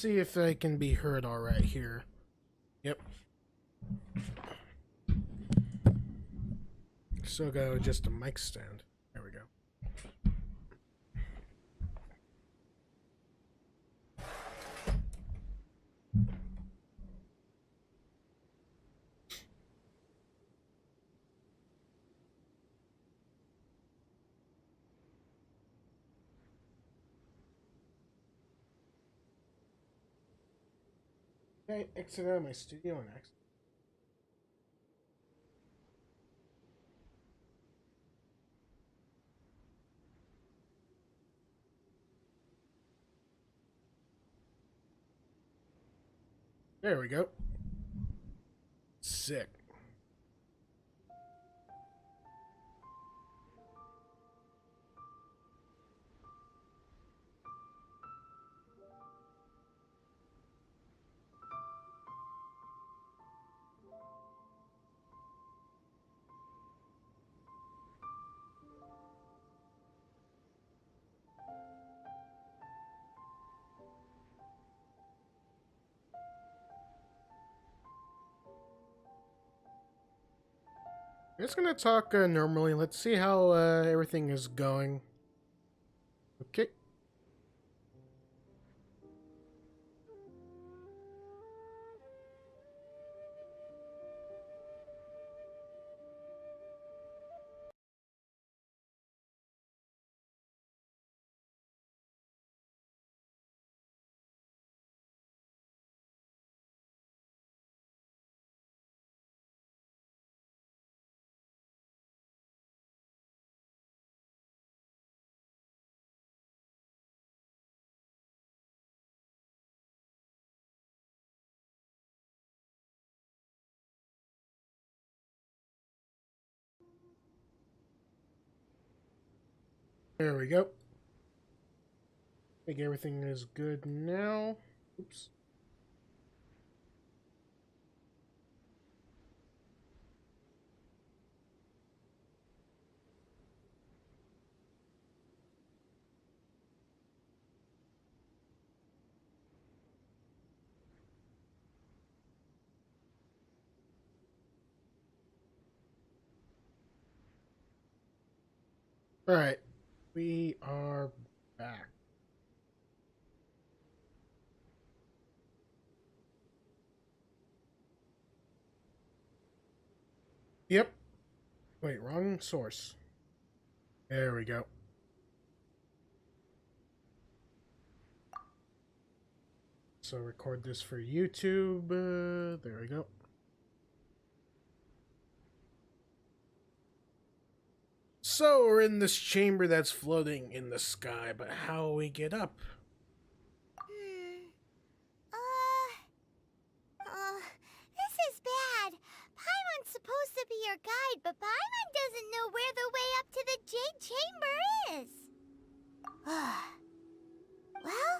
see if I can be heard all right here. Yep. So go just a mic stand. There we go. I exit out of my studio and exit. There we go. Sick. I'm just gonna talk normally. Let's see how everything is going. Okay. There we go. I think everything is good now. Oops. Alright. We are back. Yep. Wait, wrong source. There we go. So record this for YouTube. There we go. So we're in this chamber that's floating in the sky, but how will we get up? This is bad. Paimon's supposed to be your guide, but Paimon doesn't know where the way up to the Jade Chamber is. Well,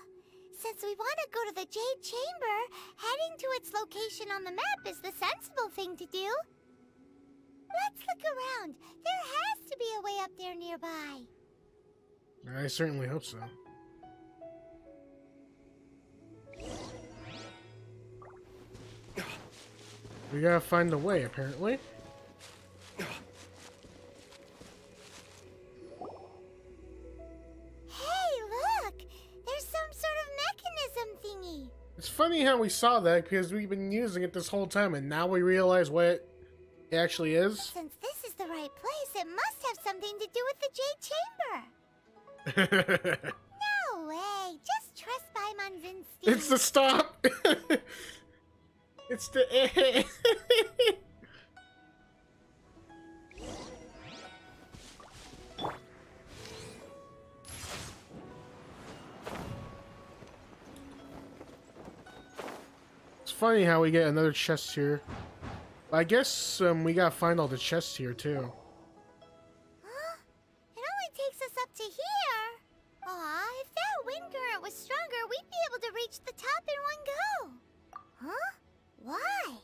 since we want to go to the Jade Chamber, heading to its location on the map is the sensible thing to do. Let's look around. There has to be a way up there nearby. I certainly hope so. We gotta find a way, apparently. Hey, look! There's some sort of mechanism thingy. It's funny how we saw that because we've been using it this whole time and now we realize what it actually is. Since this is the right place, it must have something to do with the Jade Chamber. No way! Just trust Paimon's instinct. It's the stop! It's the It's funny how we get another chest here. I guess we gotta find all the chests here too. Huh? It only takes us up to here. Aw, if that wind current was stronger, we'd be able to reach the top in one go. Huh? Why?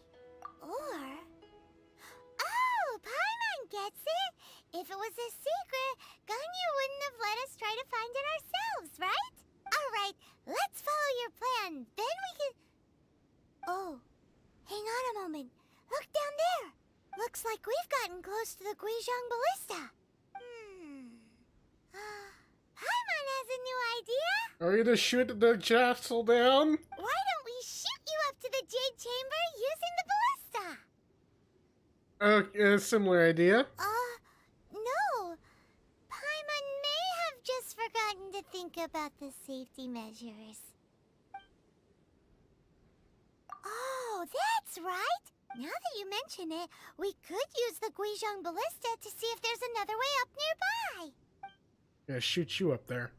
Or... Oh, Paimon gets it! If it was a secret, Ganyu wouldn't have let us try to find it ourselves, right? Alright, let's follow your plan. Then we can... Oh, hang on a moment. Look down there. Looks like we've gotten close to the Guizhong Ballista. Paimon has a new idea. Are you to shoot the castle down? Why don't we shoot you up to the Jade Chamber using the ballista? Okay, similar idea. No. Paimon may have just forgotten to think about the safety measures. Oh, that's right. Now that you mention it, we could use the Guizhong Ballista to see if there's another way up nearby. Yeah, shoot you up there.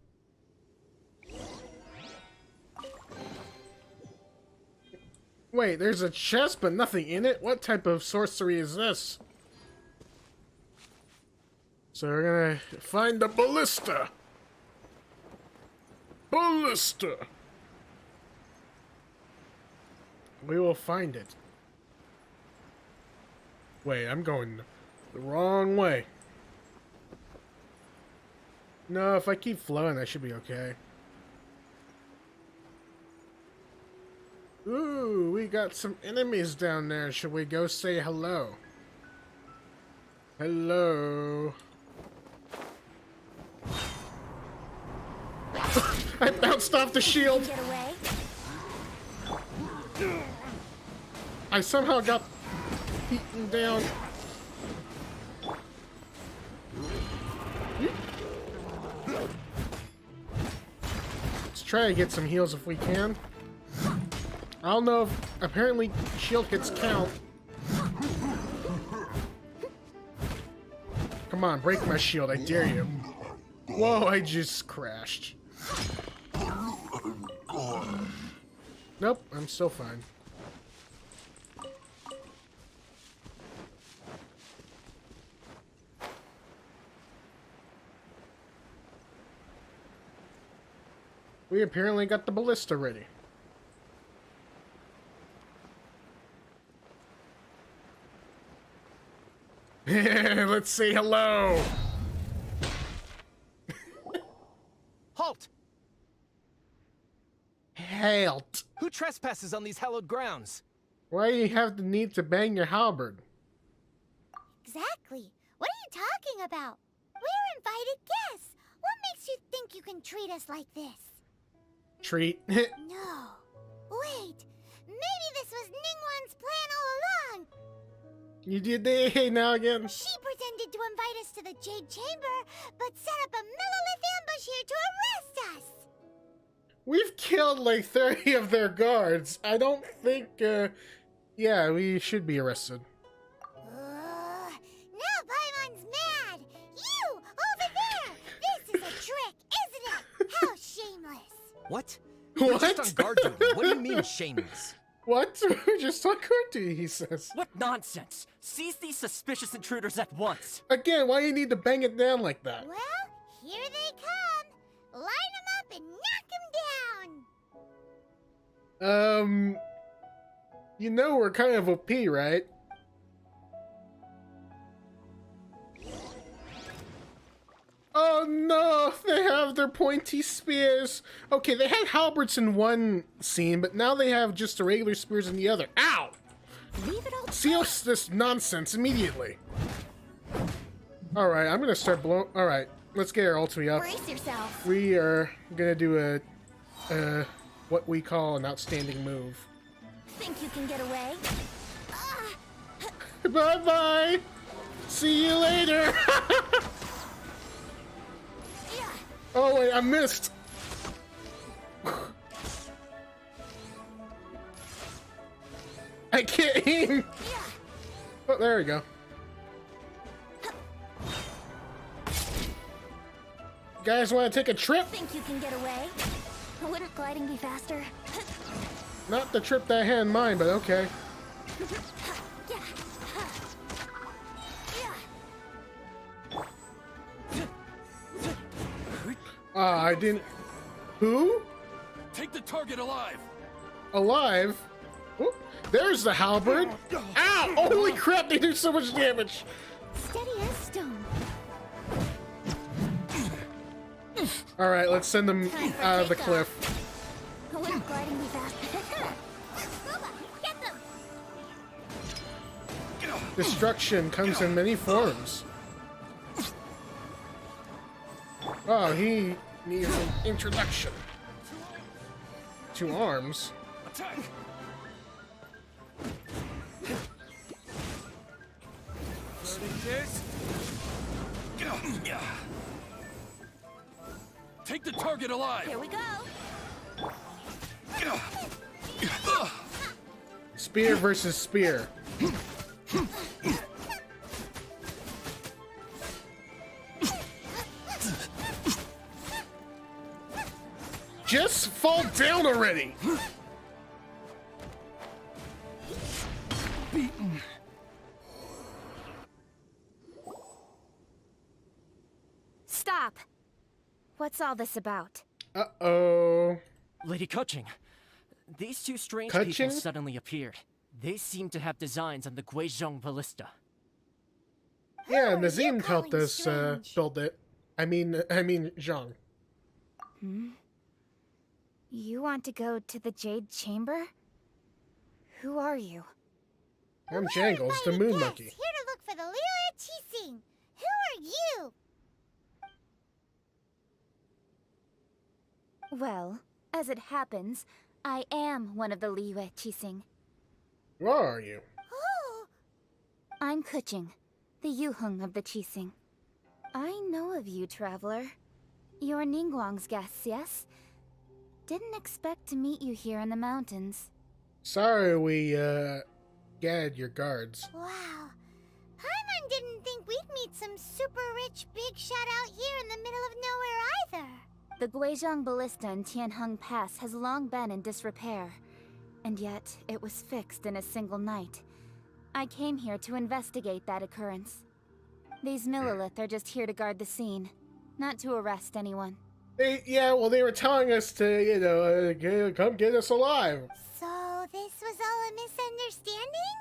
Wait, there's a chest but nothing in it? What type of sorcery is this? So we're gonna find the ballista! Ballista! We will find it. Wait, I'm going the wrong way. No, if I keep flowing, I should be okay. Ooh, we got some enemies down there. Should we go say hello? Hello. I bounced off the shield. Get away. I somehow got beaten down. Let's try to get some heals if we can. I don't know if apparently shield hits count. Come on, break my shield, I dare you. Whoa, I just crashed. Nope, I'm still fine. We apparently got the ballista ready. Let's say hello. Halt! Halt. Who trespasses on these hallowed grounds? Why do you have the need to bang your halberd? Exactly. What are you talking about? We're invited guests. What makes you think you can treat us like this? Treat. No. Wait. Maybe this was Ningguang's plan all along. You did the now again? She pretended to invite us to the Jade Chamber, but set up a Millilith ambush here to arrest us. We've killed like 30 of their guards. I don't think, yeah, we should be arrested. Now Paimon's mad. You, over there. This is a trick, isn't it? How shameless. What? What? We're just on guard duty. What do you mean shameless? What? We're just on guard duty, he says. What nonsense! Seize these suspicious intruders at once! Again, why do you need to bang it down like that? Well, here they come. Line them up and knock them down. You know we're kind of OP, right? Oh no, they have their pointy spears. Okay, they had halberds in one scene, but now they have just the regular spears in the other. Ow! Leave it all. Seal this nonsense immediately. Alright, I'm gonna start blowing. Alright, let's get our ulti up. Brace yourself. We are gonna do a what we call an outstanding move. Think you can get away? Bye-bye! See you later! Oh wait, I missed! I can't aim! Oh, there we go. You guys want to take a trip? Think you can get away? Wouldn't gliding be faster? Not the trip that I had in mind, but okay. I didn't... Who? Take the target alive! Alive? Oh, there's the halberd! Ow! Holy crap, they do so much damage! Steady as stone. All right, let's send them Time for out of the takeoff. cliff. I wouldn't gliding me fast. Boba, get them! Destruction comes in many forms. Oh, he needs an introduction. 2 arms. Attack! Take the target alive! Here we go. Spear versus spear. Just fall down already! Stop. What's all this about? Uh-oh. Lady Kuching, these 2 strange Kuching? people suddenly appeared. They seem to have designs on the Guizhong ballista. Yeah, Who are you Nazim helped calling us strange? build it. I mean Zhang. You want to go to the Jade Chamber? Who are you? I'm Jangles, the moon monkey. Here to look for the Liyue Qixing. Who are you? Well, as it happens, I am one of the Liyue Qixing. Who are you? Oh! I'm Kuching, the Yuheng of the Qixing. I know of you, traveler. You're Ningguang's guests, yes? Didn't expect to meet you here in the mountains. Sorry we, gagged your guards. Wow. Paimon didn't think we'd meet some super rich big shot out here in the middle of nowhere either. The Guizhong Ballista in Tianheng Pass has long been in disrepair. And yet, it was fixed in a single night. I came here to investigate that occurrence. These Millilith are just here to guard the scene, not to arrest anyone. Yeah, well, they were telling us to, you know, come get us alive. So, this was all a misunderstanding?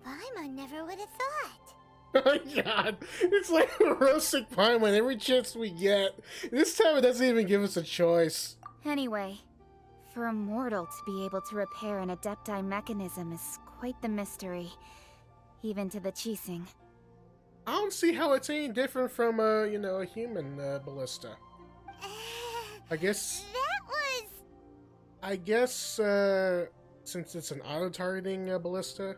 Paimon never would have thought. Oh my god, it's like a roasting Paimon every chance we get. This time it doesn't even give us a choice. Anyway, for a mortal to be able to repair an Adepti mechanism is quite the mystery, even to the Qixing. I don't see how it's any different from, you know, a human ballista. I guess, That was... since it's an auto-targeting ballista.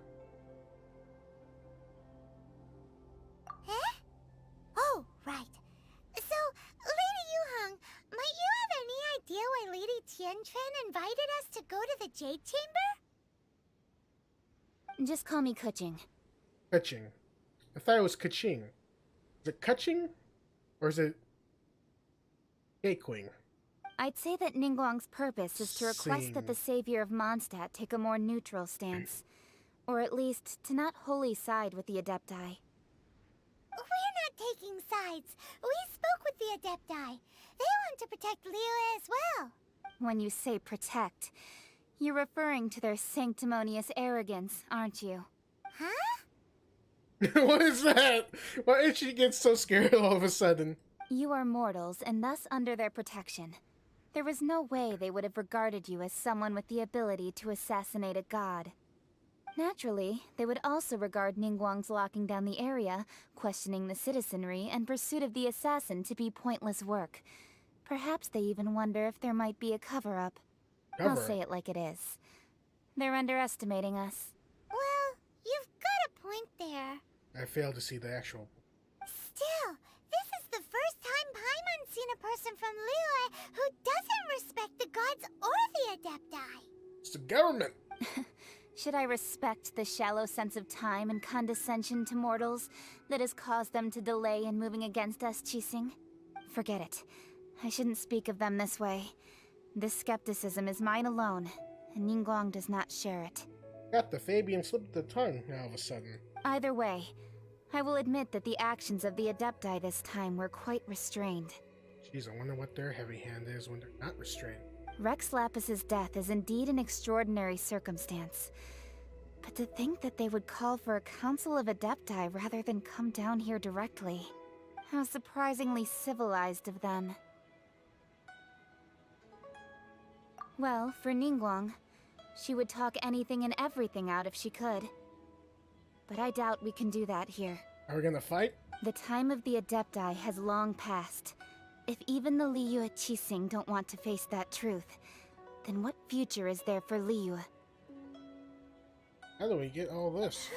Huh? Oh, right. So, Lady Yuheng, might you have any idea why Lady Tianquan invited us to go to the Jade Chamber? Just call me Kuching. Kaching. I thought it was Kaching. Is it Kaching? Or is it Gaquing? I'd say that Ningguang's purpose is to request that the savior of Mondstadt take a more neutral stance. Or at least, to not wholly side with the Adepti. We're not taking sides. We spoke with the Adepti. They want to protect Liyue as well. When you say protect, you're referring to their sanctimonious arrogance, aren't you? Huh? What is that? Why did she get so scared all of a sudden? You are mortals, and thus under their protection. There was no way they would have regarded you as someone with the ability to assassinate a god. Naturally, they would also regard Ningguang's locking down the area, questioning the citizenry, and pursuit of the assassin to be pointless work. Perhaps they even wonder if there might be a cover-up. I'll say it like it is. They're underestimating us. Well, you've got a point there. I failed to see the actual... Still, this is the first time Paimon's seen a person from Liyue who doesn't respect the gods or the Adepti. It's the government! Should I respect the shallow sense of time and condescension to mortals that has caused them to delay in moving against us, Qixing? Forget it. I shouldn't speak of them this way. This skepticism is mine alone, and Ningguang does not share it. Got the Fabian slipped the tongue all of a sudden. Either way, I will admit that the actions of the Adepti this time were quite restrained. Jeez, I wonder what their heavy hand is when they're not restrained. Rex Lapis's death is indeed an extraordinary circumstance. But to think that they would call for a council of Adepti rather than come down here directly. How surprisingly civilized of them. Well, for Ningguang, she would talk anything and everything out if she could. But I doubt we can do that here. Are we gonna fight? The time of the Adepti has long passed. If even the Liyue Qixing don't want to face that truth, then what future is there for Liyue? How do we get all this?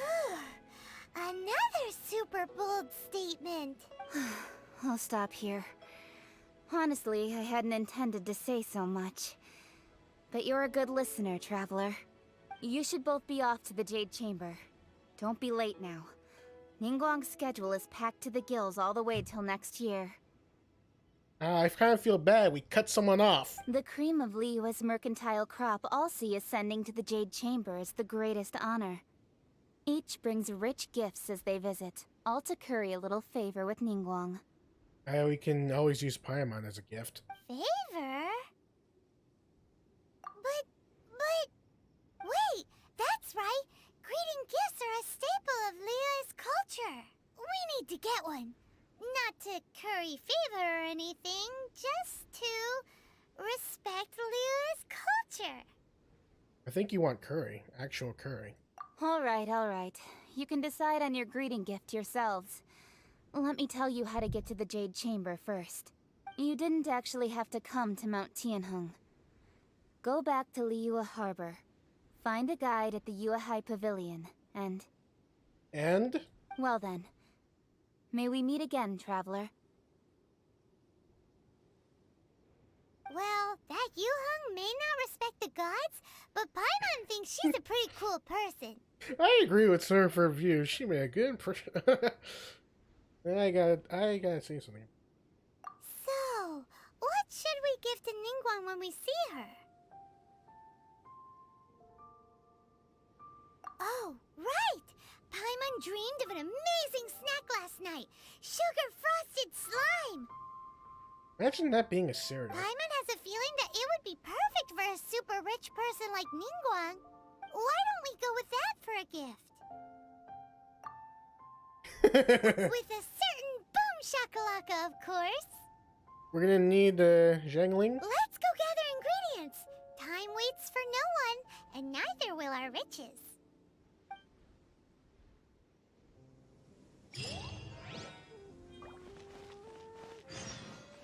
Another super bold statement. I'll stop here. Honestly, I hadn't intended to say so much. But you're a good listener, Traveler. You should both be off to the Jade Chamber. Don't be late now. Ningguang's schedule is packed to the gills all the way till next year. I kind of feel bad. We cut someone off. The cream of Liyue's mercantile crop all see ascending to the Jade Chamber as the greatest honor. Each brings rich gifts as they visit, all to curry a little favor with Ningguang. We can always use Paimon as a gift. Favor? But, wait, that's right. Greeting gifts are a staple of Liyue's culture. We need to get one. Not to curry favor or anything, just to respect Liyue's culture. I think you want curry. Actual curry. All right. You can decide on your greeting gift yourselves. Let me tell you how to get to the Jade Chamber first. You didn't actually have to come to Mount Tianheng. Go back to Liyue Harbor. Find a guide at the Yuehai Pavilion, and... And? Well then. May we meet again, Traveler. Well, that Yuheng may not respect the gods, but Paimon thinks she's a pretty cool person. I agree with her for view. She made a good impression. I gotta say something. So, what should we give to Ningguang when we see her? Oh, right! Paimon dreamed of an amazing snack last night. Sugar-frosted slime! Imagine that being a cereal. Paimon has a feeling that it would be perfect for a super rich person like Ningguang. Why don't we go with that for a gift? With a certain boom shakalaka, of course. We're gonna need Xiangling. Let's go gather ingredients. Time waits for no one, and neither will our riches.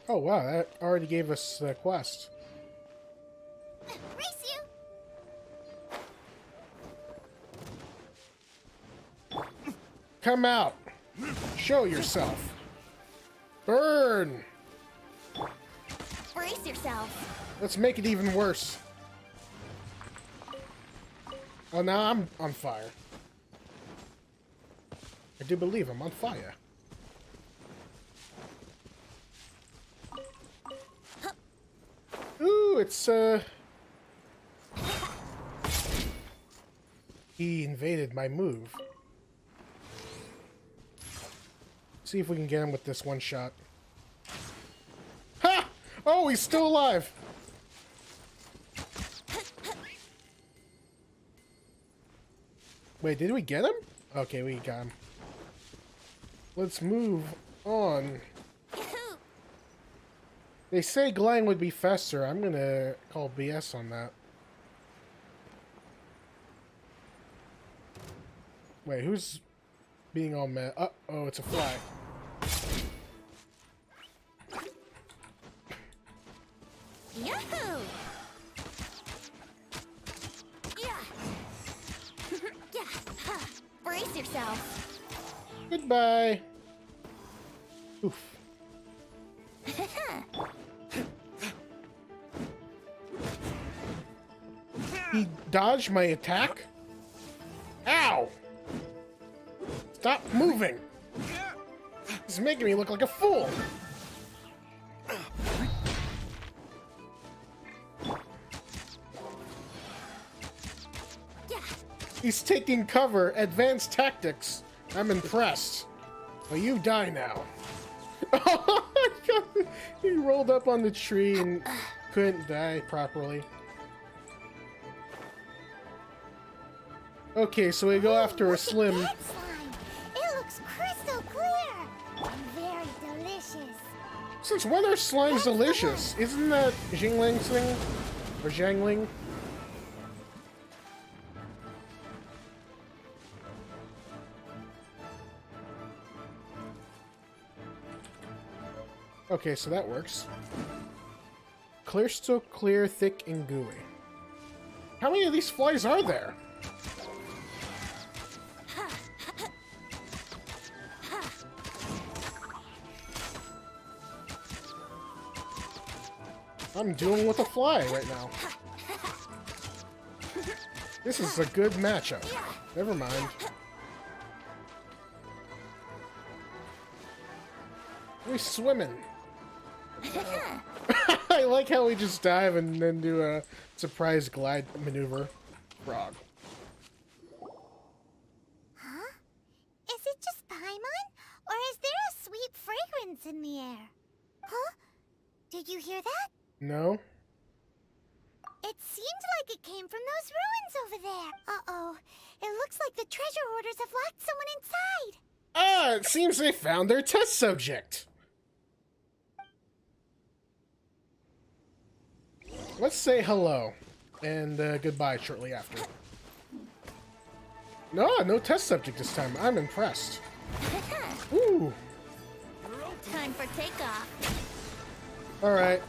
Oh wow, that already gave us a quest. Race you! Come out! Show yourself! Burn! Brace yourself. Let's make it even worse. Oh, now I'm on fire. I do believe I'm on fire. Ooh, it's, He invaded my move. See if we can get him with this one shot. Ha! Oh, he's still alive! Wait, did we get him? Okay, we got him. Let's move on. They say gliding would be faster. I'm gonna call BS on that. Wait, who's being all mad? Oh, it's a fly. Yahoo! Yeah. Yeah. Ha. Brace yourself. Goodbye. Oof. He dodged my attack? Ow! Stop moving! He's making me look like a fool! He's taking cover. Advanced tactics. I'm impressed. Well, you die now. Oh my god! He rolled up on the tree and couldn't die properly. Okay, so we go after a slim. That slime. It looks crystal clear and very delicious. Since when are slimes delicious? Isn't that Xingling's thing? Or Xiangling. Okay, so that works. Crystal clear, thick, and gooey. How many of these flies are there? I'm dealing with a fly right now. This is a good matchup. Never mind. We're swimming. I like how we just dive and then do a surprise glide maneuver. Frog. Huh? Is it just Paimon? Or is there a sweet fragrance in the air? Huh? Did you hear that? No? It seemed like it came from those ruins over there. Uh-oh. It looks like the treasure hoarders have locked someone inside. Ah, it seems they found their test subject. Let's say hello and goodbye shortly after. No test subject this time. I'm impressed. Ooh. Time for takeoff. All right.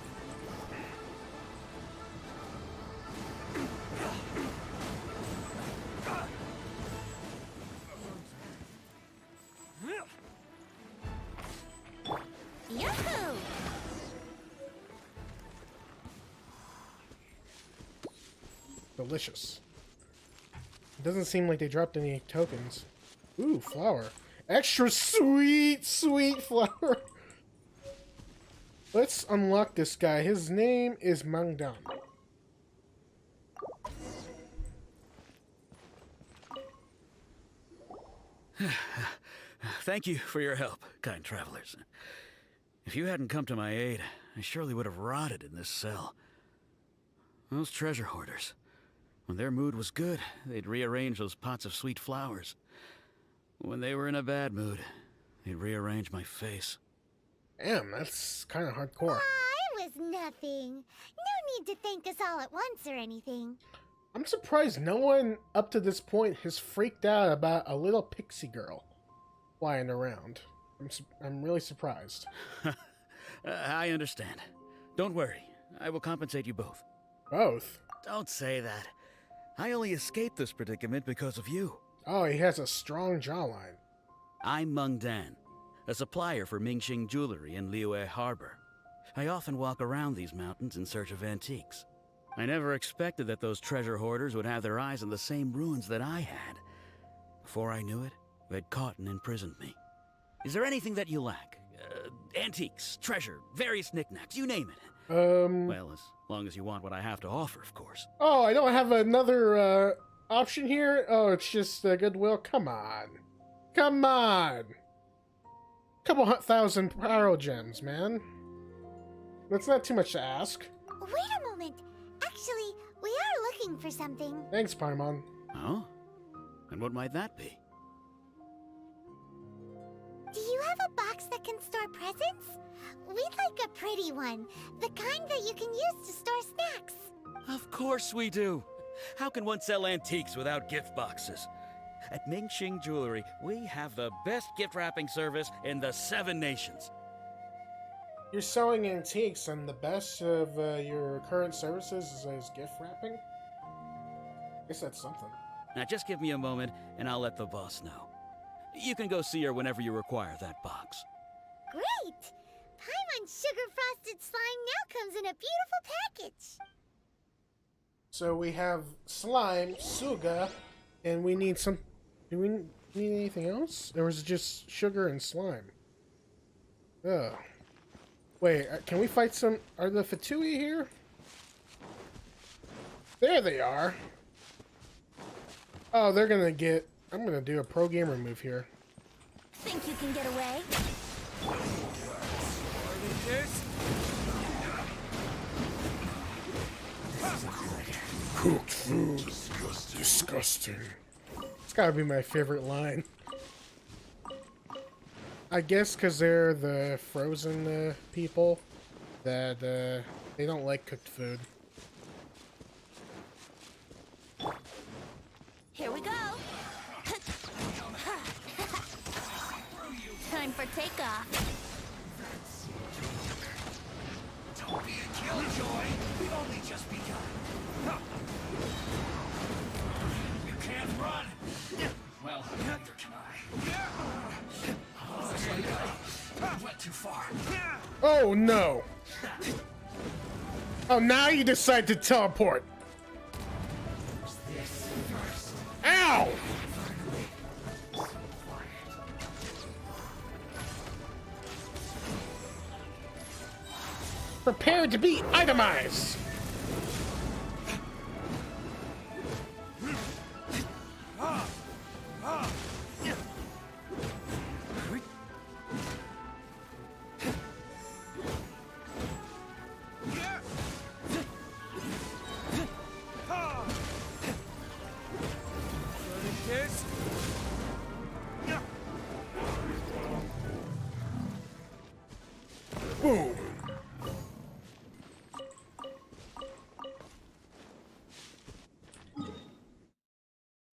Yahoo! Delicious. It doesn't seem like they dropped any tokens. Ooh, flower. Extra sweet, sweet flower. Let's unlock this guy. His name is Mangdan. Thank you for your help, kind travelers. If you hadn't come to my aid, I surely would have rotted in this cell. Those treasure hoarders. When their mood was good, they'd rearrange those pots of sweet flowers. When they were in a bad mood, they'd rearrange my face. Damn, that's kind of hardcore. It was nothing. No need to thank us all at once or anything. I'm surprised no one up to this point has freaked out about a little pixie girl flying around. I'm really surprised. I understand. Don't worry. I will compensate you both. Both? Don't say that. I only escaped this predicament because of you. Oh, he has a strong jawline. I'm Meng Dan, a supplier for Mingxing jewelry in Liyue Harbor. I often walk around these mountains in search of antiques. I never expected that those treasure hoarders would have their eyes on the same ruins that I had. Before I knew it, they'd caught and imprisoned me. Is there anything that you lack? Antiques, treasure, various knickknacks, you name it. Well, as long as you want what I have to offer, of course. Oh, I don't have another option here? Oh, it's just Goodwill? Come on. Come on! Couple 1,000 Pyro Gems, man. That's not too much to ask. Wait a moment. Actually, we are looking for something. Thanks, Paimon. Oh? And what might that be? Do you have a box that can store presents? We'd like a pretty one. The kind that you can use to store snacks. Of course we do. How can one sell antiques without gift boxes? At Mingxing Jewelry, we have the best gift wrapping service in the 7 nations. You're selling antiques, and the best of your current services is gift wrapping? I guess that's something. Now just give me a moment, and I'll let the boss know. You can go see her whenever you require that box. Great! Paimon's sugar-frosted slime now comes in a beautiful package. So we have slime, suga, and we need some... Do we need anything else? Or is it just sugar and slime? Ugh. Wait, can we fight some... Are the Fatui here? There they are. Oh, they're gonna get... I'm gonna do a pro gamer move here. Think you can get away? Cooked food. Disgusting. It's gotta be my favorite line. I guess because they're the frozen people that they don't like cooked food. Here we go. Time for takeoff. Don't be a killjoy. We've only just begun. You can't run. Well, neither can I. Looks like I went too far. Oh no! Oh, now you decide to teleport. This first. Ow! Prepare to be itemized. Boom.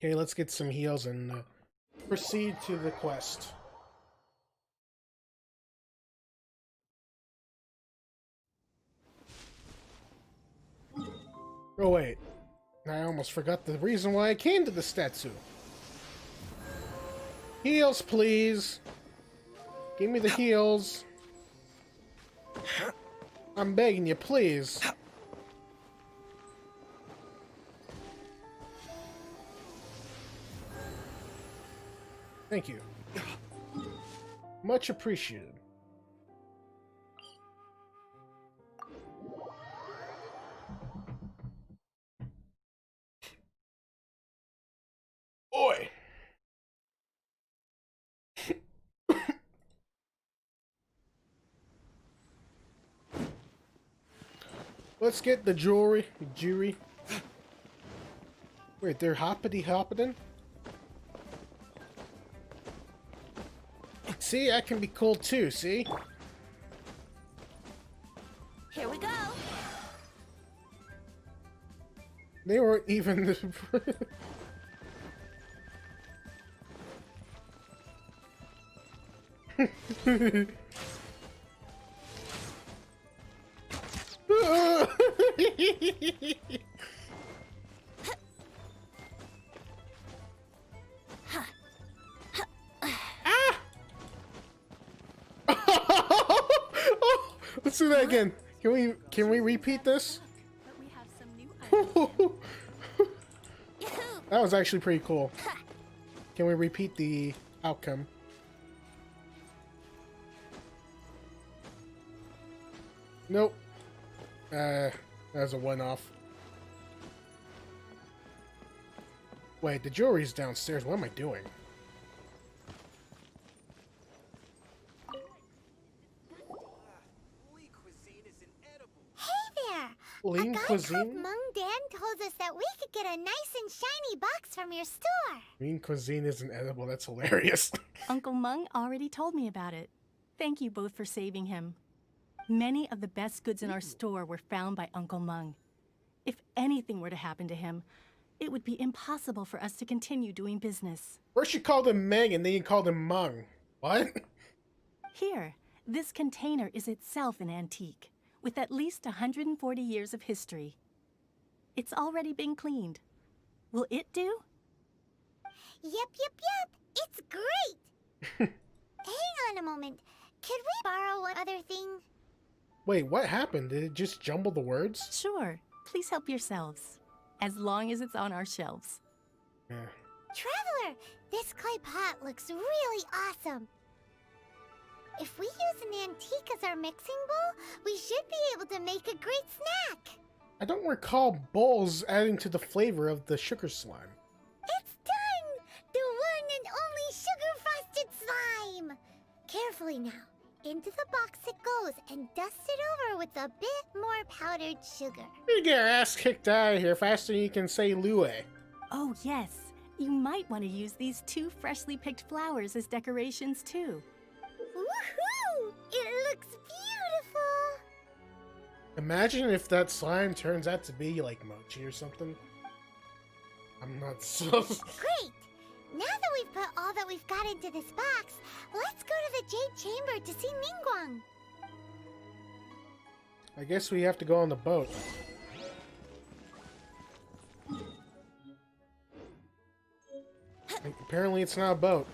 Okay, let's get some heals and proceed to the quest. Oh wait, I almost forgot the reason why I came to the statue. Heals, please. Give me the heals. I'm begging you, please. Thank you. Much appreciated. Oi! Let's get the jewelry. Wait, they're hoppity-hoppitin'? See, I can be cool too, see? Here we go. They weren't even... Let's do that again. Can we repeat this? But we have some new That was actually pretty cool. Can we repeat the outcome? Nope. That was a one-off. Wait, the jewelry's downstairs. What am I doing? Hey there! Lean a guy cuisine? called Mung Dan told us that we could get a nice and shiny box from your store. Lean cuisine isn't edible. That's hilarious. Uncle Mung already told me about it. Thank you both for saving him. Many of the best goods in our store were found by Uncle Mung. If anything were to happen to him, it would be impossible for us to continue doing business. First you called him Meng and then you called him Mung. What? Here, this container is itself an antique, with at least 140 years of history. It's already been cleaned. Will it do? Yep. It's great! Hang on a moment. Could we borrow one other thing? Wait, what happened? Did it just jumble the words? Sure. Please help yourselves. As long as it's on our shelves. Yeah. Traveler, this clay pot looks really awesome. If we use an antique as our mixing bowl, we should be able to make a great snack. I don't recall bowls adding to the flavor of the sugar slime. It's done! The one and only sugar-frosted slime! Carefully now. Into the box it goes and dust it over with a bit more powdered sugar. You get our ass kicked out of here faster than you can say Lue. Oh, yes. You might want to use these 2 freshly picked flowers as decorations, too. Woohoo! It looks beautiful! Imagine if that slime turns out to be like mochi or something. I'm not so... Great! Now that we've put all that we've got into this box, let's go to the Jade Chamber to see Ningguang. I guess we have to go on the boat. Apparently it's not a boat.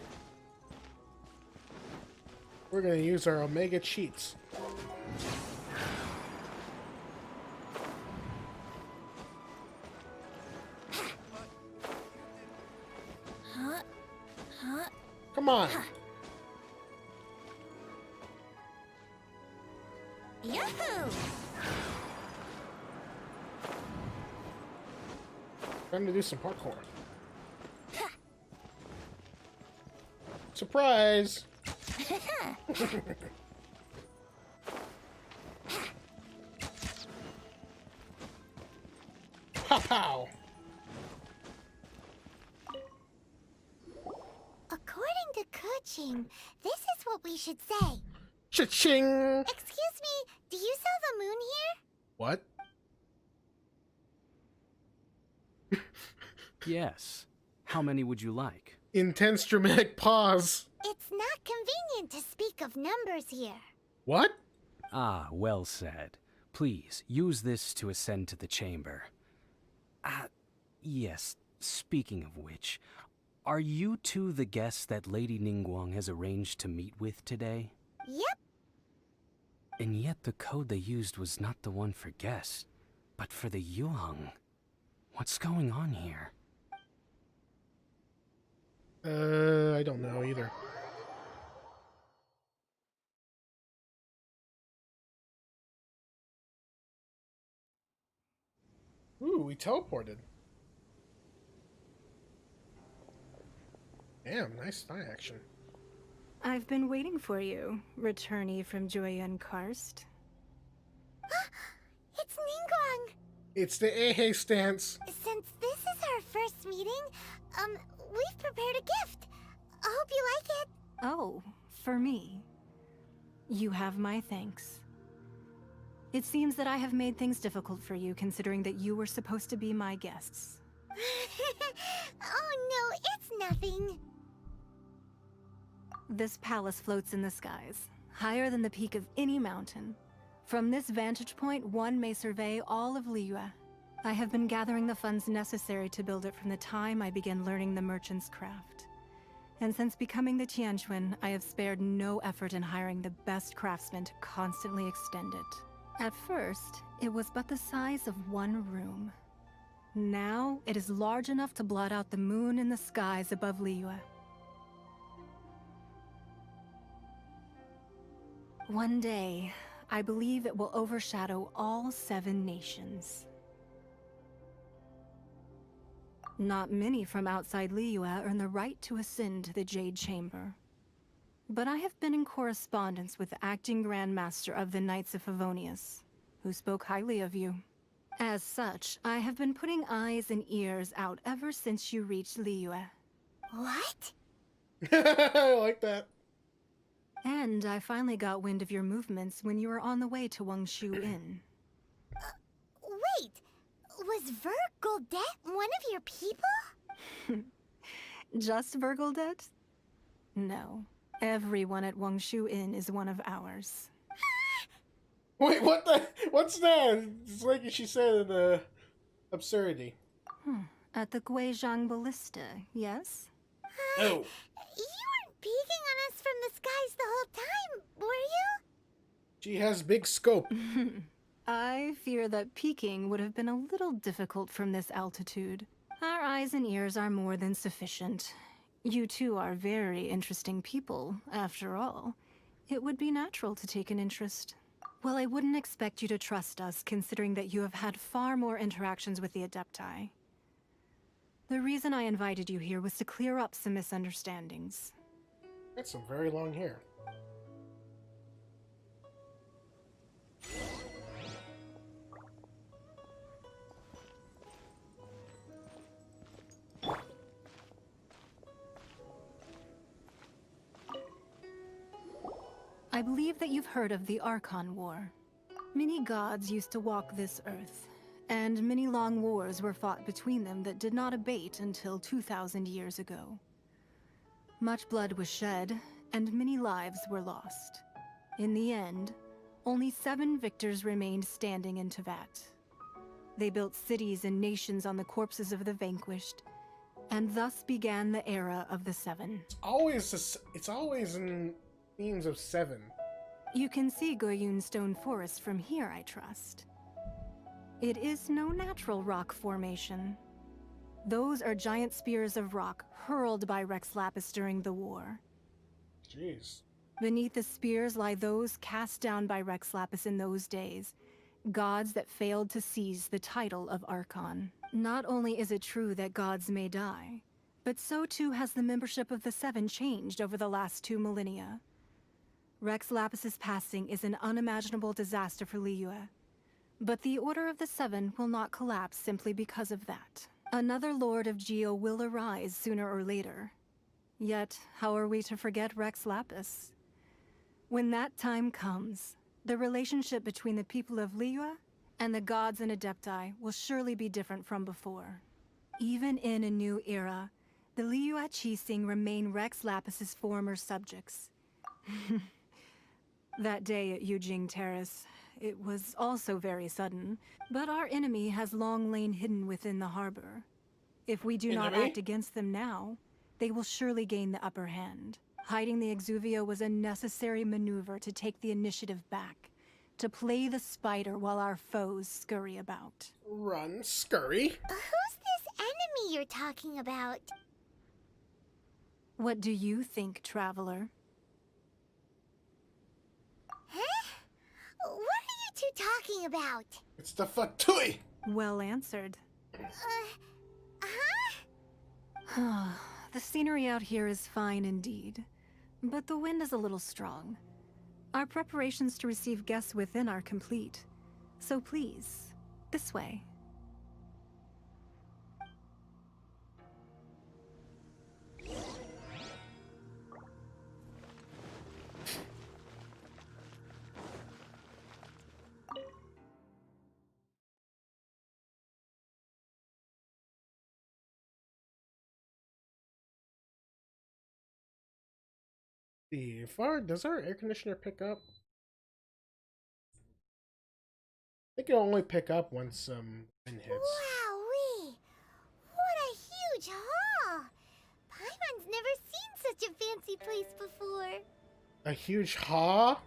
We're gonna use our Omega cheats. Come on! Yahoo! Time to do some parkour. Surprise! Pow! According to Kuching, this is what we should say. Cha-ching! Excuse me, do you sell the moon here? What? Yes. How many would you like? Intense dramatic pause. It's not convenient to speak of numbers here. What? Ah, well said. Please, use this to ascend to the chamber. Yes, speaking of which, are you two the guests that Lady Ningguang has arranged to meet with today? Yep. And yet the code they used was not the one for guests, but for the Yuheng. What's going on here? I don't know either. Ooh, we teleported. Damn, nice thigh action. I've been waiting for you, returnee from Joyun Karst. It's Ningguang. It's the Ehe stance. Since this is our first meeting, we've prepared a gift. I hope you like it. Oh, for me. You have my thanks. It seems that I have made things difficult for you, considering that you were supposed to be my guests. Oh no, it's nothing. This palace floats in the skies, higher than the peak of any mountain. From this vantage point, one may survey all of Liyue. I have been gathering the funds necessary to build it from the time I began learning the merchant's craft. And since becoming the Tianquan, I have spared no effort in hiring the best craftsmen to constantly extend it. At first, it was but the size of one room. Now, it is large enough to blot out the moon in the skies above Liyue. One day, I believe it will overshadow all 7 nations. Not many from outside Liyue earn the right to ascend to the Jade Chamber. But I have been in correspondence with the acting Grand Master of the Knights of Favonius, who spoke highly of you. As such, I have been putting eyes and ears out ever since you reached Liyue. What? I like that. And I finally got wind of your movements when you were on the way to Wangshu Inn. Wait, was Vergoldet one of your people? Just Vergoldet? No. Everyone at Wangshu Inn is one of ours. Wait, what the? What's that? It's like she said an absurdity. At the Guizhang Ballista, yes? Oh. You weren't peeking on us from the skies the whole time, were you? She has big scope. I fear that peeking would have been a little difficult from this altitude. Our eyes and ears are more than sufficient. You two are very interesting people, after all. It would be natural to take an interest. Well, I wouldn't expect you to trust us, considering that you have had far more interactions with the Adepti. The reason I invited you here was to clear up some misunderstandings. That's some very long hair. I believe that you've heard of the Archon War. Many gods used to walk this earth, and many long wars were fought between them that did not abate until 2,000 years ago. Much blood was shed, and many lives were lost. In the end, only 7 victors remained standing in Tevat. They built cities and nations on the corpses of the vanquished, and thus began the era of the 7. It's always in themes of 7. You can see Goyun Stone Forest from here, I trust. It is no natural rock formation. Those are giant spears of rock hurled by Rex Lapis during the war. Jeez. Beneath the spears lie those cast down by Rex Lapis in those days, gods that failed to seize the title of Archon. Not only is it true that gods may die, but so too has the membership of the 7 changed over the last 2 millennia. Rex Lapis's passing is an unimaginable disaster for Liyue, but the Order of the 7 will not collapse simply because of that. Another Lord of Geo will arise sooner or later. Yet, how are we to forget Rex Lapis? When that time comes, the relationship between the people of Liyue and the gods and Adepti will surely be different from before. Even in a new era, the Liyue Qixing remain Rex Lapis's former subjects. That day at Yujing Terrace, it was also very sudden, but our enemy has long lain hidden within the harbor. If we do not act against them now, they will surely gain the upper hand. Hiding the Exuvio was a necessary maneuver to take the initiative back, to play the spider while our foes scurry about. Run, scurry. Who's this enemy you're talking about? What do you think, Traveler? Huh? What are you two talking about? It's the Fatui. Well answered. Huh? The scenery out here is fine indeed, but the wind is a little strong. Our preparations to receive guests within are complete, so please, this way. Does our air conditioner pick up? I think it'll only pick up once wind hits. Wowee! What a huge hall! Paimon's never seen such a fancy place before. A huge haw?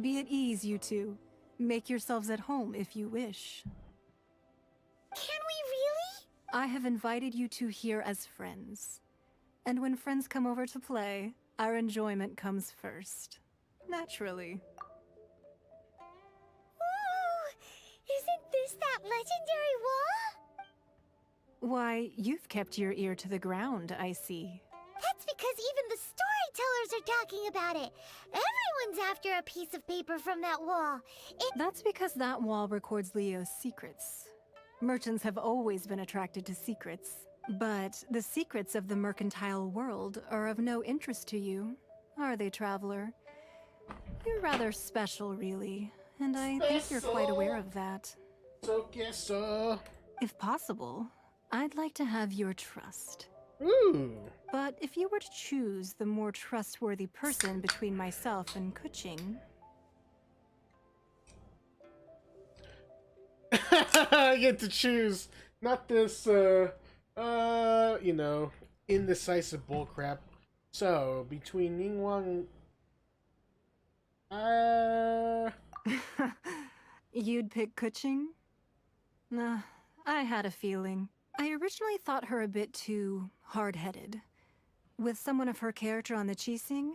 Be at ease, you two. Make yourselves at home if you wish. Can we really? I have invited you two here as friends. And when friends come over to play, our enjoyment comes first. Naturally. Ooh! Isn't this that legendary wall? Why, you've kept your ear to the ground, I see. That's because even the storytellers are talking about it. Everyone's after a piece of paper from that wall. That's because that wall records Leo's secrets. Merchants have always been attracted to secrets. But the secrets of the mercantile world are of no interest to you, are they, Traveler? You're rather special, really, and I think you're quite aware of that. So. If possible, I'd like to have your trust. Ooh. But if you were to choose the more trustworthy person between myself and Kuching... I get to choose, not this, you know, indecisive bullcrap. So, between Ningguang... You'd pick Kuching? Nah, I had a feeling. I originally thought her a bit too hard-headed. With someone of her character on the Qixing,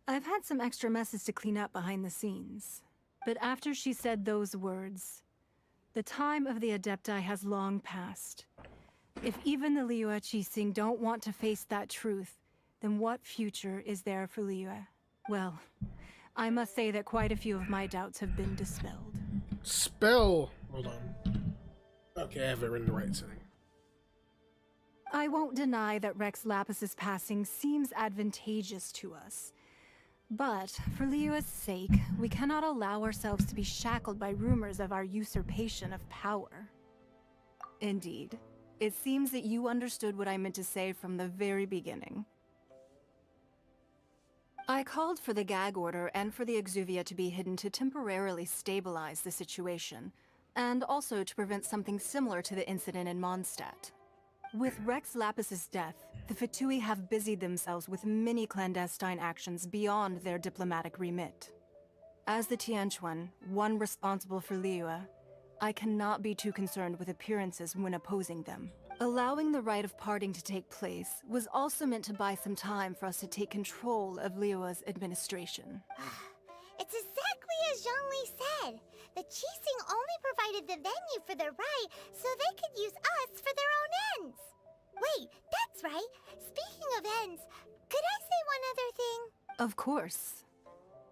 I've had some extra messes to clean up behind the scenes. But after she said those words, the time of the Adepti has long passed. If even the Liyue Qixing don't want to face that truth, then what future is there for Liyue? Well, I must say that quite a few of my doubts have been dispelled. Spell. Hold on. Okay, I have it in the right setting. I won't deny that Rex Lapis's passing seems advantageous to us. But for Liyue's sake, we cannot allow ourselves to be shackled by rumors of our usurpation of power. Indeed. It seems that you understood what I meant to say from the very beginning. I called for the gag order and for the exuvia to be hidden to temporarily stabilize the situation, and also to prevent something similar to the incident in Mondstadt. With Rex Lapis's death, the Fatui have busied themselves with many clandestine actions beyond their diplomatic remit. As the Tianquan, one responsible for Liyue, I cannot be too concerned with appearances when opposing them. Allowing the rite of parting to take place was also meant to buy some time for us to take control of Liyue's administration. It's exactly as Xiangling said. The Qixing only provided the venue for their rite so they could use us for their own ends. Wait, that's right. Speaking of ends, could I say one other thing? Of course.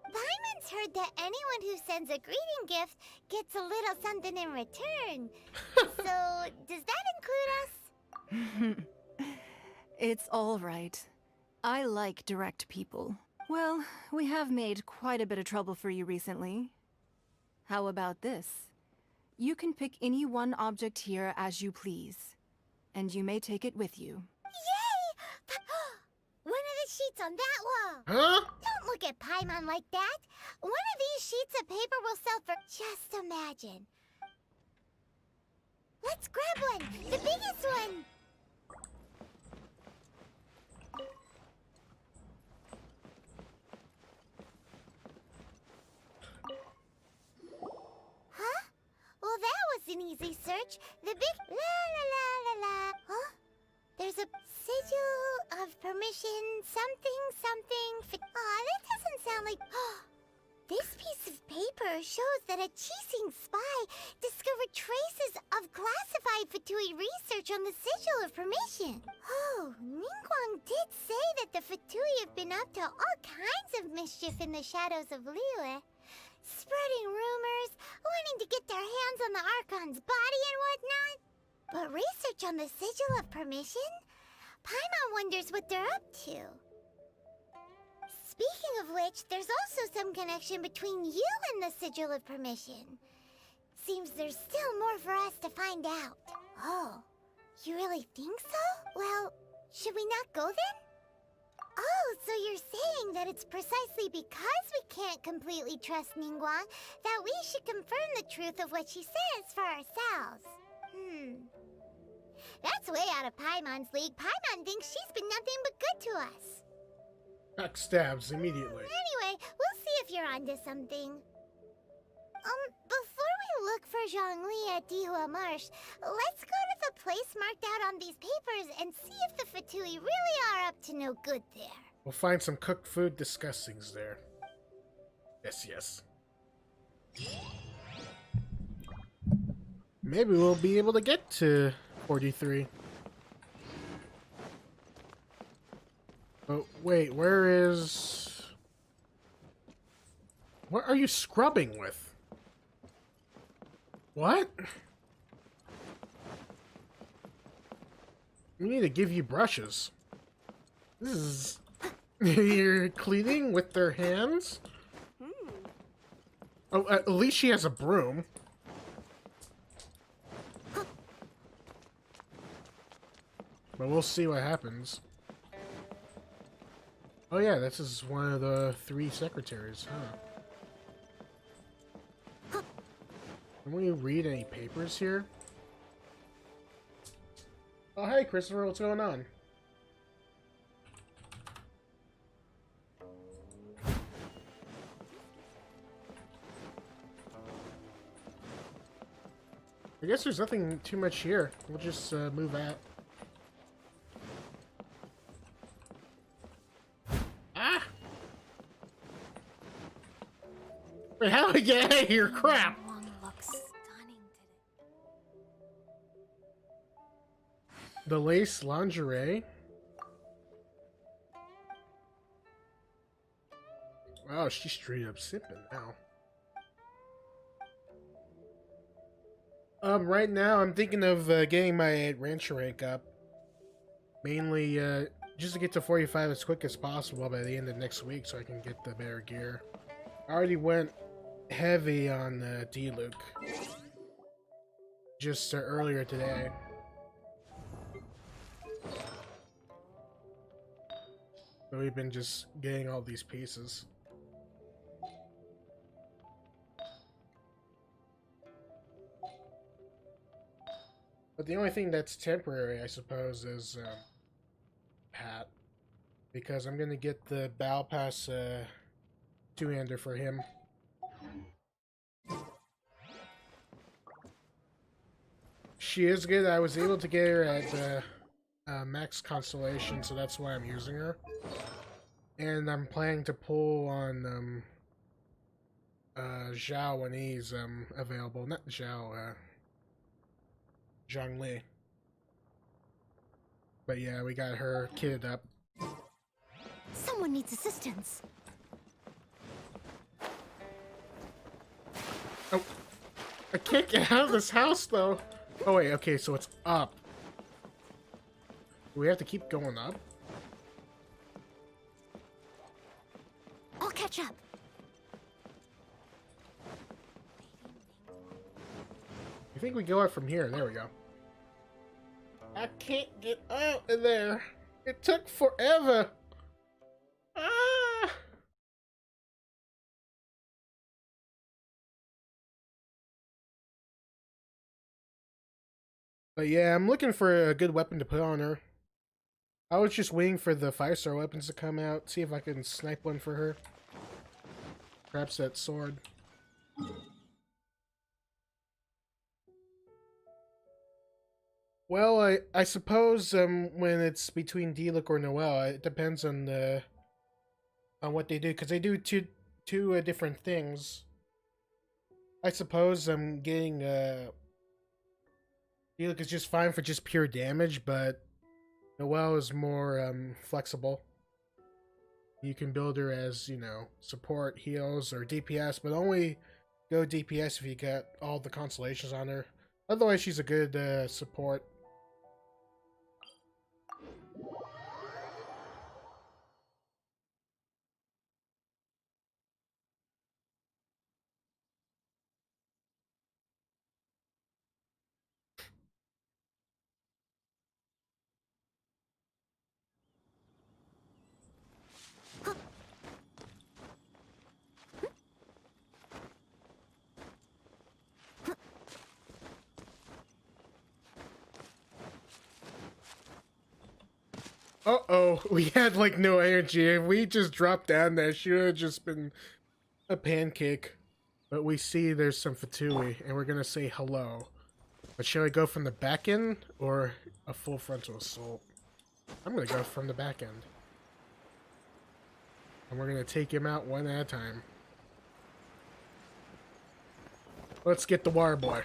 Paimon's heard that anyone who sends a greeting gift gets a little something in return. So, does that include us? It's all right. I like direct people. Well, we have made quite a bit of trouble for you recently. How about this? You can pick any one object here as you please, and you may take it with you. Yay! One of the sheets on that wall. Huh? Don't look at Paimon like that. One of these sheets of paper will sell for... Just imagine. Let's grab one. The biggest one. Huh? Well, that was an easy search. The big... La la la la la. Huh? There's a sigil of permission, something, something... Aw, that doesn't sound like... This piece of paper shows that a Qixing spy discovered traces of classified Fatui research on the sigil of permission. Oh, Ningguang did say that the Fatui have been up to all kinds of mischief in the shadows of Liyue. Spreading rumors, wanting to get their hands on the Archon's body and whatnot. But research on the sigil of permission? Paimon wonders what they're up to. Speaking of which, there's also some connection between you and the sigil of permission. Seems there's still more for us to find out. Oh, you really think so? Well, should we not go then? Oh, so you're saying that it's precisely because we can't completely trust Ningguang that we should confirm the truth of what she says for ourselves. That's way out of Paimon's league. Paimon thinks she's been nothing but good to us. Backstabs immediately. Anyway, we'll see if you're onto something. Before we look for Xiangling at Dihua Marsh, let's go to the place marked out on these papers and see if the Fatui really are up to no good there. We'll find some cooked food, discuss things there. Yes, yes. Maybe we'll be able to get to 43. Oh, wait, where is... What are you scrubbing with? What? We need to give you brushes. This is... You're cleaning with their hands? Oh, at least she has a broom. But we'll see what happens. Oh yeah, this is one of the 3 secretaries, huh? Can we read any papers here? Oh hey Christopher, what's going on? I guess there's nothing too much here. We'll just move out. Wait, how do I get out of here? Crap! Looks stunning today. The lace lingerie? Wow, she's straight up sipping now. Right now I'm thinking of getting my rancher rank up. Mainly, just to get to 45 as quick as possible by the end of next week so I can get the better gear. I already went heavy on Diluc just earlier today. So we've been just getting all these pieces. But the only thing that's temporary, I suppose, is Pat. Because I'm gonna get the Battle Pass two-hander for him. She is good. I was able to get her at max constellation, so that's why I'm using her. And I'm planning to pull on Xiao when he's available. Not Xiao, Xiangling. But yeah, we got her kitted up. Someone needs assistance. Oh, I can't get out of this house though. Oh wait, okay, so it's up. Do we have to keep going up? I'll catch up. I think we go up from here. There we go. I can't get out of there. It took forever. Ah! But yeah, I'm looking for a good weapon to put on her. I was just waiting for the 5-star weapons to come out, see if I can snipe one for her. Perhaps that sword. Well, I suppose when it's between Diluc or Noelle, it depends on the on what they do, because they do two different things. I suppose I'm getting Diluc is just fine for just pure damage, but Noelle is more flexible. You can build her as, you know, support, heals, or DPS, but only go DPS if you got all the constellations on her. Otherwise, she's a good support. Uh-oh, we had like no energy. If we just dropped down there, she would have just been a pancake. But we see there's some Fatui, and we're gonna say hello. But shall I go from the back end, or a full frontal assault? I'm gonna go from the back end. And we're gonna take him out one at a time. Let's get the water boy.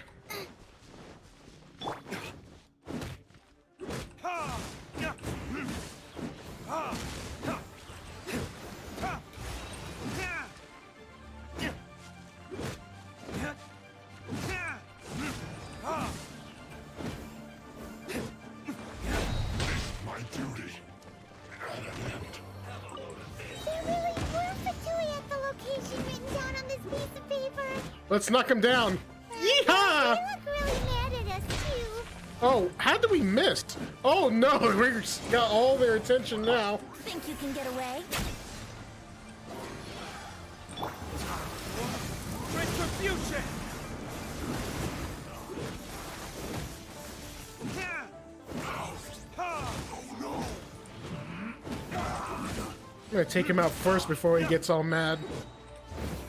Let's knock him down. Yeehaw! They look really mad at us too. Oh, how did we miss? Oh no, we got all their attention now. Think you can get away? Retribution! I'm gonna take him out first before he gets all mad.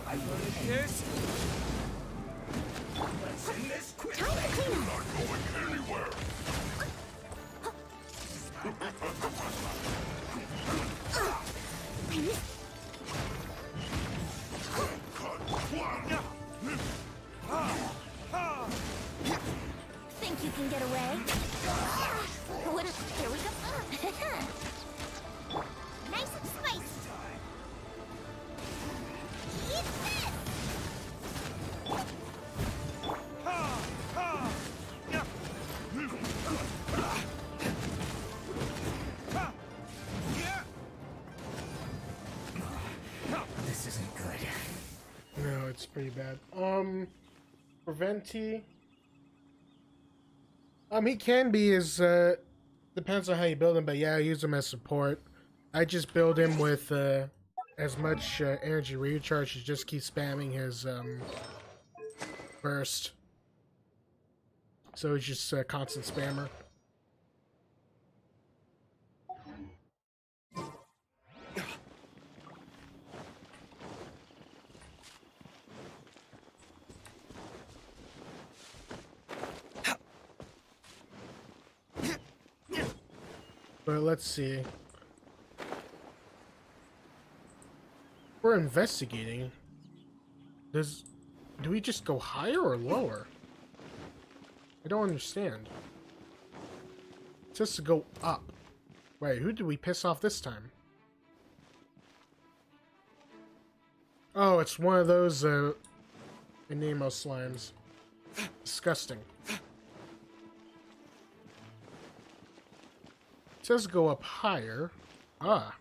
I learned this. Let's end this quick. Time to clean up. Not going anywhere. Think you can get away? Here we go. Nice and spicy. Eat this! pretty bad. For Venti, he can be as depends on how you build him, but yeah, I use him as support. I just build him with as much energy recharge to just keep spamming his burst. So he's just a constant spammer. But let's see. We're investigating. Do we just go higher or lower? I don't understand. It says to go up. Wait, who did we piss off this time? Oh, it's one of those Nemo slimes. Disgusting. It says go up higher. Ah.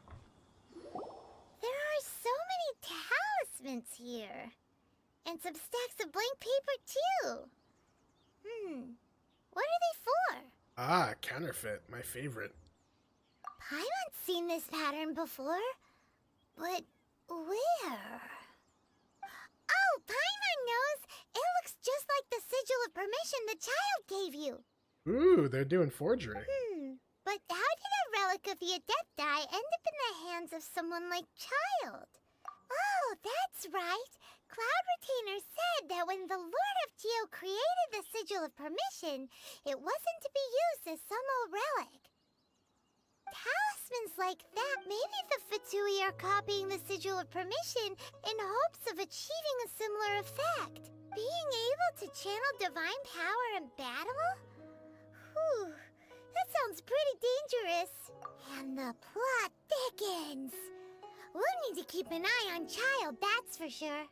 There are so many talismans here. And some stacks of blank paper, too. What are they for? Ah, counterfeit. My favorite. Paimon's seen this pattern before. But where? Oh, Paimon knows! It looks just like the sigil of permission the child gave you. Ooh, they're doing forgery. But how did a relic of the Adepti end up in the hands of someone like Child? Oh, that's right. Cloud Retainer said that when the Lord of Geo created the Sigil of Permission, it wasn't to be used as some old relic. Talismans like that, maybe the Fatui are copying the Sigil of Permission in hopes of achieving a similar effect. Being able to channel divine power in battle? Whew. That sounds pretty dangerous. And the plot thickens. We'll need to keep an eye on Child, that's for sure.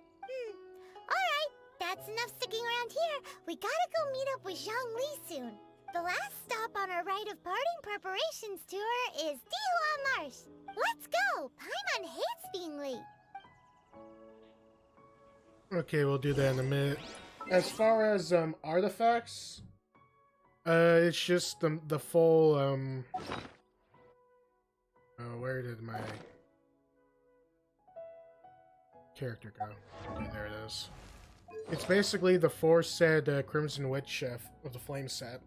Alright, that's enough sticking around here. We gotta go meet up with Xiangling soon. The last stop on our rite of parting preparations tour is Dihua Marsh. Let's go! Paimon hates being late. Okay, we'll do that in a minute. As far as artifacts, it's just the full oh, where did my character go? Okay, there it is. It's basically the 4 set Crimson Witch Chef of the Flame set.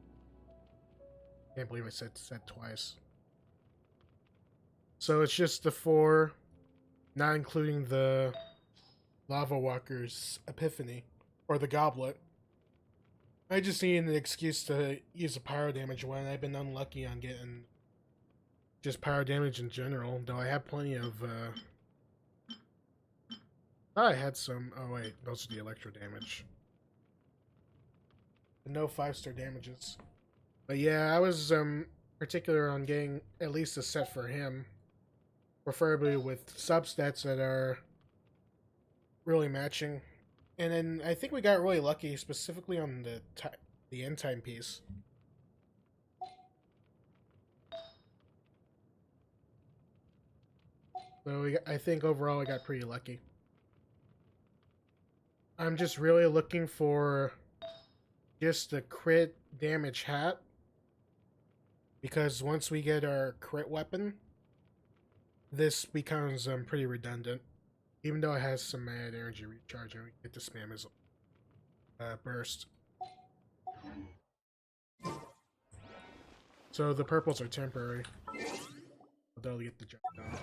Can't believe I said twice. So it's just the 4, not including the Lava Walker's Epiphany or the Goblet. I just need an excuse to use a pyro damage one. I've been unlucky on getting just pyro damage in general, though I have plenty of I had some. Oh wait, those are the electro damage. No 5-star damages. But yeah, I was particular on getting at least a set for him, preferably with substats that are really matching. And then I think we got really lucky, specifically on the end time piece. So I think overall I got pretty lucky. I'm just really looking for just the crit damage hat, because once we get our crit weapon, this becomes pretty redundant. Even though it has some mad energy recharge and we get to spam his burst. So the purples are temporary. They'll get the job done.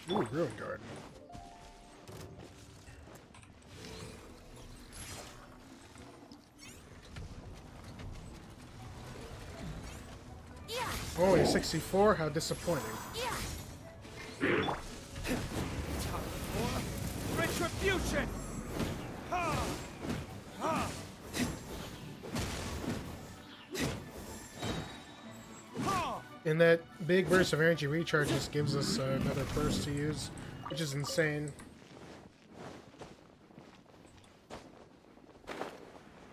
Ooh, Ruin Guard. Only 64? How disappointing. Retribution! Ha! Ha! And that big burst of energy recharge just gives us another burst to use, which is insane.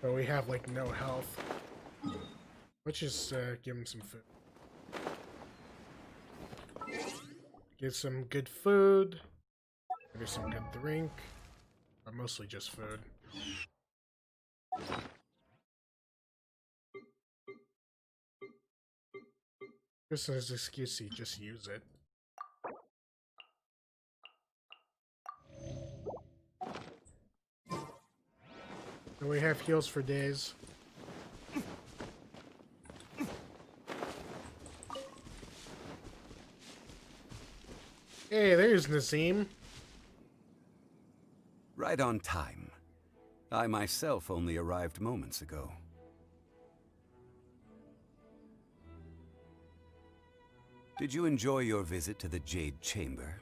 But we have like no health. Let's just give him some food. Get some good food. Maybe some good drink. But mostly just food. Just as an excuse, you just use it. And we have heals for days. Hey, there's Nazim. Right on time. I myself only arrived moments ago. Did you enjoy your visit to the Jade Chamber?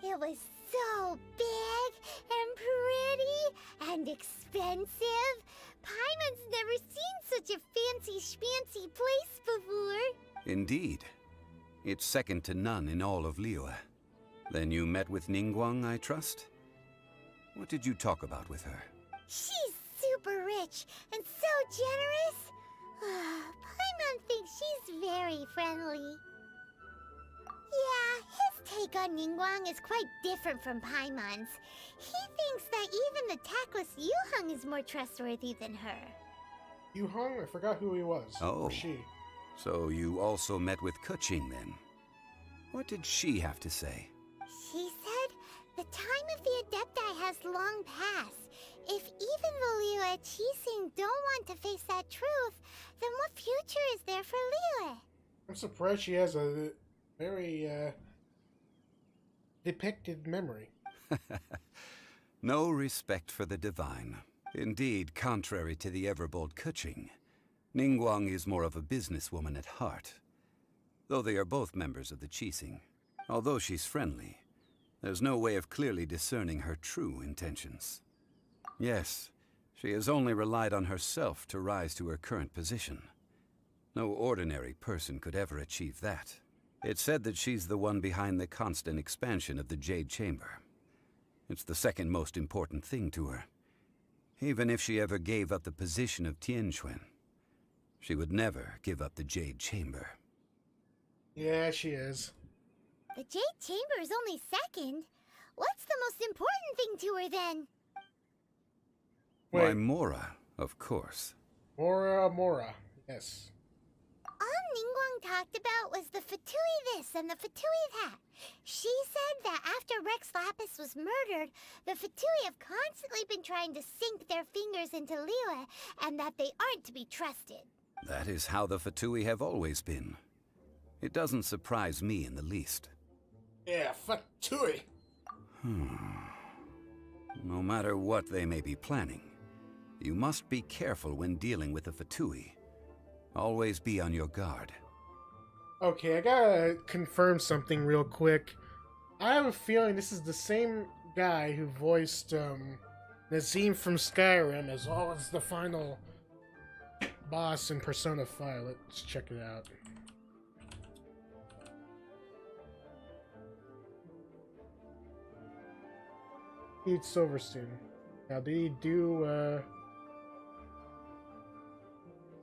It was so big and pretty and expensive. Paimon's never seen such a fancy schmancy place before. Indeed. It's second to none in all of Liyue. Then you met with Ningguang, I trust? What did you talk about with her? She's super rich and so generous. Paimon thinks she's very friendly. Yeah, his take on Ningguang is quite different from Paimon's. He thinks that even the tactless Yuheng is more trustworthy than her. Yuheng? I forgot who he was. Oh. Or she. So you also met with Keqing then? What did she have to say? She said the time of the Adepti has long passed. If even the Liyue Qixing don't want to face that truth, then what future is there for Liyue? I'm surprised she has a very, depicted memory. No respect for the divine. Indeed, contrary to the ever-bold Keqing, Ningguang is more of a businesswoman at heart. Though they are both members of the Qixing, although she's friendly, there's no way of clearly discerning her true intentions. Yes, she has only relied on herself to rise to her current position. No ordinary person could ever achieve that. It's said that she's the one behind the constant expansion of the Jade Chamber. It's the second most important thing to her. Even if she ever gave up the position of Tianquan, she would never give up the Jade Chamber. Yeah, she is. The Jade Chamber is only second. What's the most important thing to her then? Wait. Why, Mora, of course. Mora. Yes. All Ningguang talked about was the Fatui this and the Fatui that. She said that after Rex Lapis was murdered, the Fatui have constantly been trying to sink their fingers into Liyue, and that they aren't to be trusted. That is how the Fatui have always been. It doesn't surprise me in the least. Yeah, Fatui. No matter what they may be planning, you must be careful when dealing with the Fatui. Always be on your guard. Okay, I gotta confirm something real quick. I have a feeling this is the same guy who voiced Nazim from Skyrim, as well as the final boss in Persona 5. Let's check it out. Pete Silverstein. Now, did he do,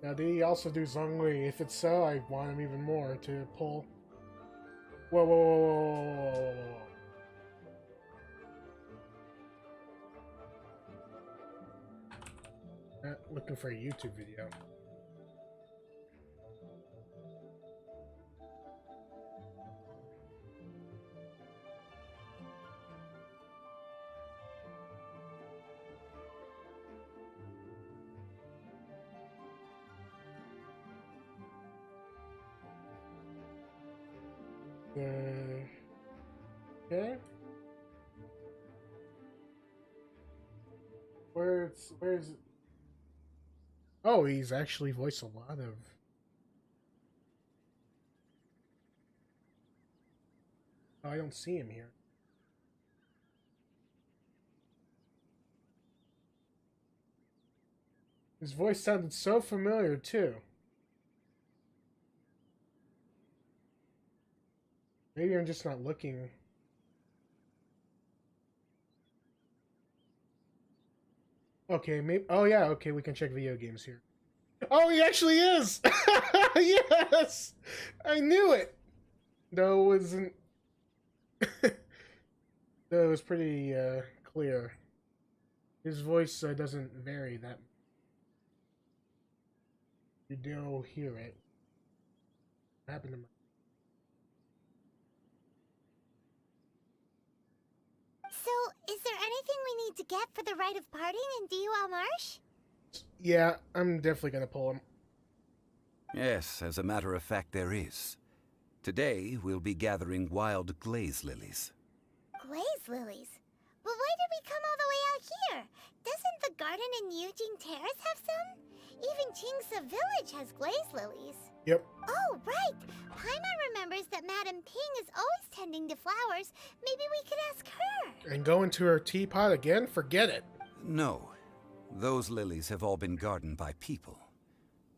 Now, did he also do Xiangling? If it's so, I want him even more to pull. Whoa, whoa, whoa, whoa, whoa, whoa, whoa. Looking for a YouTube video. Okay. Where's it? Oh, he's actually voiced a lot of. Oh, I don't see him here. His voice sounded so familiar too. Maybe I'm just not looking. Okay, maybe. Oh yeah, okay, we can check video games here. Oh, he actually is. Yes, I knew it. Though it wasn't. Though it was pretty clear. His voice doesn't vary that. You do hear it. What happened to my? So, is there anything we need to get for the rite of parting in Diluc Marsh? Yeah, I'm definitely gonna pull him. Yes, as a matter of fact, there is. Today, we'll be gathering wild glaze lilies. Glaze lilies? But why did we come all the way out here? Doesn't the garden in Eugene Terrace have some? Even Qingsa Village has glaze lilies. Yep. Oh, right! Paimon remembers that Madame Ping is always tending to flowers. Maybe we could ask her. And go into her teapot again? Forget it. No. Those lilies have all been gardened by people.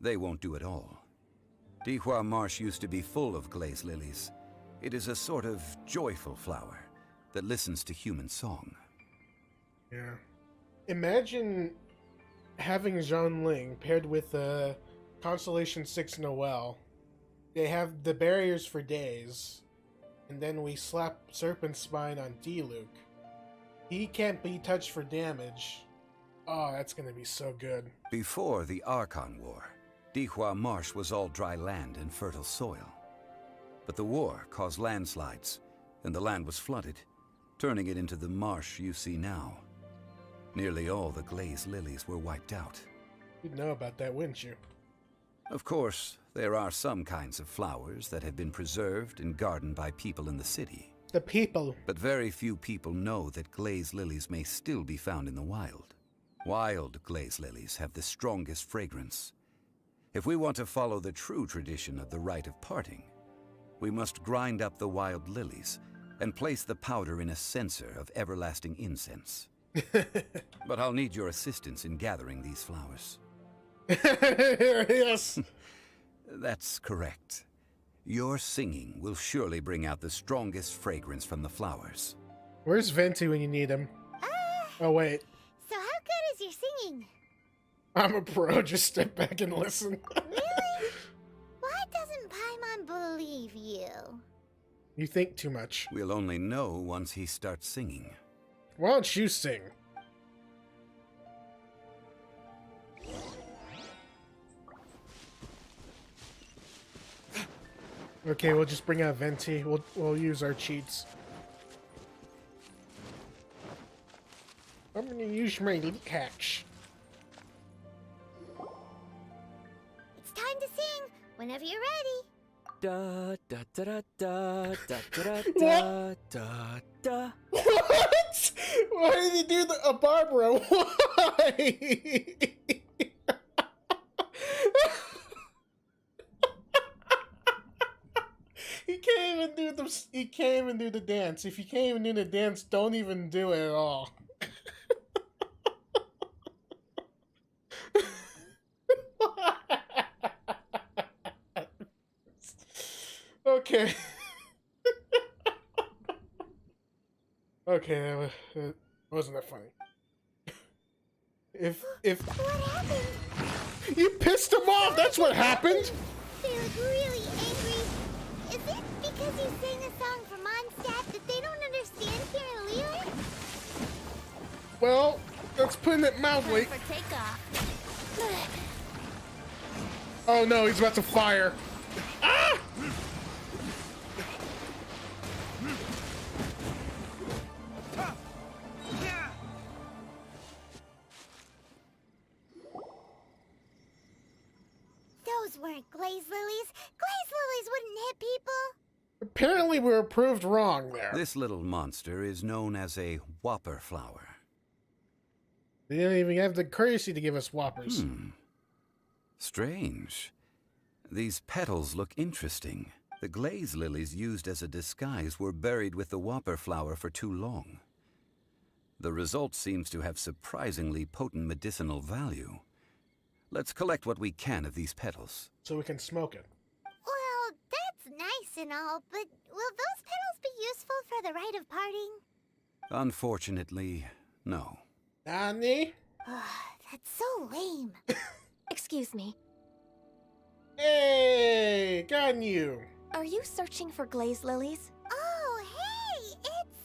They won't do it all. Diluc Marsh used to be full of glaze lilies. It is a sort of joyful flower that listens to human song. Yeah. Imagine having Xiangling paired with Constellation 6 Noelle. They have the barriers for days. And then we slap Serpent Spine on Diluc. He can't be touched for damage. Oh, that's gonna be so good. Before the Archon War, Diluc Marsh was all dry land and fertile soil. But the war caused landslides, and the land was flooded, turning it into the marsh you see now. Nearly all the glaze lilies were wiped out. You'd know about that, wouldn't you? Of course, there are some kinds of flowers that have been preserved and gardened by people in the city. The people. But very few people know that glaze lilies may still be found in the wild. Wild glaze lilies have the strongest fragrance. If we want to follow the true tradition of the rite of parting, we must grind up the wild lilies and place the powder in a censer of everlasting incense. But I'll need your assistance in gathering these flowers. Yes. That's correct. Your singing will surely bring out the strongest fragrance from the flowers. Where's Venti when you need him? Oh, wait. So how good is your singing? I'm a pro. Just step back and listen. Really? Why doesn't Paimon believe you? You think too much. We'll only know once he starts singing. Why don't you sing? Okay, we'll just bring out Venti. We'll use our cheats. I'm gonna use my leak hacks. It's time to sing whenever you're ready. Da da da da da da da What? da da. What? Why did he do a Barbara? Why? He can't even do the dance. If you can't even do the dance, don't even do it at all. Okay. Okay, that wasn't that funny. If What happened? you pissed him off, that's what happened. They look really angry. Is it because you sang a song for Mondstadt that they don't understand here in Liyue? Well, let's put it mildly. For takeoff. Oh no, he's about to fire. Ah! Those weren't glaze lilies. Glaze lilies wouldn't hit people. Apparently we were proved wrong there. This little monster is known as a whopper flower. They didn't even have the courtesy to give us whoppers. Strange. These petals look interesting. The glaze lilies used as a disguise were buried with the whopper flower for too long. The result seems to have surprisingly potent medicinal value. Let's collect what we can of these petals. So we can smoke it. Well, that's nice and all, but will those petals be useful for the rite of parting? Unfortunately, no. Nani? That's so lame. Excuse me. Hey, gotten you. Are you searching for glaze lilies? Oh, hey, it's...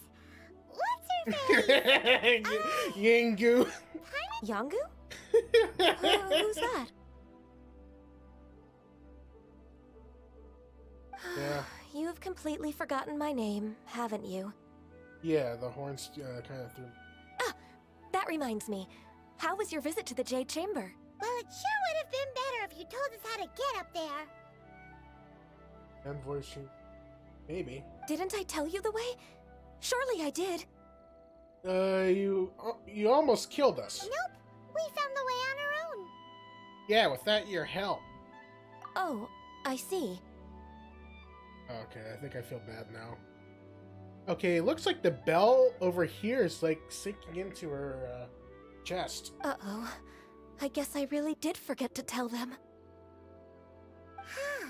What's her face? Yingu. Yangu? Who's that? Yeah. You've completely forgotten my name, haven't you? Yeah, the horns kind of threw. Ah, that reminds me. How was your visit to the Jade Chamber? Well, it sure would have been better if you told us how to get up there. And voicing. Maybe. Didn't I tell you the way? Surely I did. You almost killed us. Nope, we found the way on our own. Yeah, without your help. Oh, I see. Okay, I think I feel bad now. Okay, it looks like the bell over here is like sinking into her chest. Uh-oh. I guess I really did forget to tell them. Huh.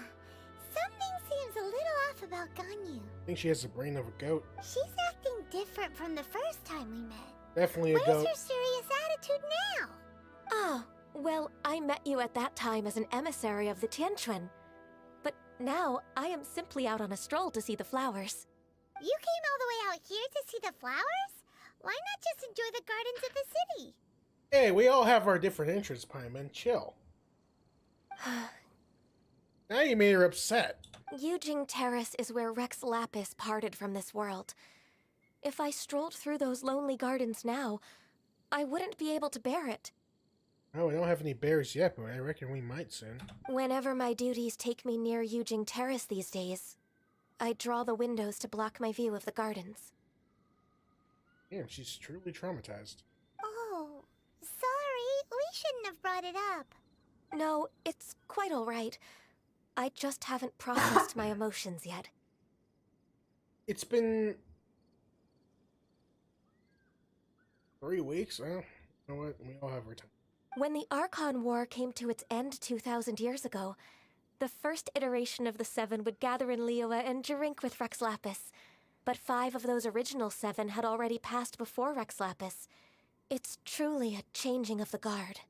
Something seems a little off about Ganyu. I think she has the brain of a goat. She's acting different from the first time we met. Definitely a What goat. is her serious attitude now? Ah, well, I met you at that time as an emissary of the Tianquan. But now, I am simply out on a stroll to see the flowers. You came all the way out here to see the flowers? Why not just enjoy the gardens of the city? Hey, we all have our different interests, Paimon. Chill. Now you made her upset. Yujing Terrace is where Rex Lapis parted from this world. If I strolled through those lonely gardens now, I wouldn't be able to bear it. Oh, we don't have any bears yet, but I reckon we might soon. Whenever my duties take me near Yujing Terrace these days, I draw the windows to block my view of the gardens. Damn, she's truly traumatized. Oh, sorry. We shouldn't have brought it up. No, it's quite all right. I just haven't processed my emotions yet. It's been 3 weeks. Well, you know what? We all have our time. When the Archon War came to its end 2,000 years ago, the first iteration of the Seven would gather in Liyue and drink with Rex Lapis. But 5 of those original 7 had already passed before Rex Lapis. It's truly a changing of the guard.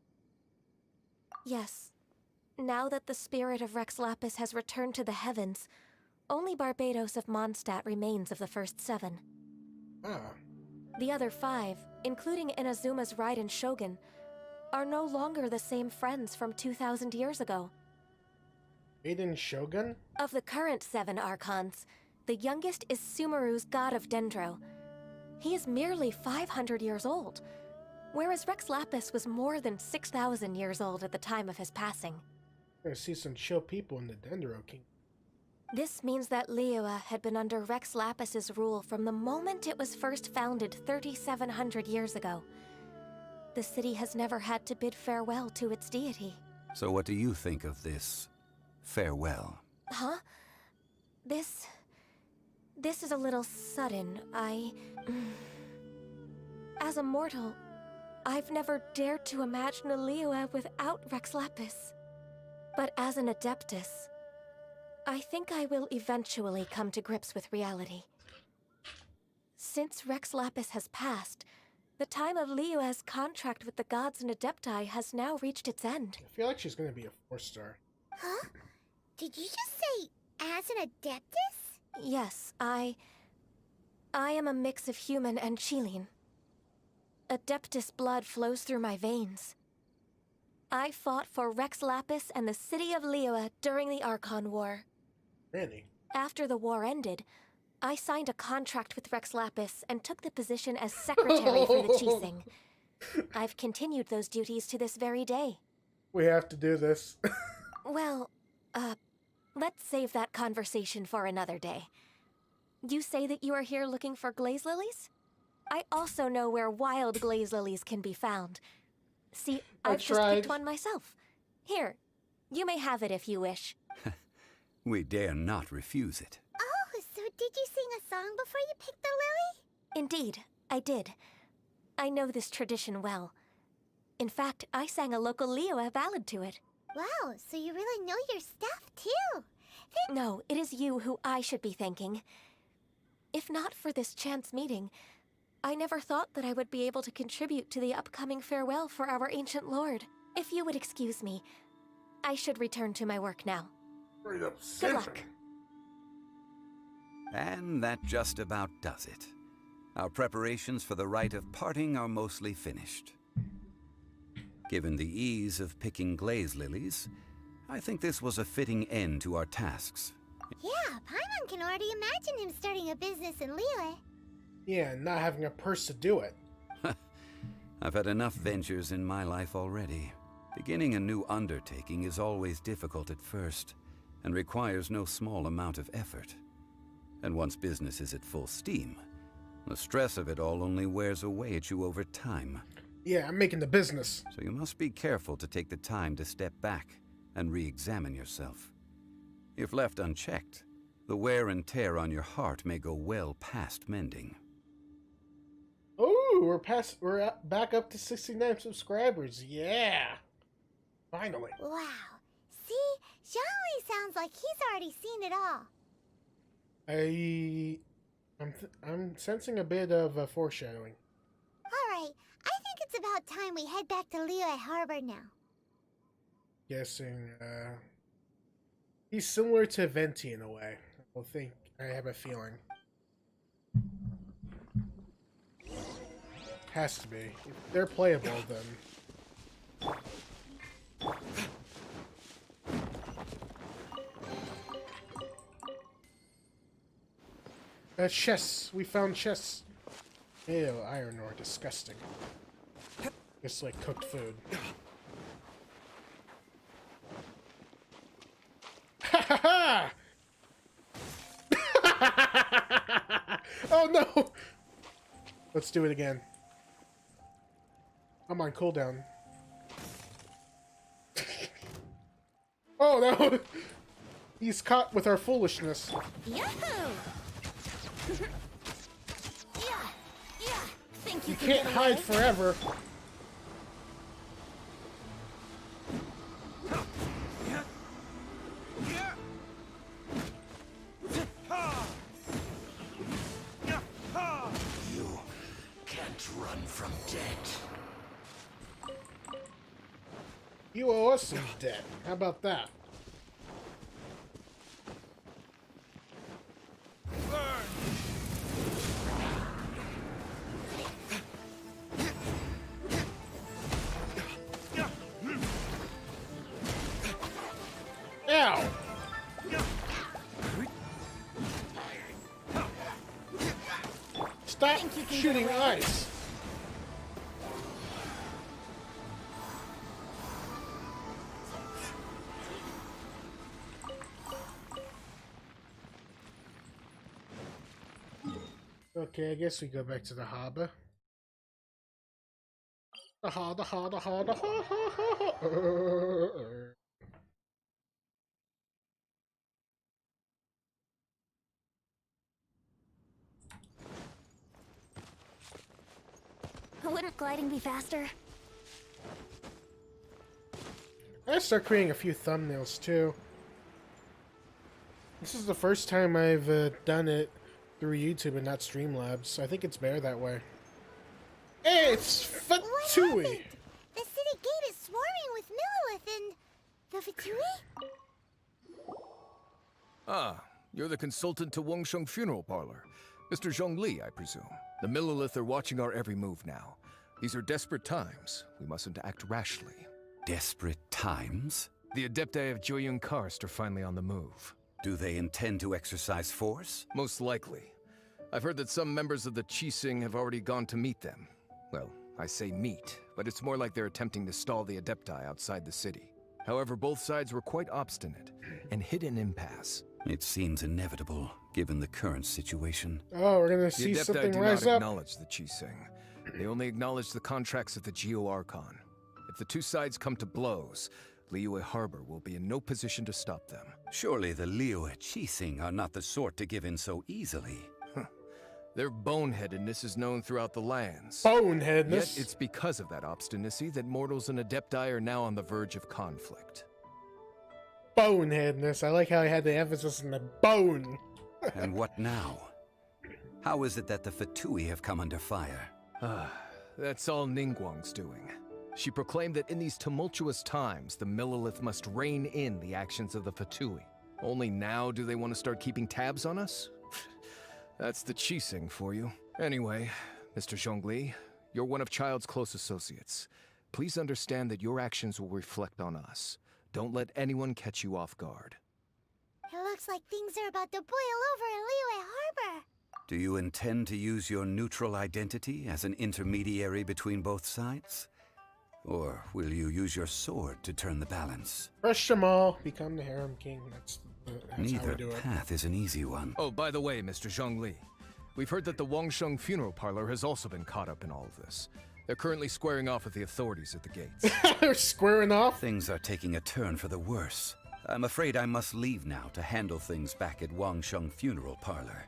Yes. Now that the spirit of Rex Lapis has returned to the heavens, only Barbados of Mondstadt remains of the first 7. Ah. The other 5, including Inazuma's Raiden Shogun, are no longer the same friends from 2,000 years ago. Raiden Shogun? Of the current 7 Archons, the youngest is Sumeru's god of Dendro. He is merely 500 years old, whereas Rex Lapis was more than 6,000 years old at the time of his passing. We're gonna see some chill people in the Dendro King. This means that Liyue had been under Rex Lapis's rule from the moment it was first founded 3,700 years ago. The city has never had to bid farewell to its deity. So what do you think of this farewell? Huh? This is a little sudden. As a mortal, I've never dared to imagine a Liyue without Rex Lapis. But as an Adeptus, I think I will eventually come to grips with reality. Since Rex Lapis has passed, the time of Liyue's contract with the gods and Adepti has now reached its end. I feel like she's gonna be a 4-star. Huh? Did you just say, as an Adeptus? Yes, I am a mix of human and Xiangling. Adeptus blood flows through my veins. I fought for Rex Lapis and the city of Liyue during the Archon War. Really? After the war ended, I signed a contract with Rex Lapis and took the position as secretary for the Qixing. I've continued those duties to this very day. We have to do this. Well, let's save that conversation for another day. You say that you are here looking for glaze lilies? I also know where wild glaze lilies can be found. See, I've just picked one myself. Here, you may have it if you wish. We dare not refuse it. Oh, so did you sing a song before you picked the lily? Indeed, I did. I know this tradition well. In fact, I sang a local Liyue ballad to it. Wow, so you really know your stuff, too. No, it is you who I should be thanking. If not for this chance meeting, I never thought that I would be able to contribute to the upcoming farewell for our ancient lord. If you would excuse me, I should return to my work now. Straight up Good luck. And that just about does it. Our preparations for the rite of parting are mostly finished. Given the ease of picking glaze lilies, I think this was a fitting end to our tasks. Yeah, Paimon can already imagine him starting a business in Liyue. Yeah, and not having a purse to do it. I've had enough ventures in my life already. Beginning a new undertaking is always difficult at first, and requires no small amount of effort. And once business is at full steam, the stress of it all only wears away at you over time. Yeah, I'm making the business. So you must be careful to take the time to step back and re-examine yourself. If left unchecked, the wear and tear on your heart may go well past mending. Oh, we're back up to 69 subscribers. Yeah. Finally. Wow. See? Xiangling sounds like he's already seen it all. I'm sensing a bit of foreshadowing. Alright, I think it's about time we head back to Liyue Harbor now. Guessing, he's similar to Venti in a way. I have a feeling. Has to be. If they're playable, then. Chests. We found chests. Ew, iron ore. Disgusting. It's like cooked food. Ha ha ha! Oh no! Let's do it again. I'm on cooldown. Oh no! He's caught with our foolishness. Yahoo! Think you can't hide forever. You can't run from debt. You owe us some debt. How about that? Ow! Stop shooting ice! Okay, I guess we go back to the harbor. The harbor. Wouldn't gliding be faster? I start creating a few thumbnails too. This is the first time I've done it through YouTube and not Streamlabs. I think it's better that way. Hey, it's Fatui! The city gate is swarming with Millilith and... the Fatui? Ah, you're the consultant to Wengsheng Funeral Parlor. Mr. Zhongli, I presume. The Millilith are watching our every move now. These are desperate times. We mustn't act rashly. Desperate times? The Adepti of Joyun Karst are finally on the move. Do they intend to exercise force? Most likely. I've heard that some members of the Qixing have already gone to meet them. Well, I say meet, but it's more like they're attempting to stall the Adepti outside the city. However, both sides were quite obstinate and hit an impasse. It seems inevitable, given the current situation. Oh, we're gonna see the Adepti something do rise not up. acknowledge the Qixing. They only acknowledge the contracts of the Geo-Archon. If the two sides come to blows, Liyue Harbor will be in no position to stop them. Surely the Liyue Qixing are not the sort to give in so easily. Their boneheadedness is known throughout the lands. Boneheadedness? Yet it's because of that obstinacy that mortals and Adepti are now on the verge of conflict. boneheadness. I like how I had the emphasis on the bone. And what now? How is it that the Fatui have come under fire? That's all Ningguang's doing. She proclaimed that in these tumultuous times, the Millelith must rein in the actions of the Fatui. Only now do they want to start keeping tabs on us? That's the Qixing for you. Anyway, Mr. Xiangling, you're one of Child's close associates. Please understand that your actions will reflect on us. Don't let anyone catch you off guard. It looks like things are about to boil over in Liyue Harbor. Do you intend to use your neutral identity as an intermediary between both sides? Or will you use your sword to turn the balance? Crush them all, become the harem king. That's how we Neither do it. path is an easy one. Oh, by the way, Mr. Xiangling, we've heard that the Wangsheng funeral parlor has also been caught up in all of this. They're currently squaring off with the authorities at the gates. They're squaring off? Things are taking a turn for the worse. I'm afraid I must leave now to handle things back at Wangsheng funeral parlor.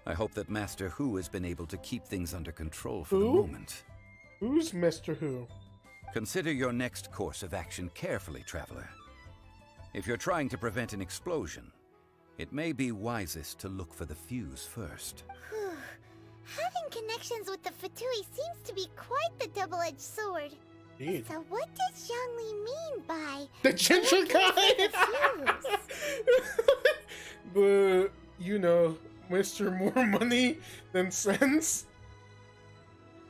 I hope that Master Hu has been able to keep things under control for the moment. Who's Mr. Hu? Consider your next course of action carefully, Traveler. If you're trying to prevent an explosion, it may be wisest to look for the fuse first. Having connections with the Fatui seems to be quite the double-edged sword. Indeed. So what does Xiangling mean by... The ginger guy! The, you know, Mr. More Money Than Sense?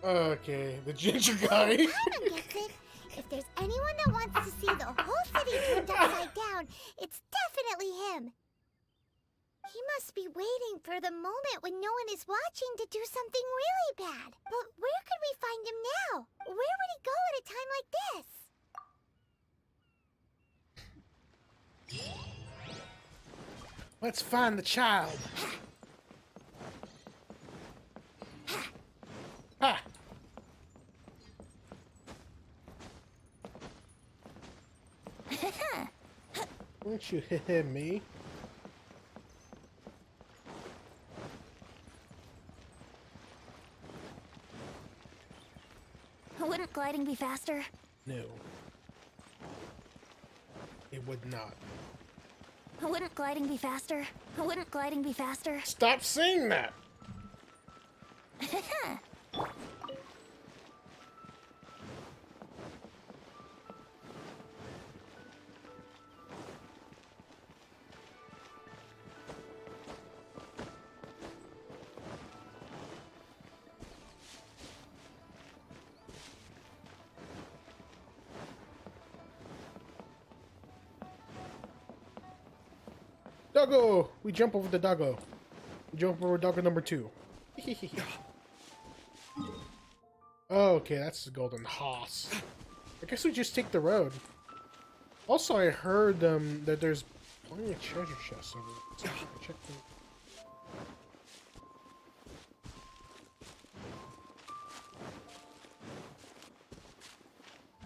Okay, the ginger guy. I don't get it. If there's anyone that wants to see the whole city turned upside down, it's definitely him. He must be waiting for the moment when no one is watching to do something really bad. But where could we find him now? Where would he go at a time like this? Let's find the child. Ha! Won't you hit me? Wouldn't gliding be faster? No. It would not. Wouldn't gliding be faster? Wouldn't gliding be faster? Stop saying that! Doggo! We jump over the doggo. We jump over doggo number 2. Okay, that's the golden hoss. I guess we just take the road. Also, I heard that there's plenty of treasure chests over there. So check them.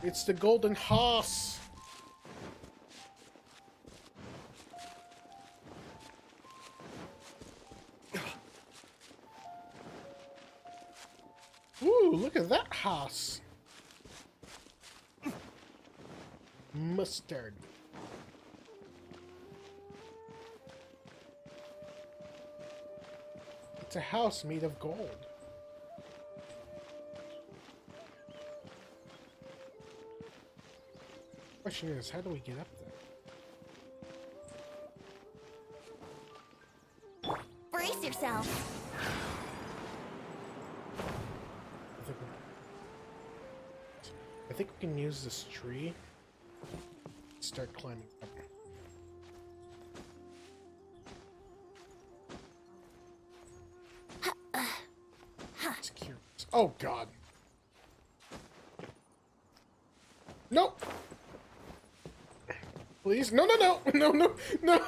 It's the golden hoss. Ooh, look at that house. Mustard. It's a house made of gold. Question is, how do we get up there? Brace yourself. I think we can use this tree. Start climbing up. It's curious. Oh God! Nope. Please, no, no, no, no, no, no!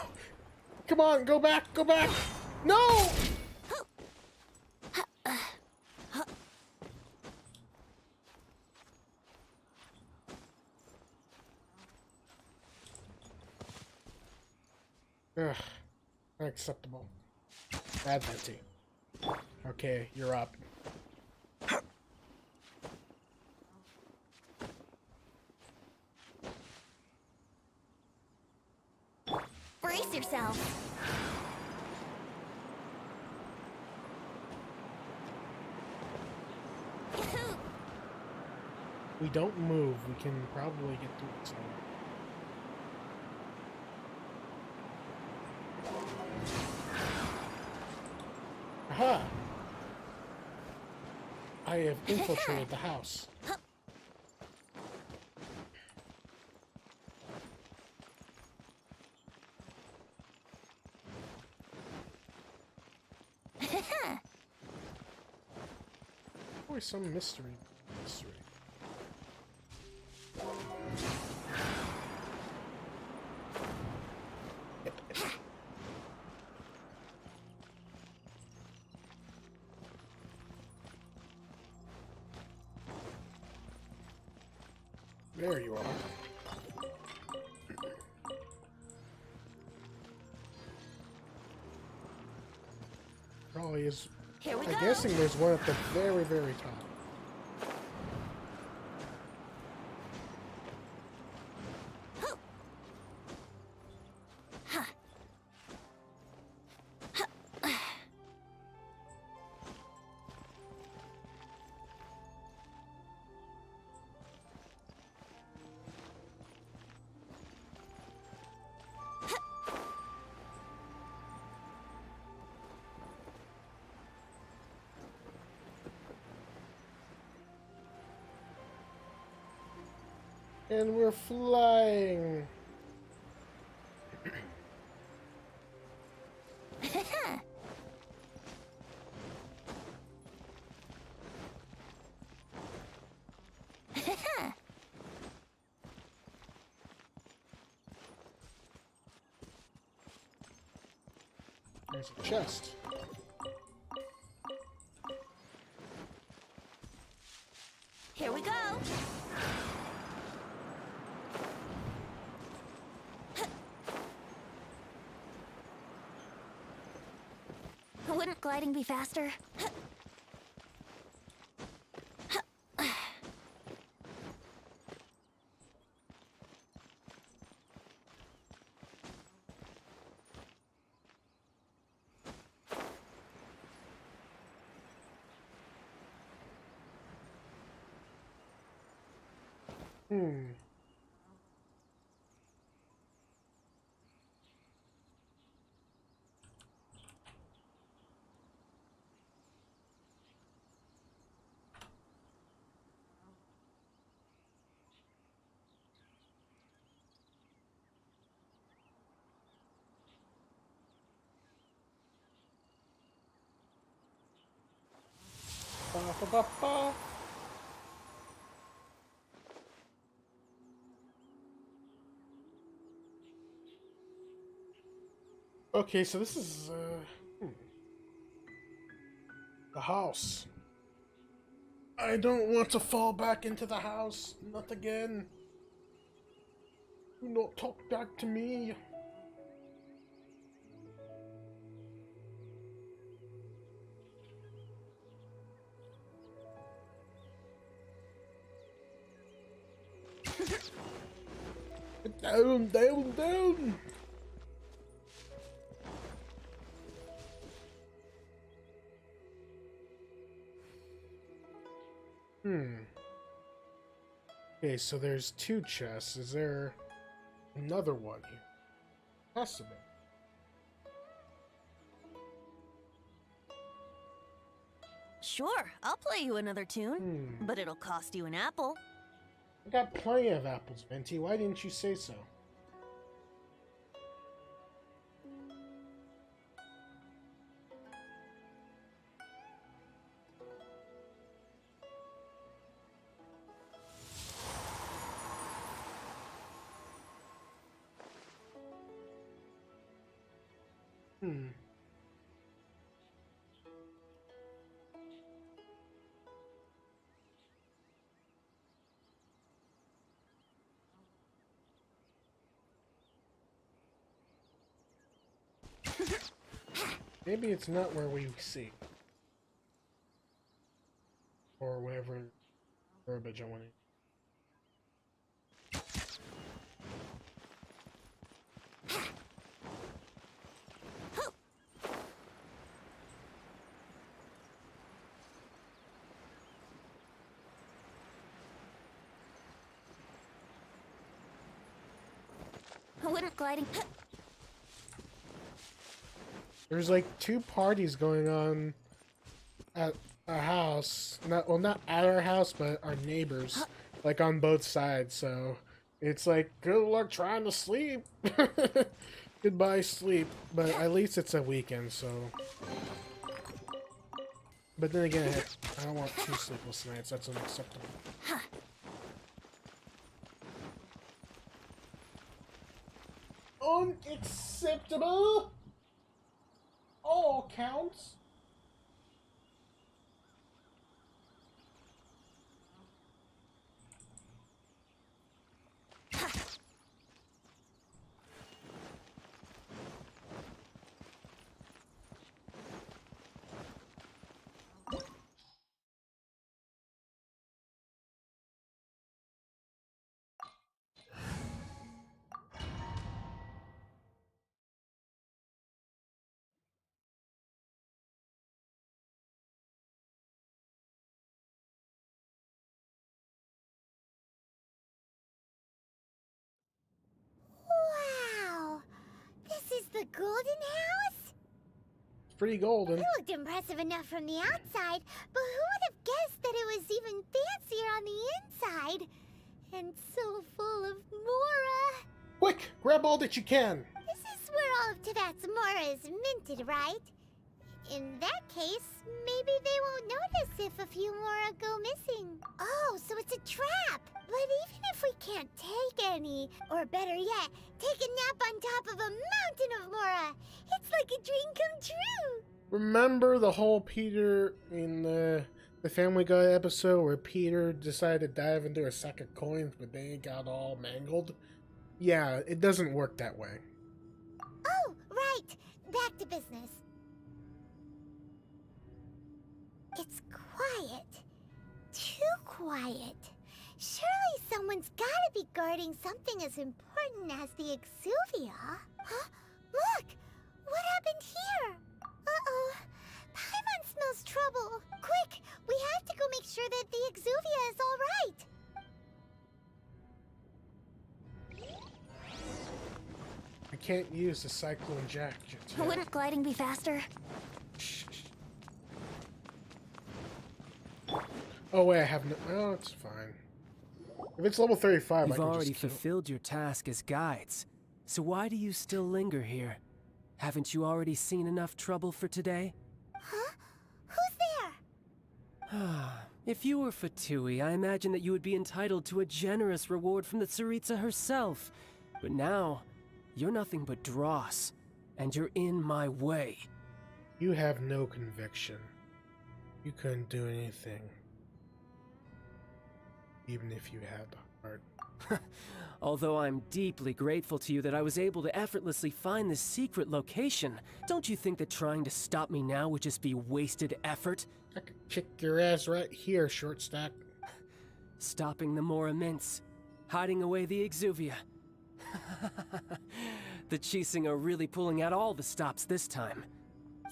Come on, go back, go back! No! Ugh, unacceptable. Bad Venti. Okay, you're up. yourself. We don't move, we can probably get through it somewhere. Aha! I have infiltrated the house. Always some mystery. There you are. Probably is. Here we I'm go. guessing there's one at the very, very top. And we're flying. There's a chest. Here we go. Wouldn't gliding be faster? Ba, ba, ba, ba. Okay, so this is the house. I don't want to fall back into the house. Not again. Do not talk back to me. Down, down, down! Okay, so there's two chests. Is there another one here? Has to be. Sure, I'll play you another tune, but it'll cost you an apple. I got plenty of apples, Venti. Why didn't you say so? Maybe it's not where we see. Or whatever verbiage I wanted. Wouldn't gliding... There's like 2 parties going on at our house. Not at our house, but our neighbors. Like on both sides, so it's like, good luck trying to sleep. Goodbye, sleep. But at least it's a weekend, so... But then again, I don't want 2 sleepless nights. That's unacceptable. Unacceptable! All counts. Wow! This is the Golden House? It's pretty golden. It looked impressive enough from the outside, but who would have guessed that it was even fancier on the inside? And so full of Mora. Quick, grab all that you can. This is where all of Tevat's Mora is minted, right? In that case, maybe they won't notice if a few Mora go missing. Oh, so it's a trap! But even if we can't take any, or better yet, take a nap on top of a mountain of Mora, it's like a dream come true! Remember the whole Peter in the Family Guy episode where Peter decided to dive into a sack of coins, but they got all mangled? Yeah, it doesn't work that way. Oh, right! Back to business. It's quiet. Too quiet. Surely someone's gotta be guarding something as important as the Exuvia. Huh? Look! What happened here? Uh-oh. Paimon smells trouble. Quick! We have to go make sure that the Exuvia is all right. I can't use the Cyclone Jack just yet. Wouldn't gliding be faster? Oh wait, I have no... Oh, it's fine. If it's level 35, You've I can already just kill. fulfilled your task as guides, so why do you still linger here? Haven't you already seen enough trouble for today? Huh? Who's there? If you were Fatui, I imagine that you would be entitled to a generous reward from the Tsaritsa herself. But now, you're nothing but dross, and you're in my way. You have no conviction. You couldn't do anything. Even if you had the heart. Although I'm deeply grateful to you that I was able to effortlessly find this secret location, don't you think that trying to stop me now would just be wasted effort? I could kick your ass right here, short stack. Stopping the Mora Mints, hiding away the Exuvia. The Xiangling are really pulling out all the stops this time.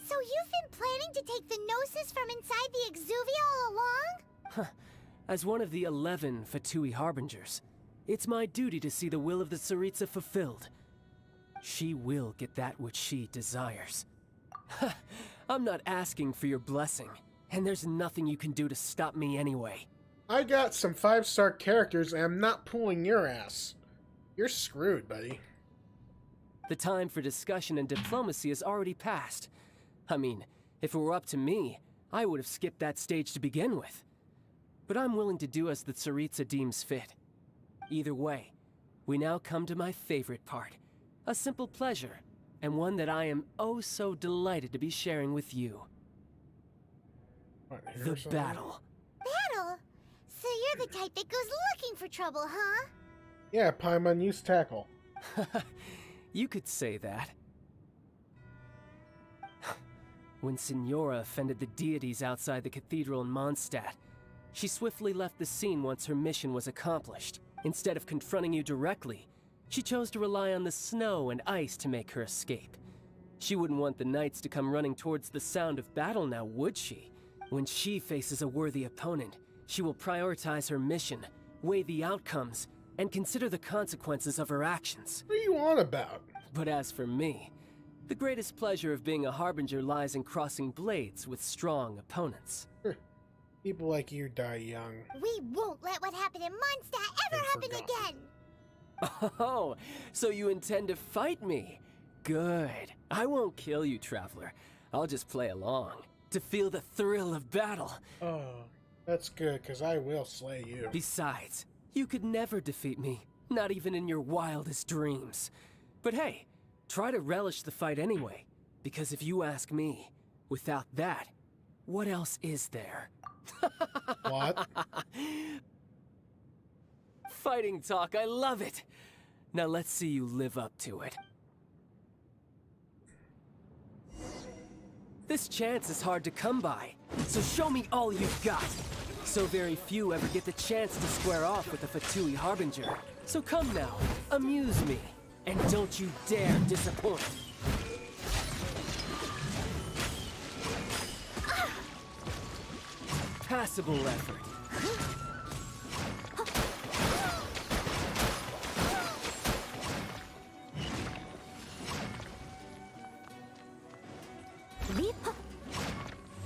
So you've been planning to take the Gnosis from inside the Exuvia all along? As one of the 11 Fatui Harbingers, it's my duty to see the will of the Tsaritsa fulfilled. She will get that which she desires. I'm not asking for your blessing, and there's nothing you can do to stop me anyway. I got some 5-star characters and I'm not pulling your ass. You're screwed, buddy. The time for discussion and diplomacy has already passed. I mean, if it were up to me, I would have skipped that stage to begin with. But I'm willing to do as the Tsaritsa deems fit. Either way, we now come to my favorite part. A simple pleasure, and one that I am oh so delighted to be sharing with you. What, The battle. Battle? So you're the type that goes looking for trouble, huh? Yeah, Paimon, use tackle. You could say that. When Signora offended the deities outside the cathedral in Mondstadt, she swiftly left the scene once her mission was accomplished. Instead of confronting you directly, she chose to rely on the snow and ice to make her escape. She wouldn't want the knights to come running towards the sound of battle now, would she? When she faces a worthy opponent, she will prioritize her mission, weigh the outcomes, and consider the consequences of her actions. What are you on about? But as for me, the greatest pleasure of being a harbinger lies in crossing blades with strong opponents. People like you die young. We won't let what happened in Mondstadt ever happen again! Oh, so you intend to fight me? Good. I won't kill you, Traveler. I'll just play along, to feel the thrill of battle. Oh, that's good, because I will slay you. Besides, you could never defeat me, not even in your wildest dreams. But hey, try to relish the fight anyway, because if you ask me, without that, what else is there? What? Fighting talk, I love it! Now let's see you live up to it. This chance is hard to come by, so show me all you've got. So very few ever get the chance to square off with a Fatui Harbinger. So come now, amuse me, and don't you dare disappoint. Passable effort.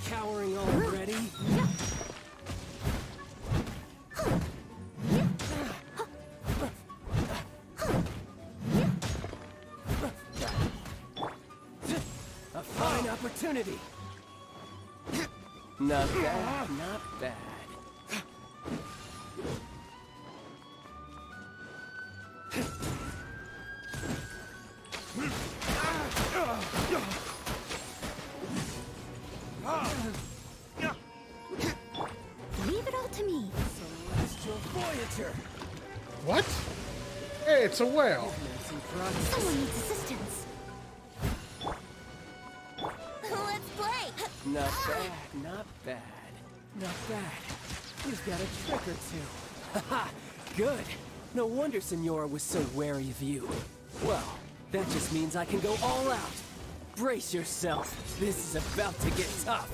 Cowering already? A fine opportunity. Not bad, not bad. Leave it all to me. Celestial Voyager. What? Hey, it's a whale. Someone needs assistance. Let's play. Not bad, not bad. Not bad. You've got a trick or two. Haha, good. No wonder Senora was so wary of you. Well, that just means I can go all out. Brace yourself. This is about to get tough.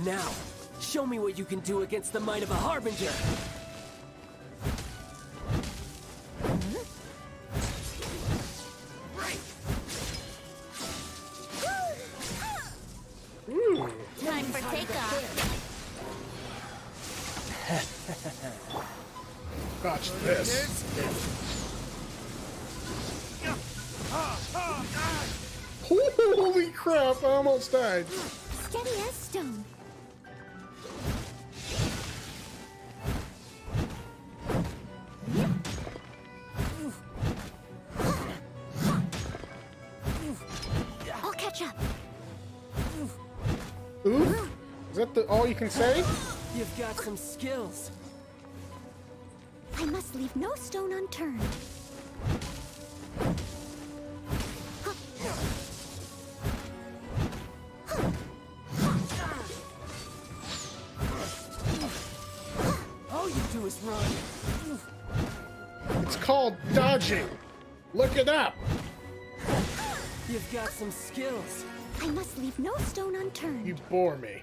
Now, show me what you can do against the might of a Harbinger. Time for takeoff. Watch this. Holy crap, I almost died. Steady as stone. I'll catch up. Oof? Is that all you can say? You've got some skills. I must leave no stone unturned. All you do is run. It's called dodging. Look it up. You've got some skills. I must leave no stone unturned. You bore me.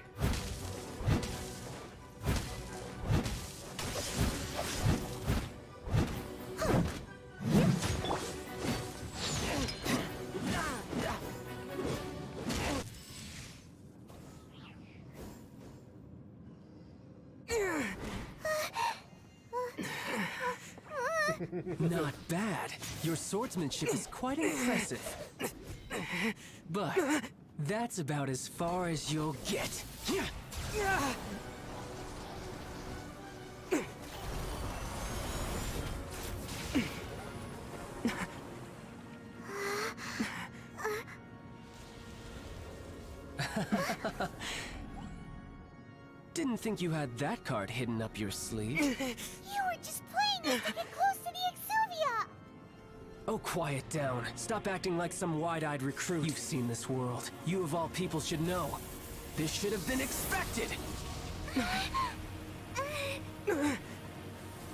Not bad. Your swordsmanship is quite impressive. But that's about as far as you'll get. Didn't think you had that card hidden up your sleeve. You were just playing it to get close to the Exuvia! Oh, quiet down. Stop acting like some wide-eyed recruit. You've seen this world. You of all people should know. This should have been expected!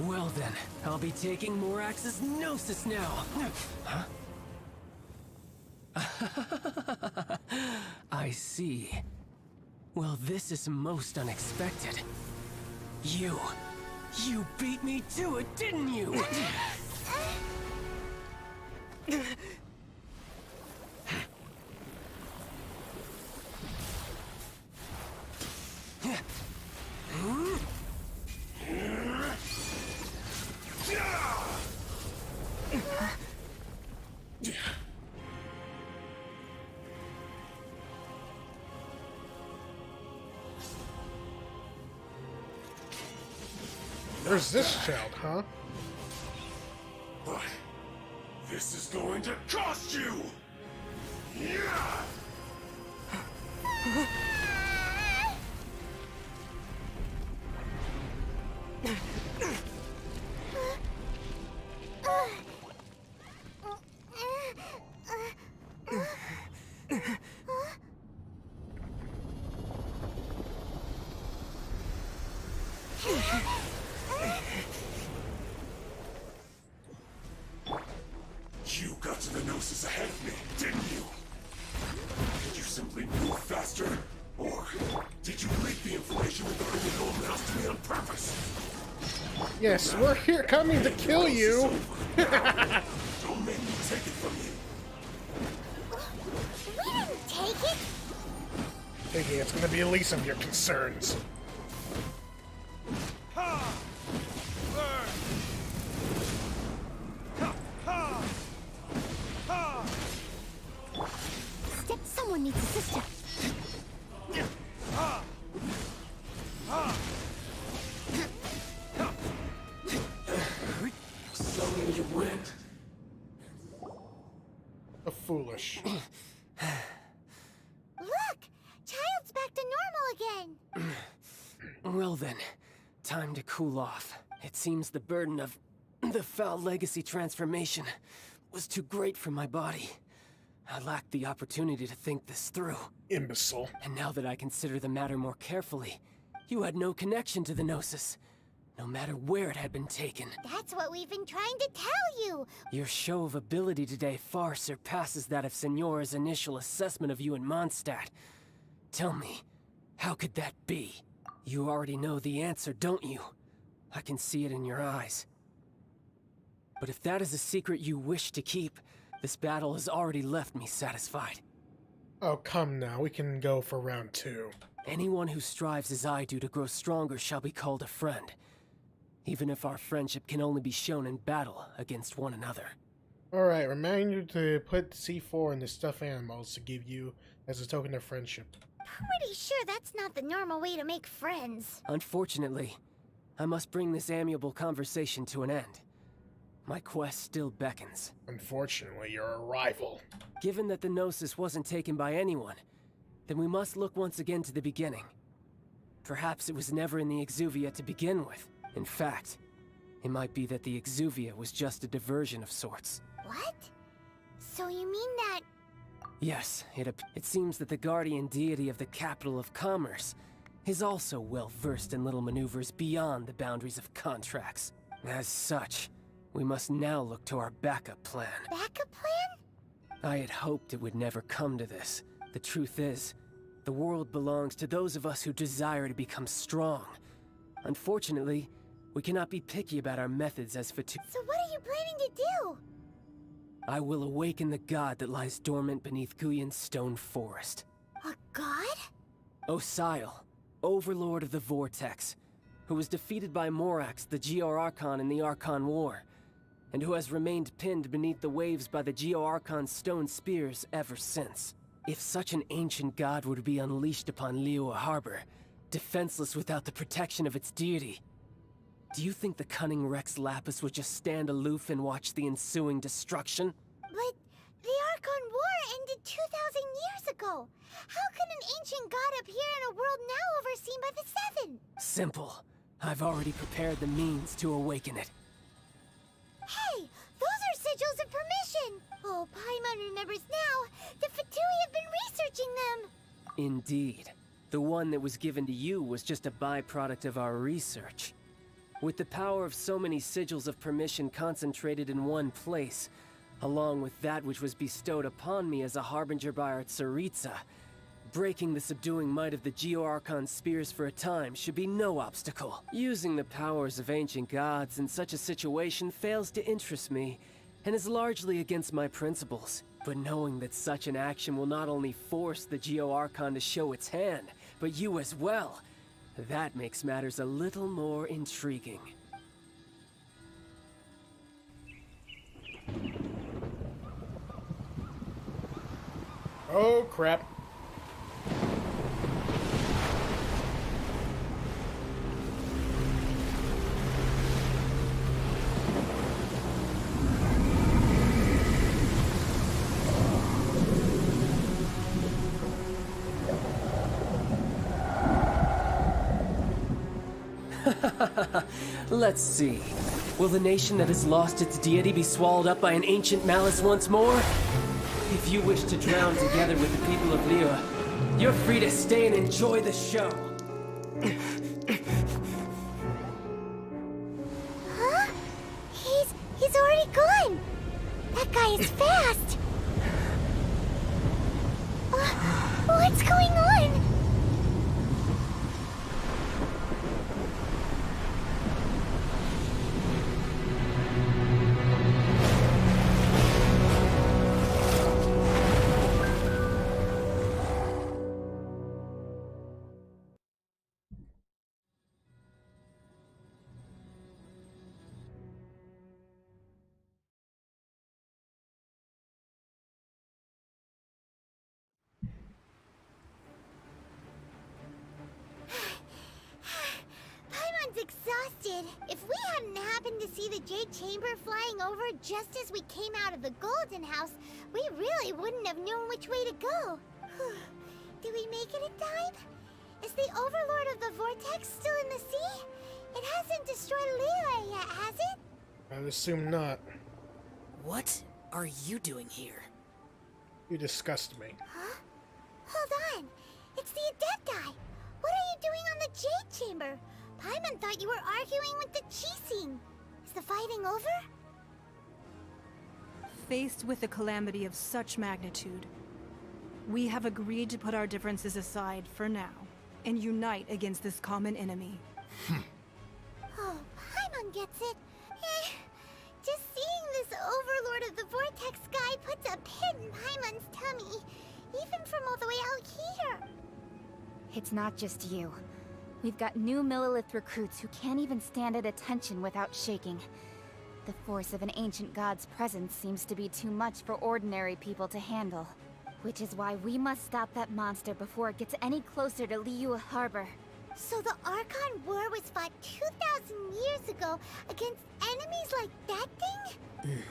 Well then, I'll be taking Morax's Gnosis now! Huh? I see. Well, this is most unexpected. You, You beat me to it, didn't you? Where's this child, huh? But this is going to cost you! Yeah! You got to the Gnosis ahead of me, didn't you? Did you simply move faster? Or did you leak the information regarding the Golden House to me on purpose? Yes, we're here coming to kill you! Don't make me take it from you. We didn't take it! Thinking it's gonna be the least of your concerns. Someone needs assistance. So you went. Foolish. Look! Child's back to normal again! Well then, time to cool off. It seems the burden of the foul legacy transformation was too great for my body. I lacked the opportunity to think this through. Imbecile. And now that I consider the matter more carefully, you had no connection to the Gnosis, no matter where it had been taken. That's what we've been trying to tell you! Your show of ability today far surpasses that of Signora's initial assessment of you in Mondstadt. Tell me, how could that be? You already know the answer, don't you? I can see it in your eyes. But if that is a secret you wish to keep, this battle has already left me satisfied. Oh, come now. We can go for round 2. Anyone who strives as I do to grow stronger shall be called a friend. Even if our friendship can only be shown in battle against one another. Alright, remind you to put C4 in the stuffed animals to give you as a token of friendship. Pretty sure that's not the normal way to make friends. Unfortunately, I must bring this amiable conversation to an end. My quest still beckons. Unfortunately, you're a rival. Given that the Gnosis wasn't taken by anyone, then we must look once again to the beginning. Perhaps it was never in the Exuvia to begin with. In fact, it might be that the Exuvia was just a diversion of sorts. What? So you mean that... Yes, it seems that the guardian deity of the capital of commerce is also well versed in little maneuvers beyond the boundaries of contracts. As such, we must now look to our backup plan. Backup plan? I had hoped it would never come to this. The truth is, the world belongs to those of us who desire to become strong. Unfortunately, we cannot be picky about our methods as for So what are you planning to do? I will awaken the god that lies dormant beneath Guyon's stone forest. A god? Osial, overlord of the Vortex, who was defeated by Morax, the Geo-Archon in the Archon War, and who has remained pinned beneath the waves by the Geo-Archon's stone spears ever since. If such an ancient god were to be unleashed upon Liyue Harbor, defenseless without the protection of its deity, do you think the cunning Rex Lapis would just stand aloof and watch the ensuing destruction? But the Archon War ended 2,000 years ago. How can an ancient god appear in a world now overseen by the Seven? Simple. I've already prepared the means to awaken it. Hey, those are sigils of permission. Oh, Paimon remembers now. The Fatui have been researching them. Indeed. The one that was given to you was just a byproduct of our research. With the power of so many sigils of permission concentrated in one place, along with that which was bestowed upon me as a harbinger by our Tsaritsa, Breaking the subduing might of the Geo-Archon spears for a time should be no obstacle. Using the powers of ancient gods in such a situation fails to interest me, and is largely against my principles. But knowing that such an action will not only force the Geo-Archon to show its hand, but you as well, that makes matters a little more intriguing. Oh, crap. Let's see. Will the nation that has lost its deity be swallowed up by an ancient malice once more? If you wish to drown together with the people of Liyue, you're free to stay and enjoy the show. Huh? He's already gone. That guy is fast. What's going on? Exhausted. If we hadn't happened to see the Jade Chamber flying over just as we came out of the Golden House, we really wouldn't have known which way to go. Did we make it in time? Is the Overlord of the Vortex still in the sea? It hasn't destroyed Liyue yet, has it? I would assume not. What are you doing here? You disgust me. Huh? Hold on. It's the Adepti. What are you doing on the Jade Chamber? Paimon thought you were arguing with the Xiangling. Is the fighting over? Faced with a calamity of such magnitude, we have agreed to put our differences aside for now and unite against this common enemy. Oh, Paimon gets it. Just seeing this Overlord of the Vortex guy puts a pit in Paimon's tummy, even from all the way out here. It's not just you. We've got new Millilith recruits who can't even stand at attention without shaking. The force of an ancient god's presence seems to be too much for ordinary people to handle. Which is why we must stop that monster before it gets any closer to Liyue Harbor. So the Archon War was fought 2,000 years ago against enemies like that thing?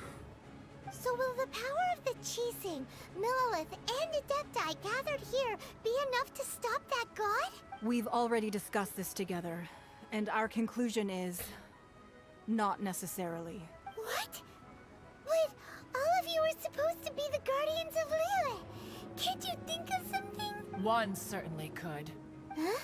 So will the power of the Xiangling, Millilith, and Adepti gathered here be enough to stop that god? We've already discussed this together, and our conclusion is... not necessarily. What? But all of you were supposed to be the Guardians of Liyue. Can't you think of something? One certainly could. Huh?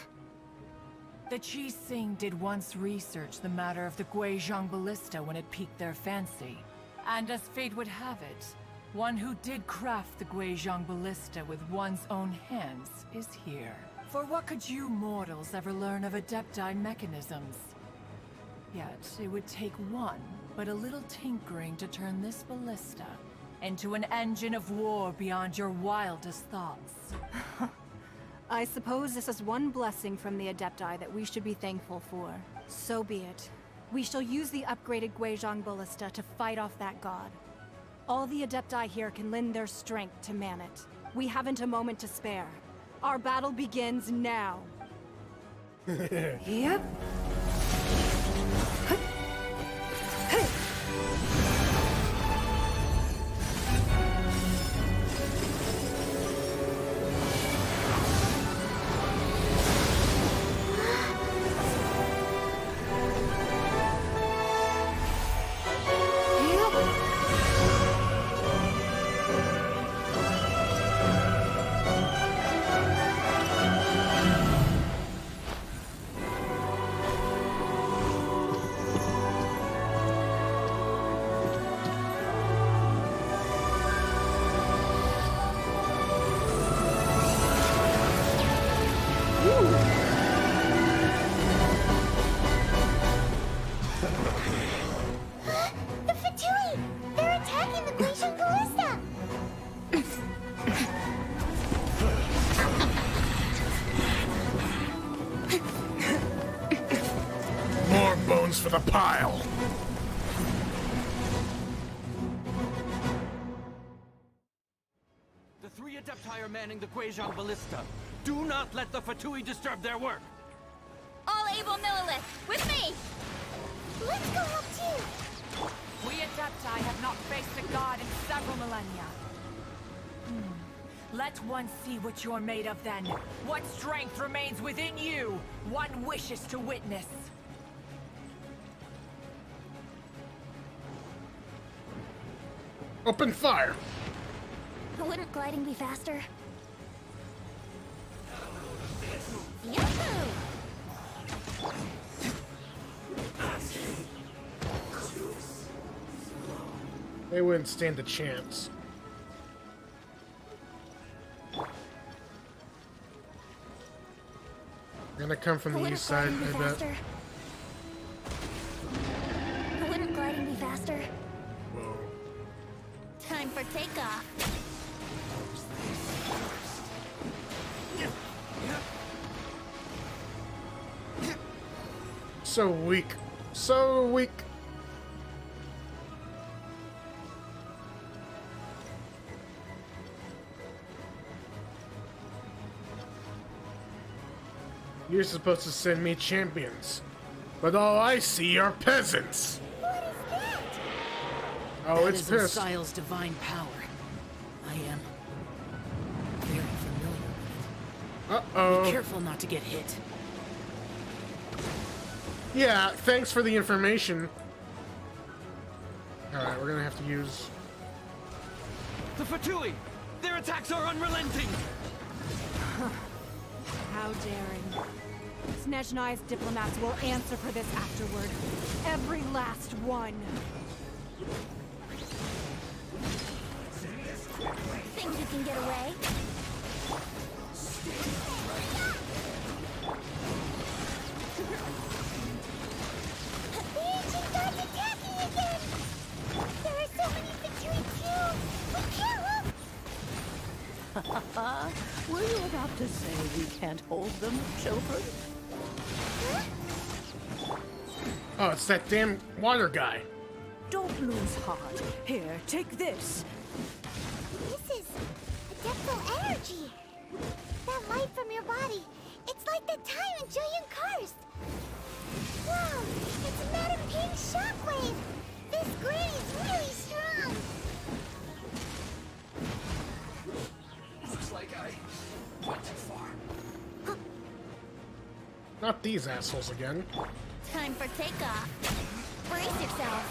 The Xiangling did once research the matter of the Guizhong Ballista when it piqued their fancy. And as fate would have it, one who did craft the Guizhong Ballista with one's own hands is here. For what could you mortals ever learn of Adepti mechanisms? Yet, it would take one, but a little tinkering to turn this ballista into an engine of war beyond your wildest thoughts. I suppose this is one blessing from the Adepti that we should be thankful for. So be it. We shall use the upgraded Guizhong Ballista to fight off that god. All the Adepti here can lend their strength to man it. We haven't a moment to spare. Our battle begins now. Yep. bones for the pile. The 3 Adepti are manning the Guizhong Ballista. Do not let the Fatui disturb their work. All able Millilith, with me! Let's go help too! We Adepti have not faced a god in several millennia. Let one see what you're made of then. What strength remains within you, one wishes to witness. Open fire! Wouldn't gliding be faster? Yahoo! They wouldn't stand a chance. Gonna come from the east side, I bet. Wouldn't gliding be faster? Whoa. Time for takeoff. So weak. So weak. You're supposed to send me champions, but all I see are peasants. What is that? Oh, it's That is pissed. Osial's divine power. I am very familiar with it. Uh-oh. Be careful not to get hit. Yeah, thanks for the information. Alright, we're gonna have to use... The Fatui! Their attacks are unrelenting! How daring. Snezhnai's diplomats will answer for this afterward. Every last one. Think you can get away? The ancient god's attacking again! There are so many between you! We can't look! Were you about to say we can't hold them, children? Oh, it's that damn water guy. Don't lose heart. Here, take this. This is Adeptal energy! That light from your body, it's like the time in Julian Karst! Wow, it's Madame Ping's shockwave! This granny's really strong! Looks like I went too far. Not these assholes again. Time for takeoff. Brace yourself.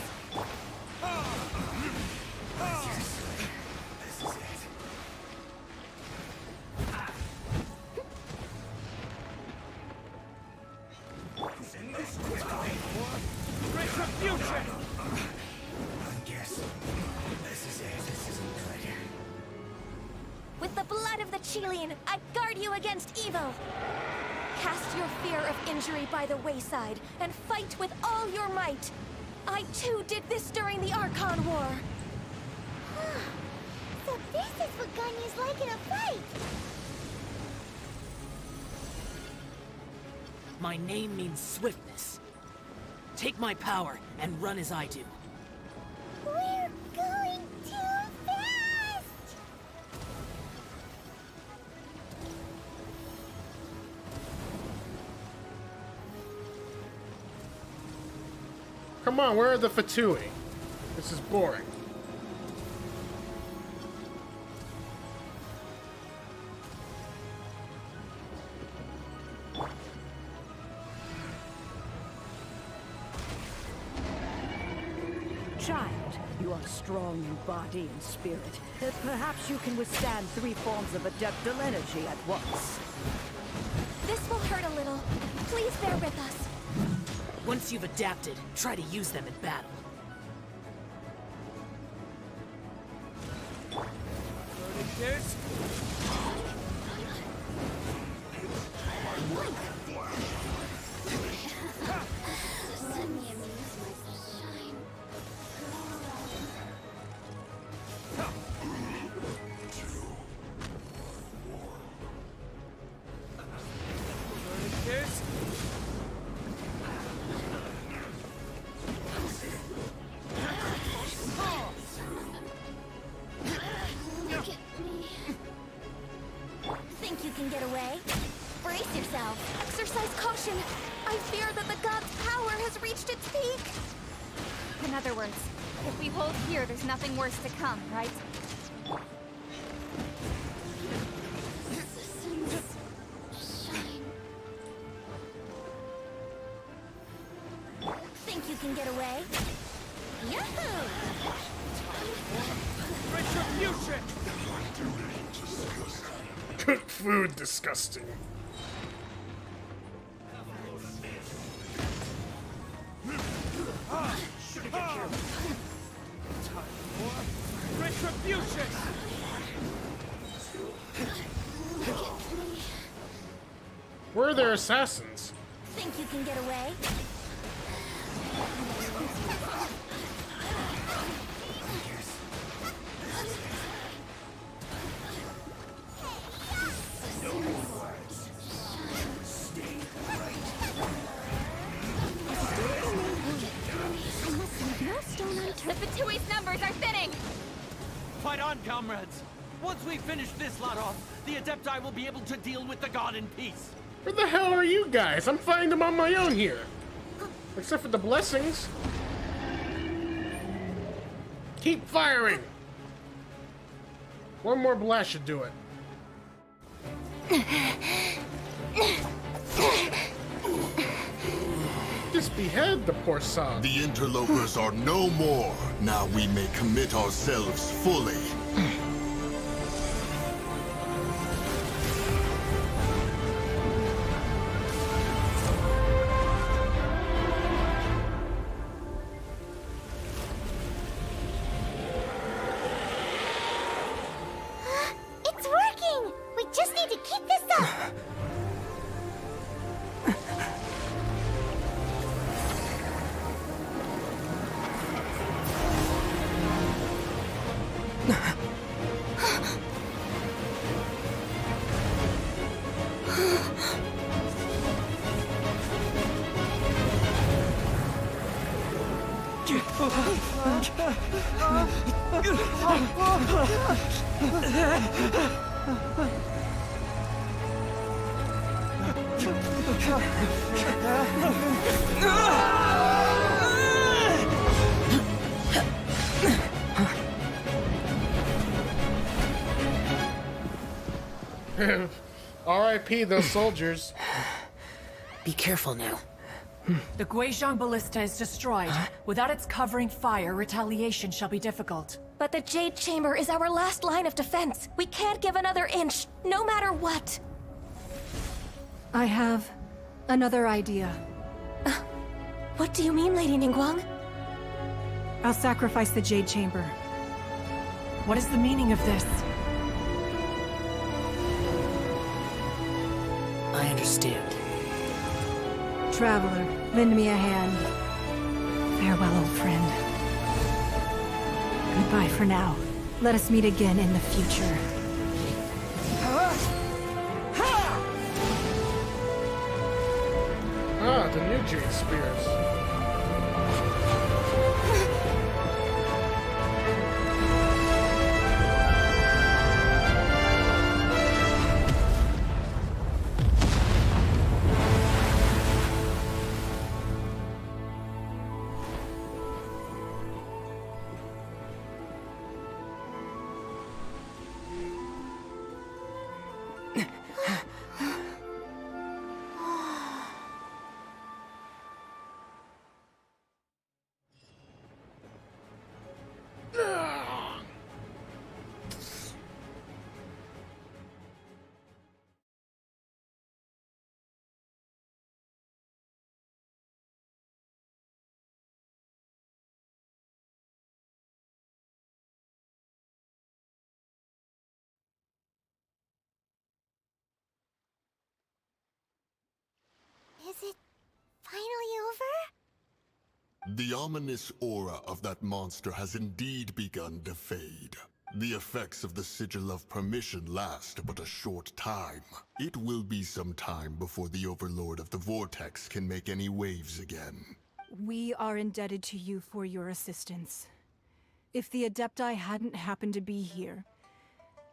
This is it. Send this quickly. Retribution! I guess this is it. This isn't good. With the blood of the Xiangling, I guard you against evil. Cast your fear of injury by the wayside and fight with all your might. I too did this during the Archon War. So this is what Ganya's like in a fight! My name means swiftness. Take my power and run as I do. We're going too fast! Come on, where are the Fatui? This is boring. Child, you are strong in body and spirit. Perhaps you can withstand 3 forms of adeptal energy at once. This will hurt a little. Please bear with us. Once you've adapted, try to use them in battle. get away. Brace yourself. Exercise caution. I fear that the god's power has reached its peak. In other words, if we hold here, there's nothing worse to come, right? Think you can get away? Yahoo! Retribution! Cooked food, disgusting. Retribution! Where are their assassins? Think you can get away? The Fatui's numbers are thinning! Fight on, comrades! Once we finish this lot off, the Adepti will be able to deal with the god in peace. Where the hell are you guys? I'm fighting them on my own here. Except for the blessings. Keep firing! One more blast should do it. Just behead the poor son. The interlopers are no more. Now we may commit ourselves fully. It's working! We just need to keep this up! R.I.P. those soldiers. Be careful now. The Guizhong Ballista is destroyed. Without its covering fire, retaliation shall be difficult. But the Jade Chamber is our last line of defense. We can't give another inch, no matter what. I have another idea. What do you mean, Lady Ningguang? I'll sacrifice the Jade Chamber. What is the meaning of this? I understand. Traveler, lend me a hand. Farewell, old friend. Goodbye for now. Let us meet again in the future. Ah, the new Jade Spears. Is it finally over? The ominous aura of that monster has indeed begun to fade. The effects of the Sigil of Permission last but a short time. It will be some time before the Overlord of the Vortex can make any waves again. We are indebted to you for your assistance. If the Adepti hadn't happened to be here,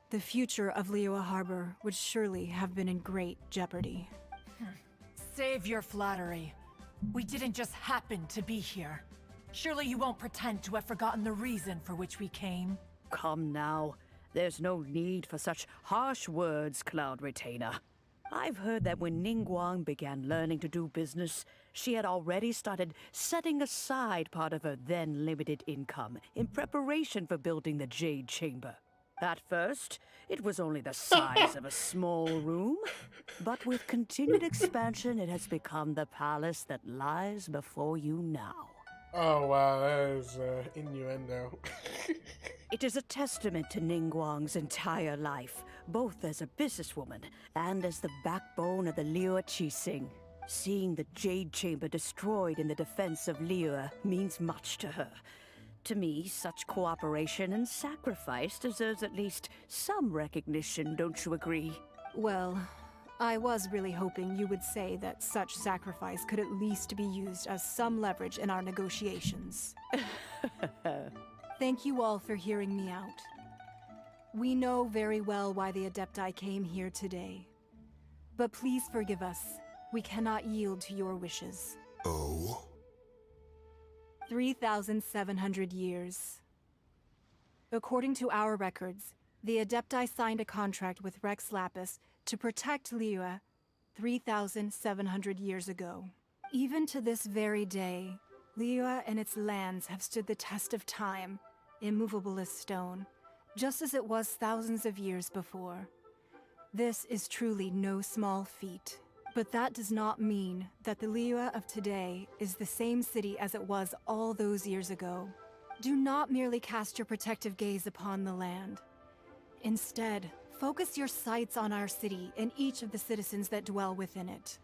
the future of Liyue Harbor would surely have been in great jeopardy. Save your flattery. We didn't just happen to be here. Surely you won't pretend to have forgotten the reason for which we came. Come now. There's no need for such harsh words, Cloud Retainer. I've heard that when Ningguang began learning to do business, she had already started setting aside part of her then limited income in preparation for building the Jade Chamber. At first, it was only the size of a small room, but with continued expansion, it has become the palace that lies before you now. Oh wow, that is innuendo. It is a testament to Ningguang's entire life, both as a businesswoman and as the backbone of the Liyue Qixing. Seeing the Jade Chamber destroyed in the defense of Liyue means much to her. To me, such cooperation and sacrifice deserves at least some recognition, don't you agree? Well, I was really hoping you would say that such sacrifice could at least be used as some leverage in our negotiations. Thank you all for hearing me out. We know very well why the Adepti came here today. But please forgive us. We cannot yield to your wishes. Oh? 3,700 years. According to our records, the Adepti signed a contract with Rex Lapis to protect Liyue 3,700 years ago. Even to this very day, Liyue and its lands have stood the test of time, immovable as stone, just as it was thousands of years before. This is truly no small feat. But that does not mean that the Liyue of today is the same city as it was all those years ago. Do not merely cast your protective gaze upon the land. Instead, focus your sights on our city and each of the citizens that dwell within it.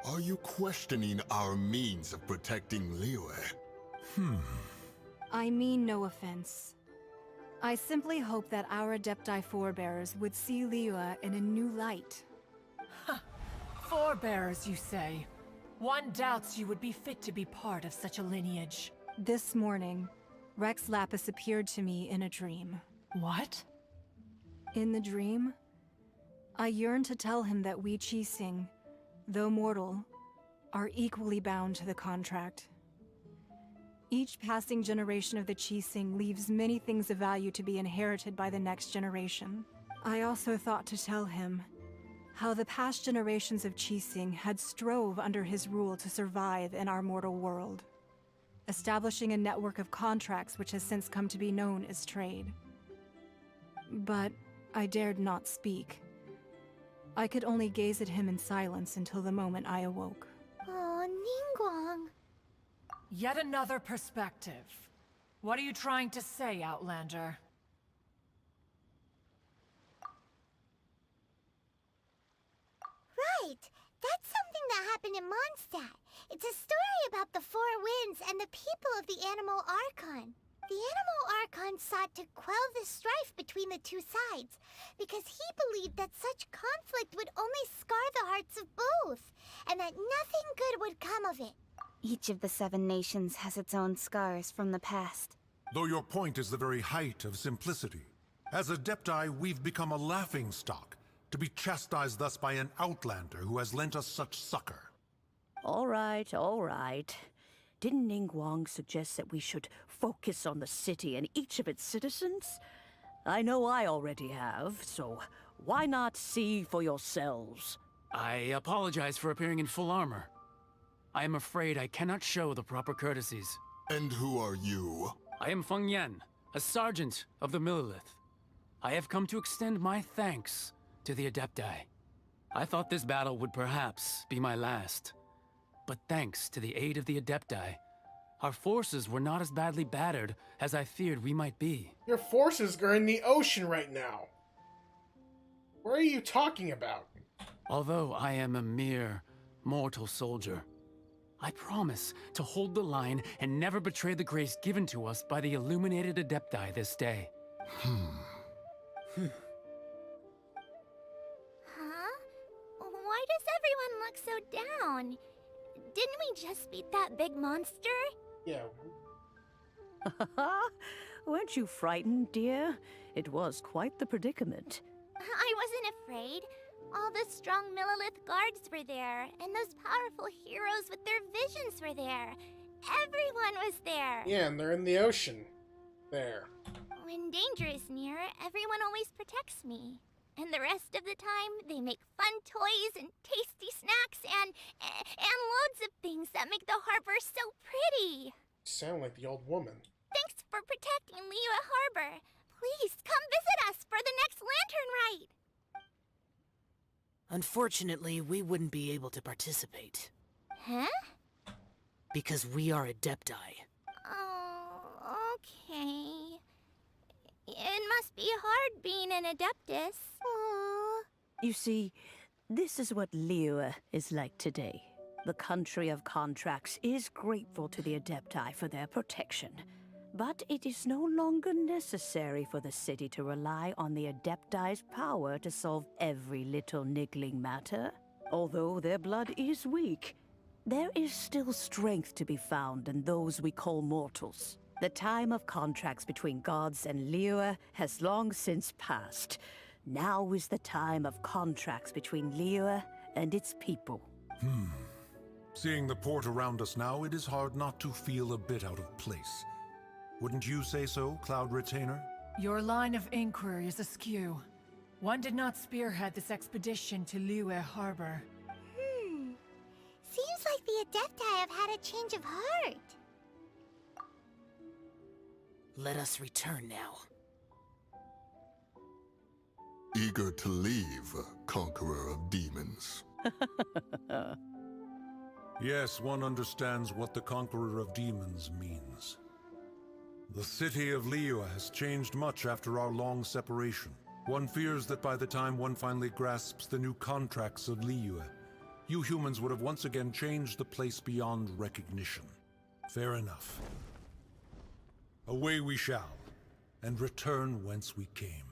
Are you questioning our means of protecting Liyue? I mean no offense. I simply hope that our Adepti forebears would see Liyue in a new light. Forebears, you say? One doubts you would be fit to be part of such a lineage. This morning, Rex Lapis appeared to me in a dream. What? In the dream, I yearned to tell him that we Qixing, though mortal, are equally bound to the contract. Each passing generation of the Qixing leaves many things of value to be inherited by the next generation. I also thought to tell him how the past generations of Qixing had strove under his rule to survive in our mortal world, establishing a network of contracts which has since come to be known as trade. But I dared not speak. I could only gaze at him in silence until the moment I awoke. Oh, Ningguang. Yet another perspective. What are you trying to say, Outlander? Right! That's something that happened in Mondstadt. It's a story about the Four Winds and the people of the Animal Archon. The Animal Archon sought to quell the strife between the two sides, because he believed that such conflict would only scar the hearts of both, and that nothing good would come of it. Each of the 7 nations has its own scars from the past. Though your point is the very height of simplicity. As Adepti, we've become a laughingstock, to be chastised thus by an outlander who has lent us such succor. All right, all right. Didn't Ningguang suggest that we should focus on the city and each of its citizens? I know I already have, so why not see for yourselves? I apologize for appearing in full armor. I am afraid I cannot show the proper courtesies. And who are you? I am Feng Yan, a sergeant of the Millilith. I have come to extend my thanks to the Adepti. I thought this battle would perhaps be my last. But thanks to the aid of the Adepti, our forces were not as badly battered as I feared we might be. Your forces are in the ocean right now. What are you talking about? Although I am a mere mortal soldier, I promise to hold the line and never betray the grace given to us by the illuminated Adepti this day. Huh? Why does everyone look so down? Didn't we just beat that big monster? Yeah. Weren't you frightened, dear? It was quite the predicament. I wasn't afraid. All the strong Millilith guards were there, and those powerful heroes with their visions were there. Everyone was there. Yeah, and they're in the ocean. There. When danger is near, everyone always protects me. And the rest of the time, they make fun toys and tasty snacks and loads of things that make the harbor so pretty. You sound like the old woman. Thanks for protecting Liyue Harbor. Please come visit us for the next lantern rite. Unfortunately, we wouldn't be able to participate. Huh? Because we are Adepti. Oh, okay. It must be hard being an Adeptus. Aww. You see, this is what Liyue is like today. The country of contracts is grateful to the Adepti for their protection. But it is no longer necessary for the city to rely on the Adepti's power to solve every little niggling matter. Although their blood is weak, there is still strength to be found in those we call mortals. The time of contracts between gods and Liyue has long since passed. Now is the time of contracts between Liyue and its people. Seeing the port around us now, it is hard not to feel a bit out of place. Wouldn't you say so, Cloud Retainer? Your line of inquiry is askew. One did not spearhead this expedition to Liyue Harbor. Seems like the Adepti have had a change of heart. Let us return now. Eager to leave, Conqueror of Demons. Yes, one understands what the Conqueror of Demons means. The city of Liyue has changed much after our long separation. One fears that by the time one finally grasps the new contracts of Liyue, you humans would have once again changed the place beyond recognition. Fair enough. Away we shall, and return whence we came.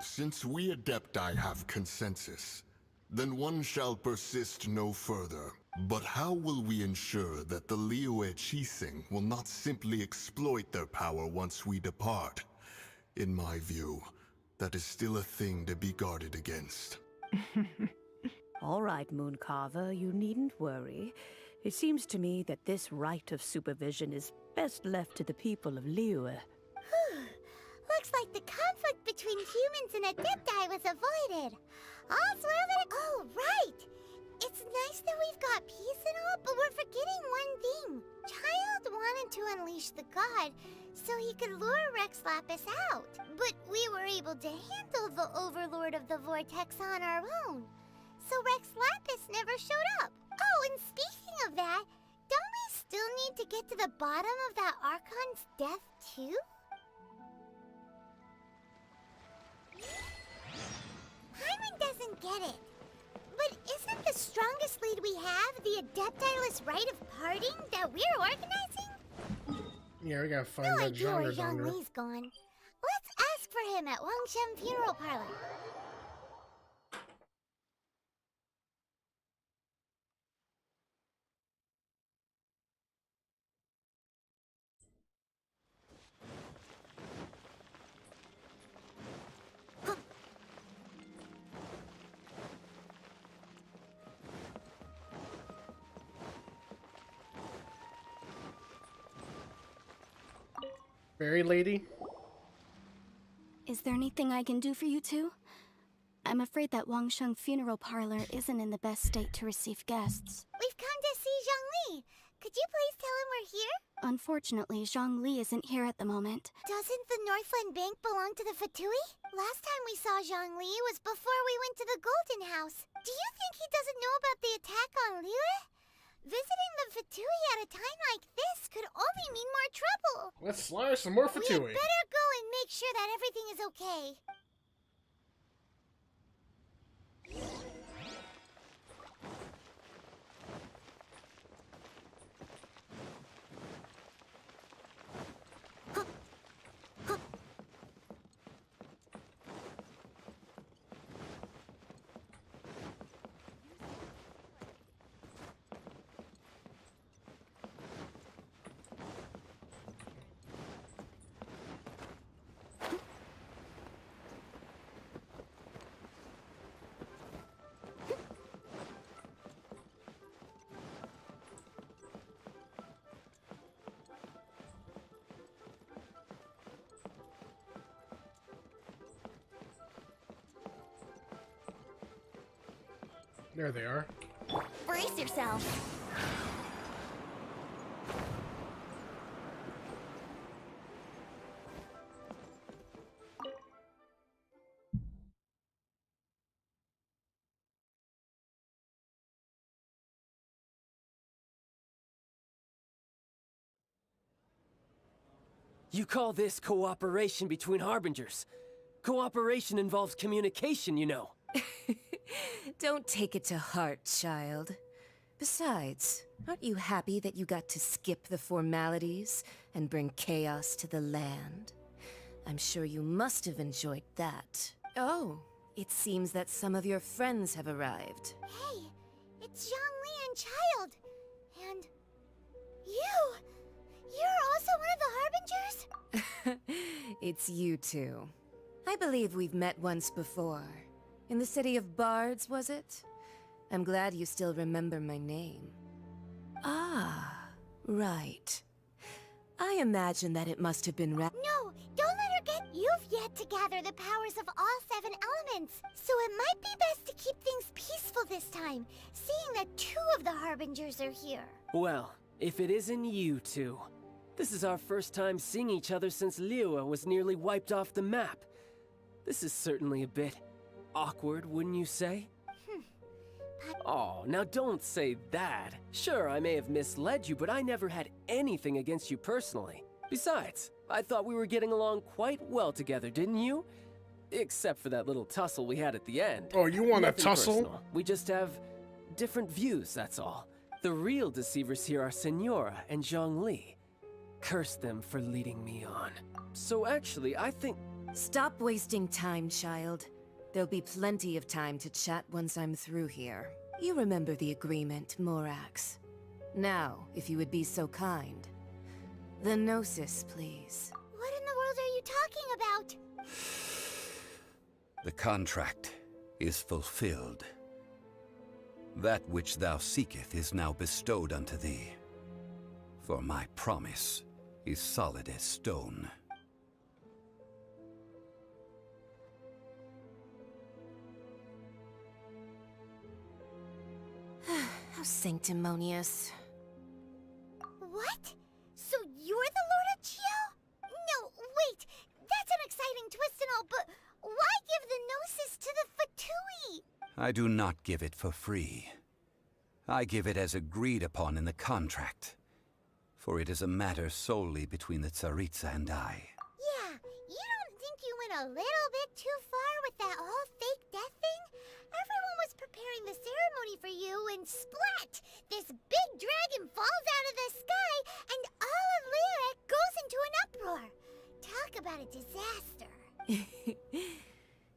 Since we Adepti have consensus, then one shall persist no further. But how will we ensure that the Liyue Xiangling will not simply exploit their power once we depart? In my view, that is still a thing to be guarded against. All right, Mooncarver, you needn't worry. It seems to me that this right of supervision is best left to the people of Liyue. Looks like the conflict between humans and Adepti was avoided. All's well that... Oh, right! It's nice that we've got peace and all, but we're forgetting one thing. Child wanted to unleash the god so he could lure Rex Lapis out. But we were able to handle the Overlord of the Vortex on our own. So Rex Lapis never showed up. Oh, and speaking of that, don't we still need to get to the bottom of that Archon's death too? Paimon doesn't get it. But isn't the strongest lead we have the Adepti-less rite of parting that we're organizing? Yeah, we gotta find No that idea where genre donor. Xiangling's gone. Let's ask for him at Wangshen Funeral Parlor. Fairy lady? Is there anything I can do for you two? I'm afraid that Wangshen Funeral Parlor isn't in the best state to receive guests. We've come to see Xiangling. Could you please tell him we're here? Unfortunately, Xiangling isn't here at the moment. Doesn't the Northland Bank belong to the Fatui? Last time we saw Xiangling was before we went to the Golden House. Do you think he doesn't know about the attack on Liyue? Visiting the Fatui at a time like this could only mean more trouble. Let's slaughter some more Fatui. We better go and make sure that everything is okay. There they are. Brace yourself. You call this cooperation between Harbingers? Cooperation involves communication, you know. Don't take it to heart, child. Besides, aren't you happy that you got to skip the formalities and bring chaos to the land? I'm sure you must have enjoyed that. Oh, it seems that some of your friends have arrived. Hey, it's Xiangling and Child. And you! You're also one of the Harbingers? It's you two. I believe we've met once before. In the City of Bards, was it? I'm glad you still remember my name. Ah, right. I imagine that it must have been No, don't let her get... You've yet to gather the powers of all 7 elements, so it might be best to keep things peaceful this time, seeing that 2 of the Harbingers are here. Well, if it isn't you two. This is our first time seeing each other since Liyue was nearly wiped off the map. This is certainly a bit awkward, wouldn't you say? Oh, now don't say that. Sure, I may have misled you, but I never had anything against you personally. Besides, I thought we were getting along quite well together, didn't you? Except for that little tussle we had at the end. Oh, you want a Nothing tussle? personal. We just have different views, that's all. The real deceivers here are Senora and Zhongli. Curse them for leading me on. So actually, I think... Stop wasting time, child. There'll be plenty of time to chat once I'm through here. You remember the agreement, Morax. Now, if you would be so kind. The Gnosis, please. What in the world are you talking about? The contract is fulfilled. That which thou seeketh is now bestowed unto thee. For my promise is solid as stone. How sanctimonious. What? So you're the Lord of Chio? No, wait! That's an exciting twist and all, but why give the Gnosis to the Fatui? I do not give it for free. I give it as agreed upon in the contract. For it is a matter solely between the Tsaritsa and I. Yeah, you don't think you went a little bit too far with that whole fake death thing? Everyone was preparing the ceremony for you, and splat! This big dragon falls out of the sky, and all of Lyric goes into an uproar. Talk about a disaster.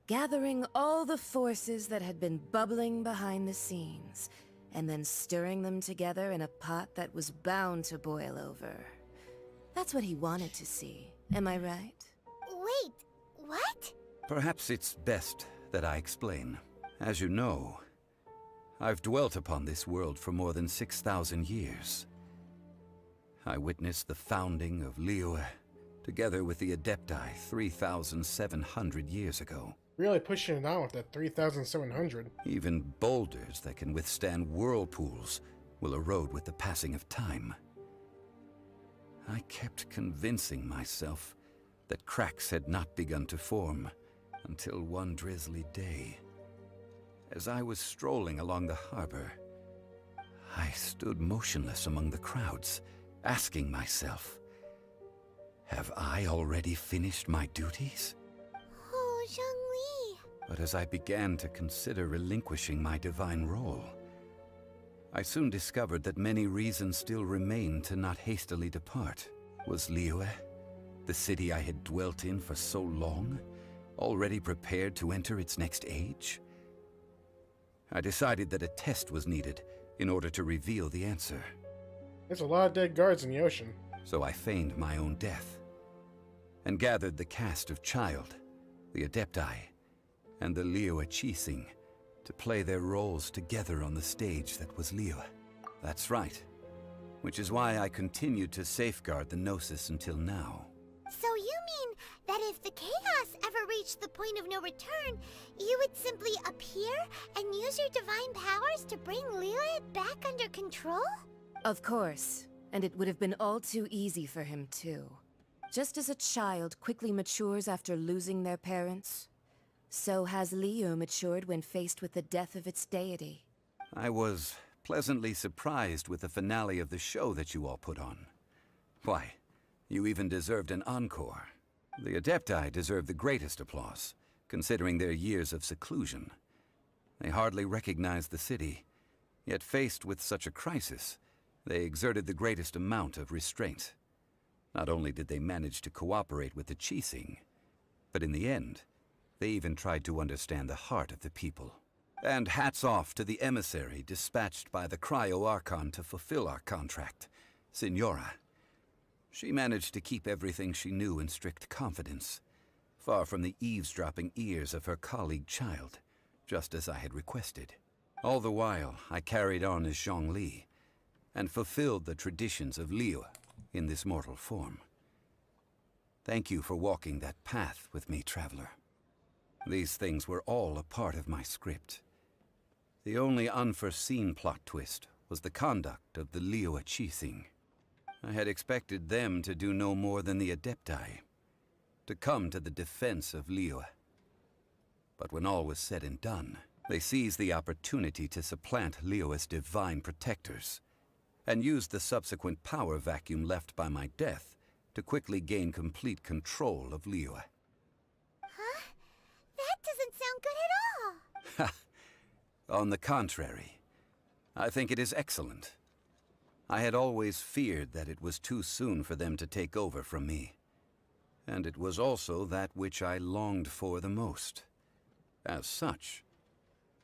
Gathering all the forces that had been bubbling behind the scenes, and then stirring them together in a pot that was bound to boil over. That's what he wanted to see, am I right? Wait, what? Perhaps it's best that I explain. As you know, I've dwelt upon this world for more than 6,000 years. I witnessed the founding of Liyue, together with the Adepti 3,700 years ago. Really pushing it on with that 3,700. Even boulders that can withstand whirlpools will erode with the passing of time. I kept convincing myself that cracks had not begun to form until one drizzly day. As I was strolling along the harbor, I stood motionless among the crowds, asking myself, have I already finished my duties? Oh, Zhongli. But as I began to consider relinquishing my divine role, I soon discovered that many reasons still remained to not hastily depart. Was Liyue, the city I had dwelt in for so long, already prepared to enter its next age? I decided that a test was needed in order to reveal the answer. There's a lot of dead guards in the ocean. So I feigned my own death, and gathered the cast of Child, the Adepti, and the Liyue Qixing to play their roles together on the stage that was Liyue. That's right, which is why I continued to safeguard the Gnosis until now. So you mean that that if the chaos ever reached the point of no return, you would simply appear and use your divine powers to bring Liyue back under control? Of course, and it would have been all too easy for him too. Just as a child quickly matures after losing their parents, so has Liyue matured when faced with the death of its deity. I was pleasantly surprised with the finale of the show that you all put on. Why, you even deserved an encore. The Adepti deserve the greatest applause, considering their years of seclusion. They hardly recognized the city, yet faced with such a crisis, they exerted the greatest amount of restraint. Not only did they manage to cooperate with the Xiangling, but in the end, they even tried to understand the heart of the people. And hats off to the emissary dispatched by the Cryo-Archon to fulfill our contract, Signora. She managed to keep everything she knew in strict confidence, far from the eavesdropping ears of her colleague child, just as I had requested. All the while, I carried on as Xiangling, and fulfilled the traditions of Liyue in this mortal form. Thank you for walking that path with me, traveler. These things were all a part of my script. The only unforeseen plot twist was the conduct of the Liyue Xiangling. I had expected them to do no more than the Adepti, to come to the defense of Liyue. But when all was said and done, they seized the opportunity to supplant Liyue's divine protectors, and used the subsequent power vacuum left by my death to quickly gain complete control of Liyue. Huh? That doesn't sound good at all! On the contrary, I think it is excellent. I had always feared that it was too soon for them to take over from me. And it was also that which I longed for the most. As such,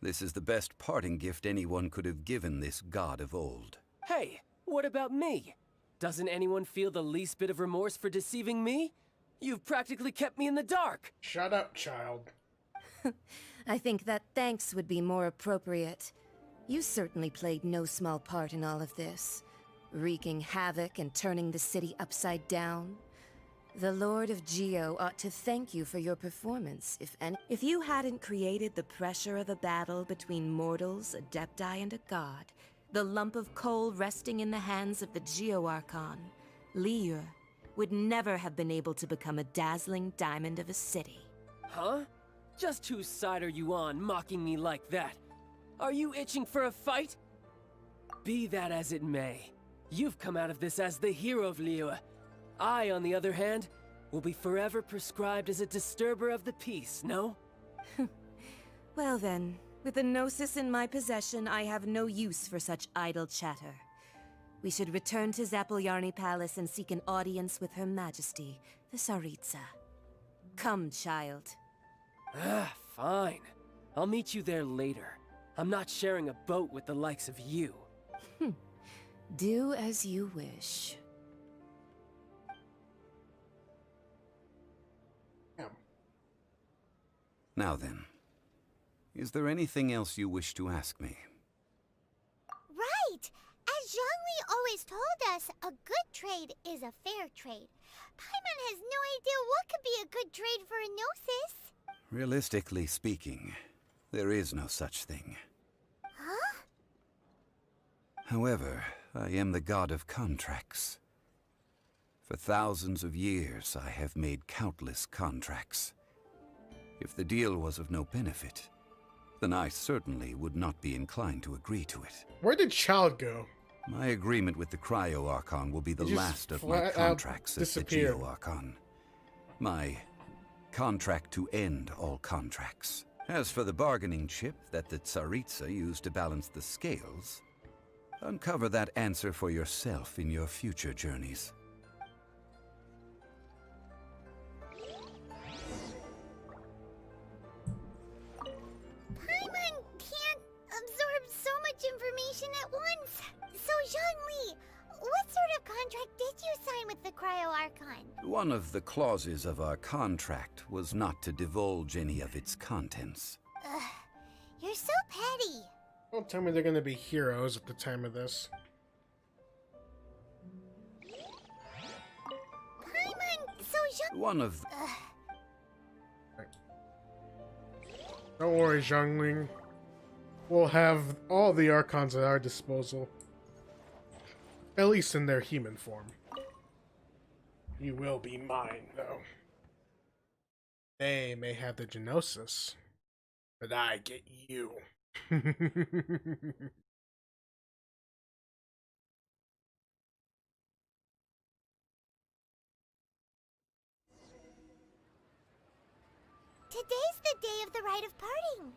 this is the best parting gift anyone could have given this god of old. Hey, what about me? Doesn't anyone feel the least bit of remorse for deceiving me? You've practically kept me in the dark! Shut up, child. I think that thanks would be more appropriate. You certainly played no small part in all of this, wreaking havoc and turning the city upside down. The Lord of Geo ought to thank you for your performance, if you hadn't created the pressure of a battle between mortals, Adepti, and a god, the lump of coal resting in the hands of the Geo-Archon, Liyue, would never have been able to become a dazzling diamond of a city. Huh? Just whose side are you on, mocking me like that? Are you itching for a fight? Be that as it may, you've come out of this as the hero of Liyue. I, on the other hand, will be forever prescribed as a disturber of the peace, no? Well then, with the Gnosis in my possession, I have no use for such idle chatter. We should return to Zapoljarny Palace and seek an audience with Her Majesty, the Tsaritsa. Come, child. Fine. I'll meet you there later. I'm not sharing a boat with the likes of you. Do as you wish. Now then, is there anything else you wish to ask me? Right! As Xiangling always told us, a good trade is a fair trade. Paimon has no idea what could be a good trade for a Gnosis. Realistically speaking, there is no such thing. Huh? However, I am the god of contracts. For thousands of years, I have made countless contracts. If the deal was of no benefit, then I certainly would not be inclined to agree to it. Where did Child go? My agreement with the Cryo-Archon will be the last of my contracts as the Geo-Archon. My contract to end all contracts. As for the bargaining chip that the Tsaritsa used to balance the scales, uncover that answer for yourself in your future journeys. Paimon can't absorb so much information at once. So Xiangling, what sort of contract did you sign with the Cryo-Archon? One of the clauses of our contract was not to divulge any of its contents. Ugh, you're so petty. Don't tell me they're gonna be heroes at the time of this. Paimon, so One of... Don't worry, Xiangling. We'll have all the Archons at our disposal. At least in their human form. You will be mine, though. They may have the Genosis, but I get you. Today's the day of the rite of parting.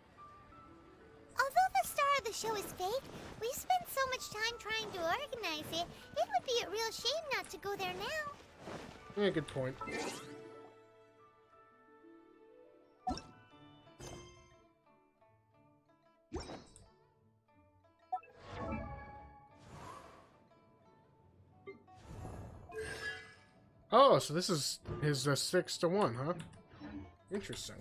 Although the star of the show is fake, we spent so much time trying to organize it, it would be a real shame not to go there now. Yeah, good point. Oh, so this is his 6-1, huh? Interesting.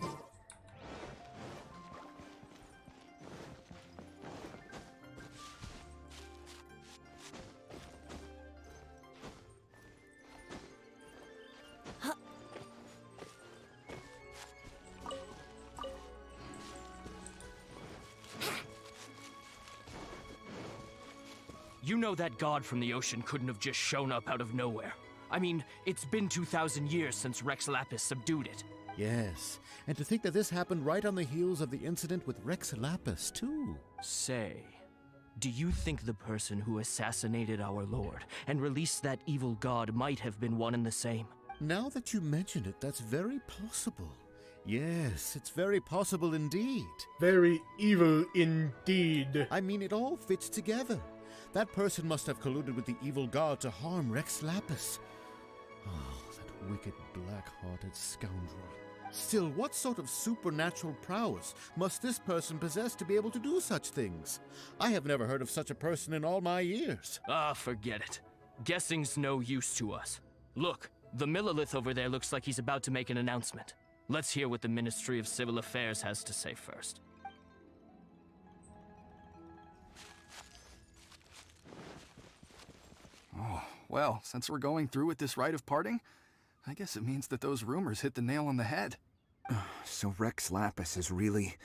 You know that god from the ocean couldn't have just shown up out of nowhere. I mean, it's been 2,000 years since Rex Lapis subdued it. Yes, and to think that this happened right on the heels of the incident with Rex Lapis, too. Say, do you think the person who assassinated our lord and released that evil god might have been one and the same? Now that you mention it, that's very possible. Yes, it's very possible indeed. Very evil indeed. I mean, it all fits together. That person must have colluded with the evil god to harm Rex Lapis. Oh, that wicked, black-hearted scoundrel. Still, what sort of supernatural prowess must this person possess to be able to do such things? I have never heard of such a person in all my years. Ah, forget it. Guessing's no use to us. Look, the Millilith over there looks like he's about to make an announcement. Let's hear what the Ministry of Civil Affairs has to say first. Oh, well, since we're going through with this rite of parting, I guess it means that those rumors hit the nail on the head. So Rex Lapis is really...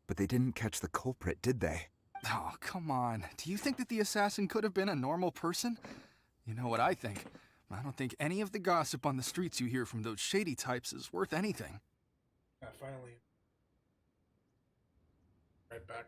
But they didn't catch the culprit, did they? Oh, come on. Do you think that the assassin could have been a normal person? You know what I think. I don't think any of the gossip on the streets you hear from those shady types is worth anything. Yeah, finally. Right back.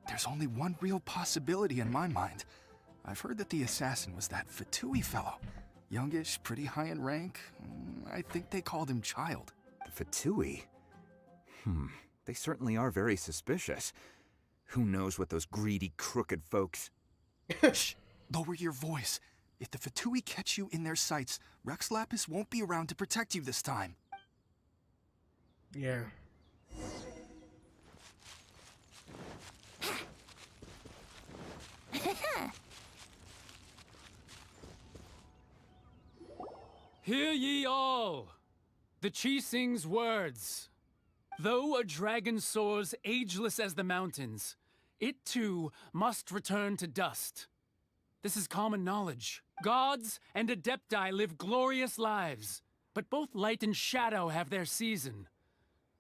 There's only one real possibility in my mind. I've heard that the assassin was that Fatui fellow. Youngish, pretty high in rank. I think they called him Child. The Fatui? They certainly are very suspicious. Who knows what those greedy, crooked folks... Shh! Lower your voice. If the Fatui catch you in their sights, Rex Lapis won't be around to protect you this time. Yeah. Hear ye all! The Xiangling's words. Though a dragon soars ageless as the mountains, it too must return to dust. This is common knowledge. Gods and Adepti live glorious lives, but both light and shadow have their season.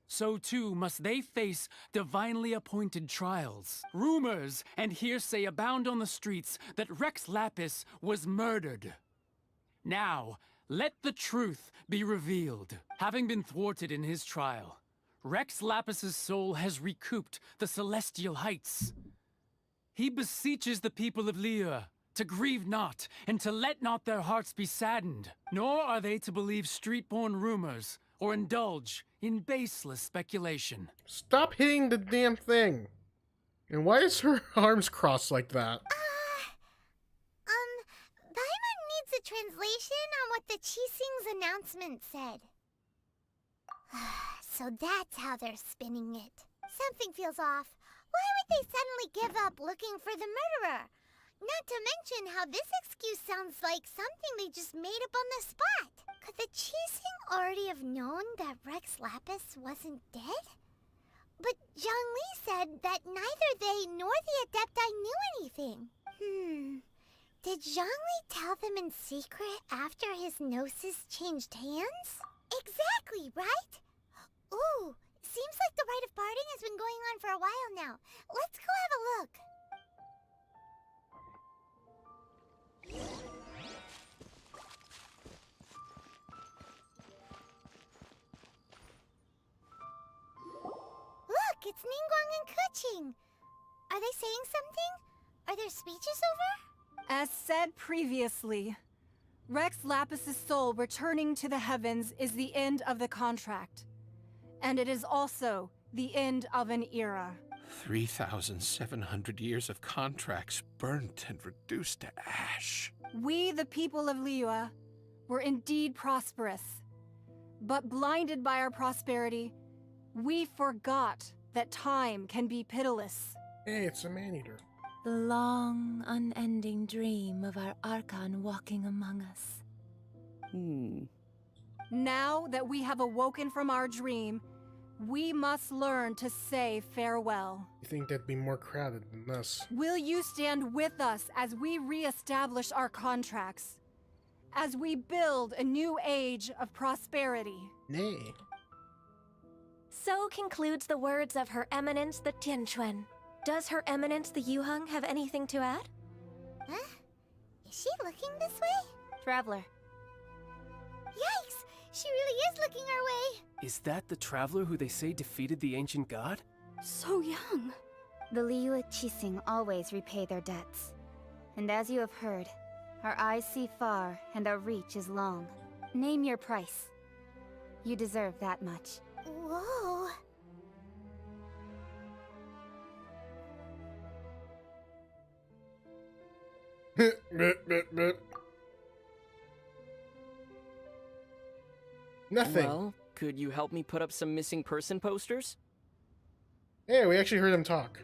So too must they face divinely appointed trials. Rumors and hearsay abound on the streets that Rex Lapis was murdered. Now, let the truth be revealed. Having been thwarted in his trial, Rex Lapis's soul has recouped the celestial heights. He beseeches the people of Liyue to grieve not, and to let not their hearts be saddened. Nor are they to believe street-born rumors, or indulge in baseless speculation. Stop hitting the damn thing. And why is her arms crossed like that? Paimon needs a translation on what the Xiangling's announcement said. So that's how they're spinning it. Something feels off. Why would they suddenly give up looking for the murderer? Not to mention how this excuse sounds like something they just made up on the spot. Could the Xiangling already have known that Rex Lapis wasn't dead? But Xiangling said that neither they nor the Adepti knew anything. Did Xiangling tell them in secret after his gnosis changed hands? Exactly, right? Ooh, seems like the rite of parting has been going on for a while now. Let's go have a look. Look, it's Ningguang and Keqing. Are they saying something? Are their speeches over? As said previously, Rex Lapis's soul returning to the heavens is the end of the contract. And it is also the end of an era. 3,700 years of contracts burnt and reduced to ash. We, the people of Liyue, were indeed prosperous. But blinded by our prosperity, we forgot that time can be pitiless. Hey, it's a man-eater. The long, unending dream of our Archon walking among us. Now that we have awoken from our dream, we must learn to say farewell. You think that'd be more crowded than us? Will you stand with us as we re-establish our contracts? As we build a new age of prosperity? Nay. So concludes the words of Her Eminence the Tianquan. Does Her Eminence the Yuheng have anything to add? Huh? Is she looking this way? Traveler. Yikes! She really is looking our way! Is that the traveler who they say defeated the ancient god? So young. The Liyue Xiangling always repay their debts. And as you have heard, our eyes see far and our reach is long. Name your price. You deserve that much. Whoa. Nothing. Well, could you help me put up some missing person posters? Hey, we actually heard him talk.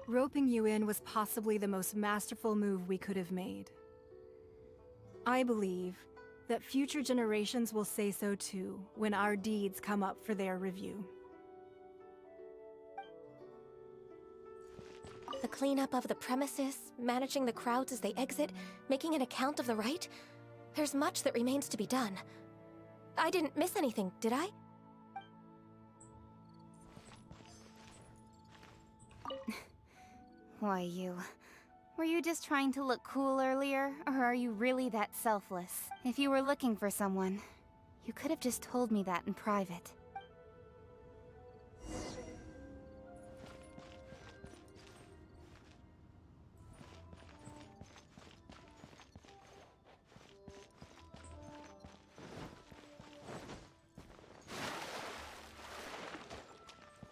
Roping you in was possibly the most masterful move we could have made. I believe that future generations will say so too when our deeds come up for their review. The cleanup of the premises, managing the crowds as they exit, making an account of the rite? There's much that remains to be done. I didn't miss anything, did I? Why, you... Were you just trying to look cool earlier, or are you really that selfless? If you were looking for someone, you could have just told me that in private.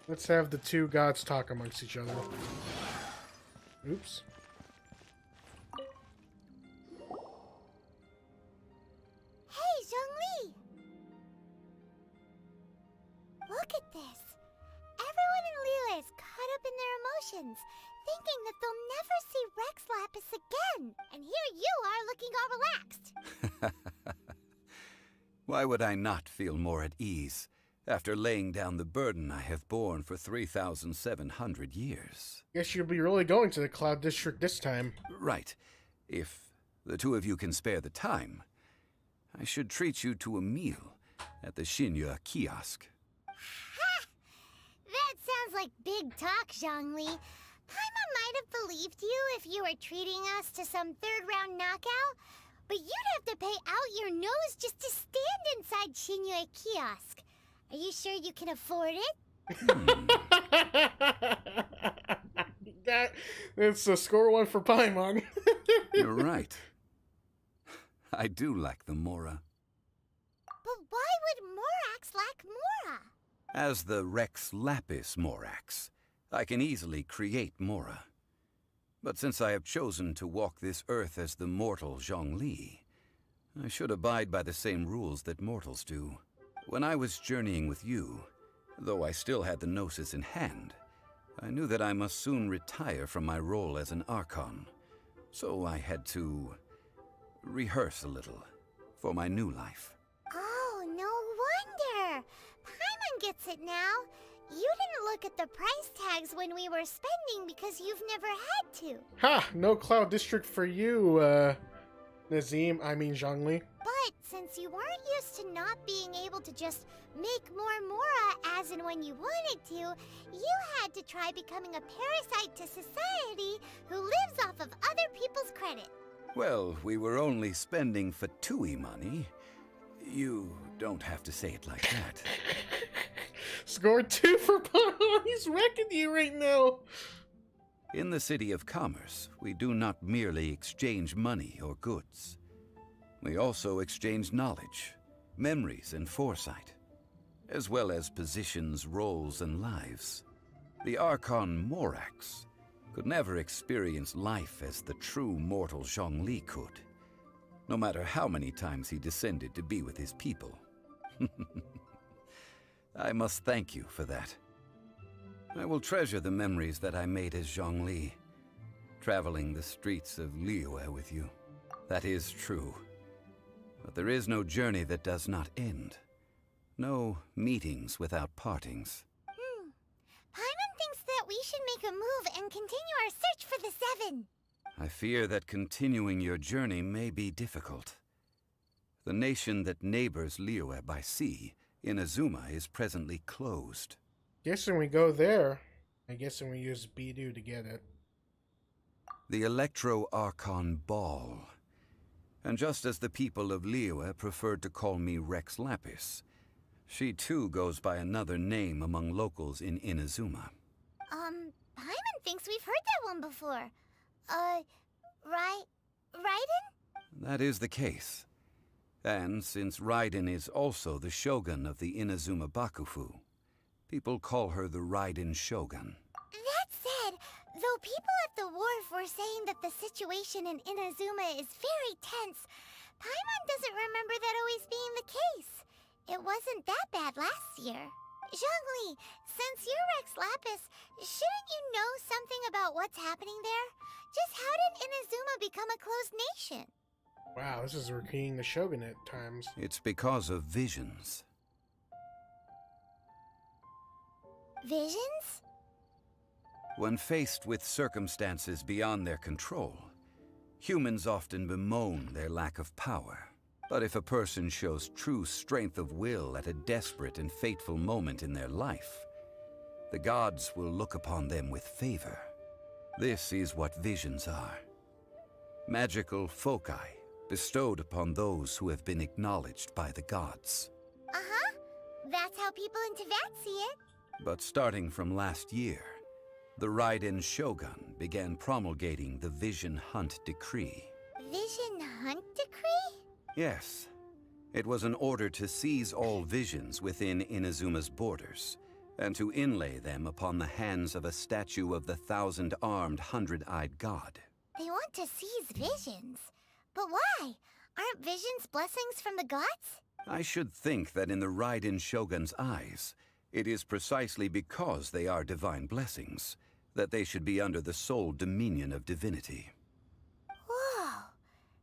Let's have the two gods talk amongst each other. Oops. Hey, Xiangling! Look at this. Everyone in Liyue is caught up in their emotions. thinking that they'll never see Rex Lapis again. And here you are looking all relaxed. Why would I not feel more at ease after laying down the burden I have borne for 3,700 years? Guess you'll be really going to the Cloud District this time. Right. If the two of you can spare the time, I should treat you to a meal at the Xinyue kiosk. Ha! That sounds like big talk, Xiangling. Paimon might have believed you if you were treating us to some third-round knockout, but you'd have to pay out your nose just to stand inside Xinyue kiosk. Are you sure you can afford it? It's a score one for Paimon. You're right. I do lack the Mora. But why would Morax lack Mora? As the Rex Lapis Morax, I can easily create Mora. But since I have chosen to walk this earth as the mortal Zhongli, I should abide by the same rules that mortals do. When I was journeying with you, though I still had the Gnosis in hand, I knew that I must soon retire from my role as an Archon, so I had to rehearse a little for my new life. Oh, no wonder! Paimon gets it now. You didn't look at the price tags when we were spending because you've never had to. Ha! No Cloud District for you, Nazim, I mean Xiangling. But since you weren't used to not being able to just make more Mora as and when you wanted to, you had to try becoming a parasite to society who lives off of other people's credit. Well, we were only spending Fatui money. You don't have to say it like that. Score 2 for Paimon. He's wrecking you right now. In the City of Commerce, we do not merely exchange money or goods. We also exchange knowledge, memories, and foresight, as well as positions, roles, and lives. The Archon Morax could never experience life as the true mortal Zhongli could, no matter how many times he descended to be with his people. I must thank you for that. I will treasure the memories that I made as Zhongli, traveling the streets of Liyue with you. That is true. But there is no journey that does not end. No meetings without partings. Paimon thinks that we should make a move and continue our search for the Seven. I fear that continuing your journey may be difficult. The nation that neighbors Liyue by sea, Inazuma, is presently closed. Guessing we go there. I guessing we use Bidu to get it. The Electro-Archon Ball. And just as the people of Liyue preferred to call me Rex Lapis, she too goes by another name among locals in Inazuma. Paimon thinks we've heard that one before. Raiden? That is the case. And since Raiden is also the shogun of the Inazuma Bakufu, people call her the Raiden Shogun. That said, though people at the wharf were saying that the situation in Inazuma is very tense, Paimon doesn't remember that always being the case. It wasn't that bad last year. Xiangling, since you're Rex Lapis, shouldn't you know something about what's happening there? Just how did Inazuma become a closed nation? Wow, this is repeating the Shogunate times. It's because of visions. Visions? When faced with circumstances beyond their control, humans often bemoan their lack of power. But if a person shows true strength of will at a desperate and fateful moment in their life, the gods will look upon them with favor. This is what visions are. Magical foci bestowed upon those who have been acknowledged by the gods. Uh-huh. That's how people in Teyvat see it. But starting from last year, the Raiden Shogun began promulgating the Vision Hunt Decree. Vision Hunt Decree? Yes. It was an order to seize all visions within Inazuma's borders, and to inlay them upon the hands of a statue of the 1,000-armed, 100-eyed god. They want to seize visions. But why? Aren't visions blessings from the gods? I should think that in the Raiden Shogun's eyes, it is precisely because they are divine blessings that they should be under the sole dominion of divinity. Whoa,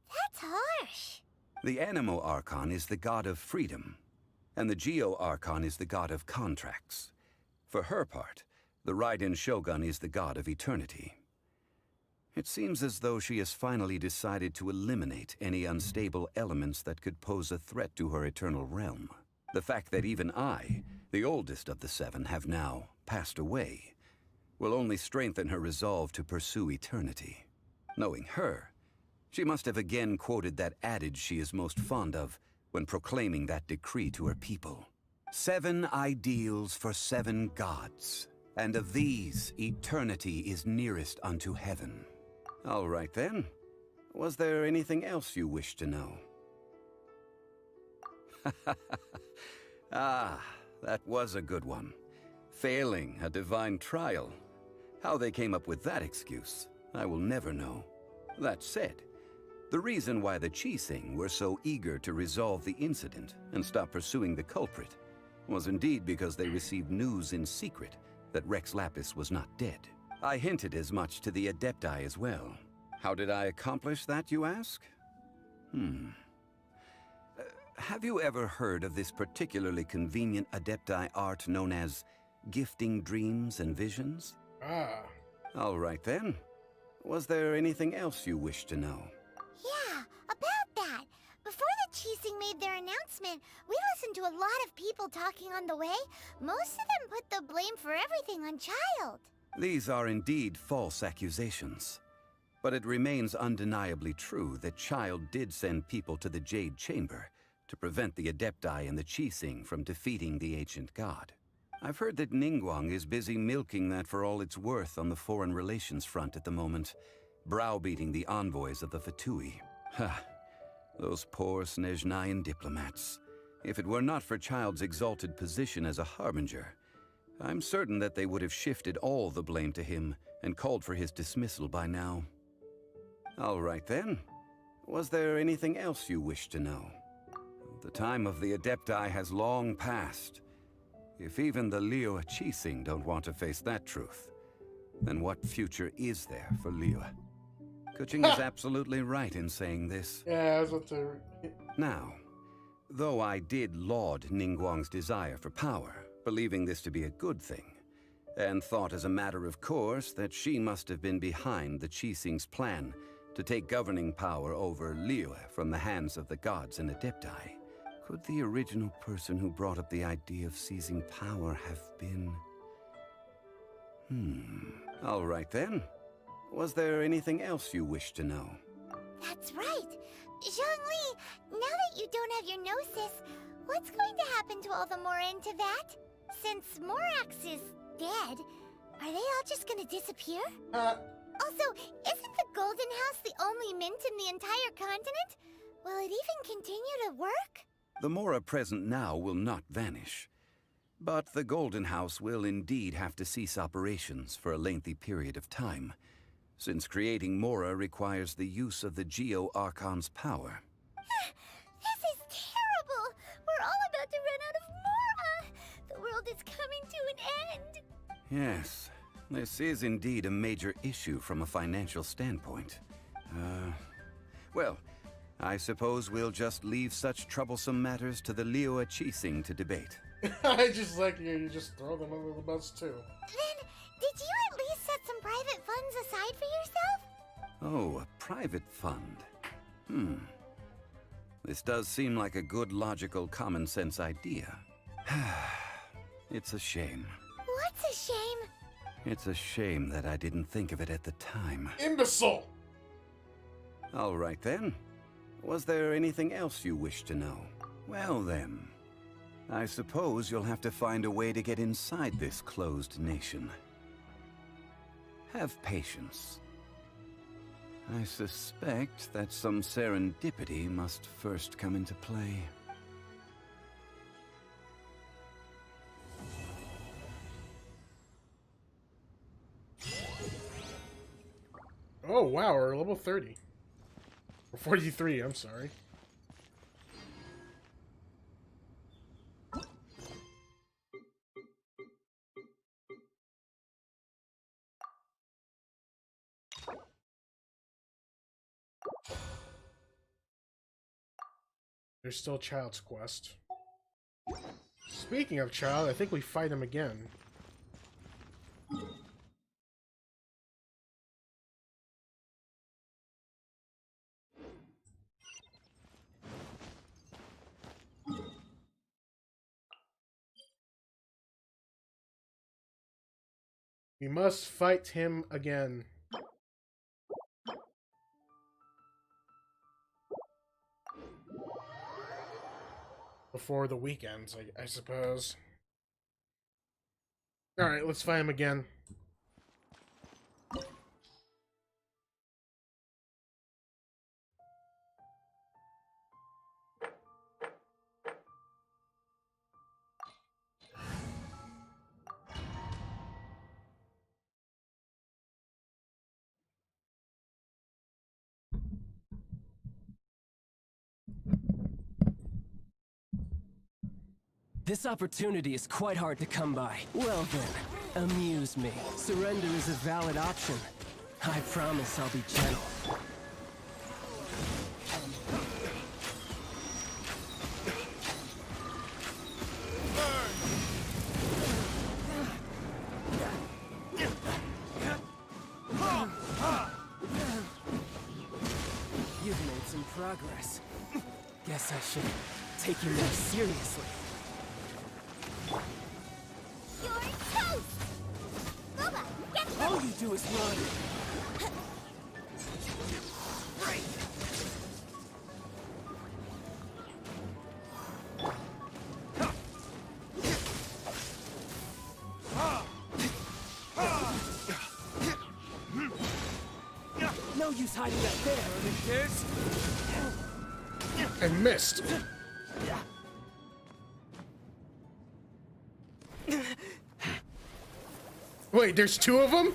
that's harsh. The Animo Archon is the god of freedom, and the Geo Archon is the god of contracts. For her part, the Raiden Shogun is the god of eternity. It seems as though she has finally decided to eliminate any unstable elements that could pose a threat to her eternal realm. The fact that even I, the oldest of the seven, have now passed away, will only strengthen her resolve to pursue eternity. Knowing her, she must have again quoted that adage she is most fond of when proclaiming that decree to her people. 7 ideals for 7 gods, and of these, eternity is nearest unto heaven. All right then. Was there anything else you wish to know? Ah, that was a good one. Failing a divine trial. How they came up with that excuse, I will never know. That said, the reason why the Xiangling were so eager to resolve the incident and stop pursuing the culprit was indeed because they received news in secret that Rex Lapis was not dead. I hinted as much to the Adepti as well. How did I accomplish that, you ask? Have you ever heard of this particularly convenient Adepti art known as gifting dreams and visions? Ah. All right then. Was there anything else you wish to know? Yeah, about that. Before the Xiangling made their announcement, we listened to a lot of people talking on the way. Most of them put the blame for everything on Child. These are indeed false accusations. But it remains undeniably true that Child did send people to the Jade Chamber to prevent the Adepti and the Xiangling from defeating the ancient god. I've heard that Ningguang is busy milking that for all it's worth on the foreign relations front at the moment, browbeating the envoys of the Fatui. Ha! Those poor Snezhnayan diplomats. If it were not for Child's exalted position as a harbinger, I'm certain that they would have shifted all the blame to him and called for his dismissal by now. All right then. Was there anything else you wish to know? The time of the Adepti has long passed. If even the Liyue Xiangling don't want to face that truth, then what future is there for Liyue? Kuching is absolutely right in saying this. Yeah, that's what they're... Now, though I did laud Ningguang's desire for power, believing this to be a good thing, and thought as a matter of course that she must have been behind the Xiangling's plan to take governing power over Liyue from the hands of the gods and Adepti, could the original person who brought up the idea of seizing power have been... All right then. Was there anything else you wish to know? That's right. Xiangling, now that you don't have your gnosis, what's going to happen to all the Mora in Teyvat? Since Morax is dead, are they all just gonna disappear? Also, isn't the Golden House the only mint in the entire continent? Will it even continue to work? The Mora present now will not vanish. But the Golden House will indeed have to cease operations for a lengthy period of time, since creating Mora requires the use of the Geo Archon's power. This is terrible! We're all about to run out of Mora! The world is coming to an end! Yes, this is indeed a major issue from a financial standpoint. Well, I suppose we'll just leave such troublesome matters to the Liyue Xiangling to debate. I just like you just throw them under the bus too. Then, did you at least set some private funds aside for yourself? Oh, a private fund. This does seem like a good, logical, common-sense idea. It's a shame. What's a shame? It's a shame that I didn't think of it at the time. Imbecile! All right then. Was there anything else you wish to know? Well then, I suppose you'll have to find a way to get inside this closed nation. Have patience. I suspect that some serendipity must first come into play. Oh wow, we're level 30. Or 43, I'm sorry. There's still Child's quest. Speaking of Child, I think we fight him again. We must fight him again. Before the weekends, I suppose. Alright, let's fight him again. This opportunity is quite hard to come by. Well then, amuse me. Surrender is a valid option. I promise I'll be gentle. You've made some progress. Guess I should take you more seriously. You're toast! Boba, get them! All you do is run. No use hiding out there, kids. I missed. Wait, there's two of them?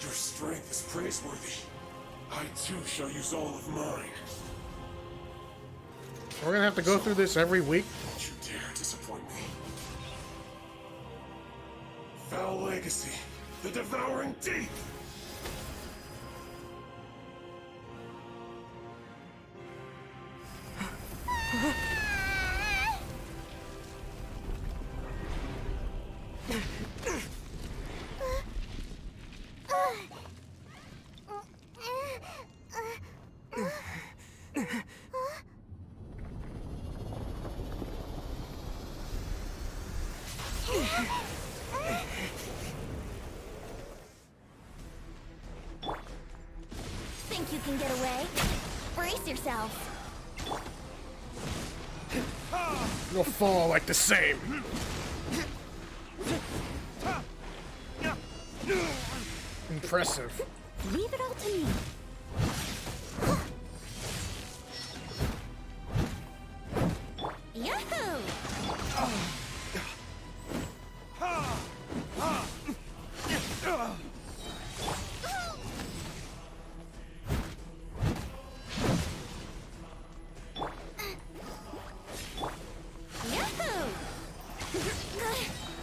Your strength is praiseworthy. I too shall use all of mine. We're gonna have to go through this every week. Don't you dare disappoint me. Foul legacy, the devouring deep! Think you can get away? Brace yourself. You'll fall like the same. Impressive. Leave it all to me. Yahoo!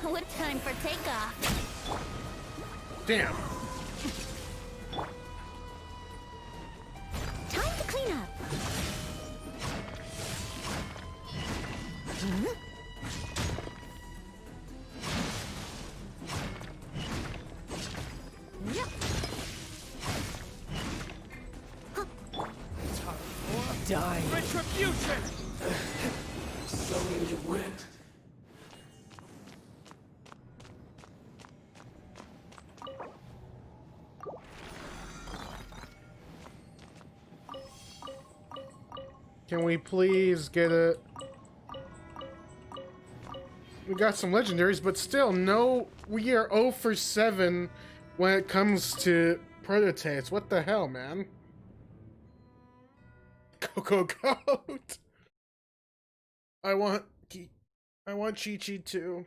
What time for takeoff? Damn. Time to clean up. Yep. Die. Retribution! So you went. Can we please get a... We got some legendaries, but still, no... We are 0 for 7 when it comes to prototypes. What the hell, man? Coco Goat! I want Chi-Chi too.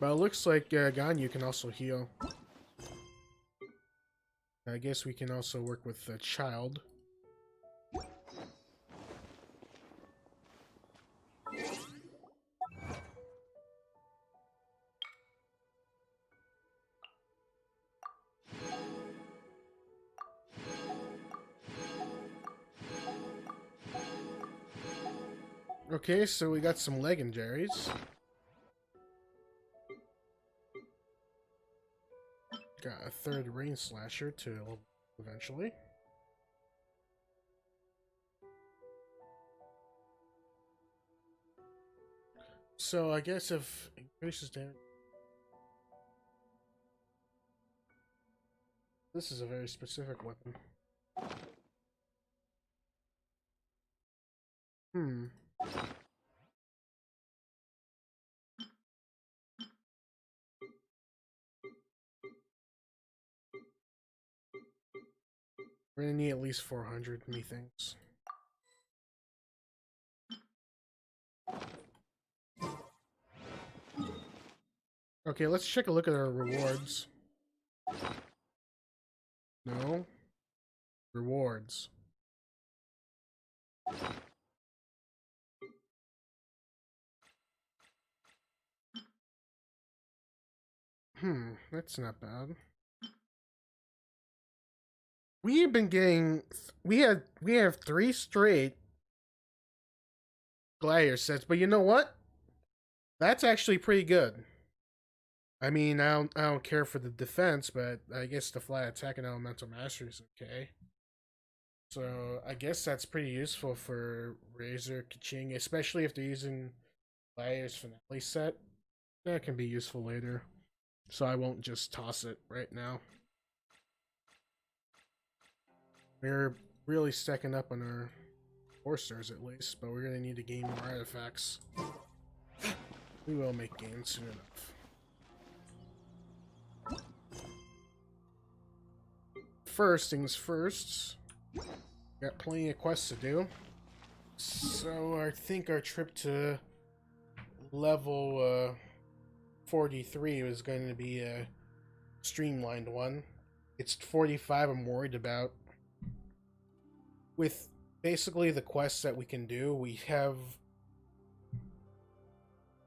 But it looks like Ganyu can also heal. I guess we can also work with the child. Okay, so we got some legendaries. Got a third rain slasher to eventually. So I guess if increases damage. This is a very specific weapon. Hmm. We're gonna need at least 400, methinks. Okay, let's check a look at our rewards. No. Rewards. That's not bad. We've been getting we have 3 straight Gladiator sets, but you know what? That's actually pretty good. I mean, I don't care for the defense, but I guess the flat attack and elemental mastery is okay. So I guess that's pretty useful for Razor Kaching, especially if they're using Gladiator's Finale set. That can be useful later. So I won't just toss it right now. We're really stacking up on our 4-stars at least, but we're gonna need to gain more artifacts. We will make gains soon enough. First things first, got plenty of quests to do. So I think our trip to level 43 is going to be a streamlined one. It's 45 I'm worried about. With basically the quests that we can do, we have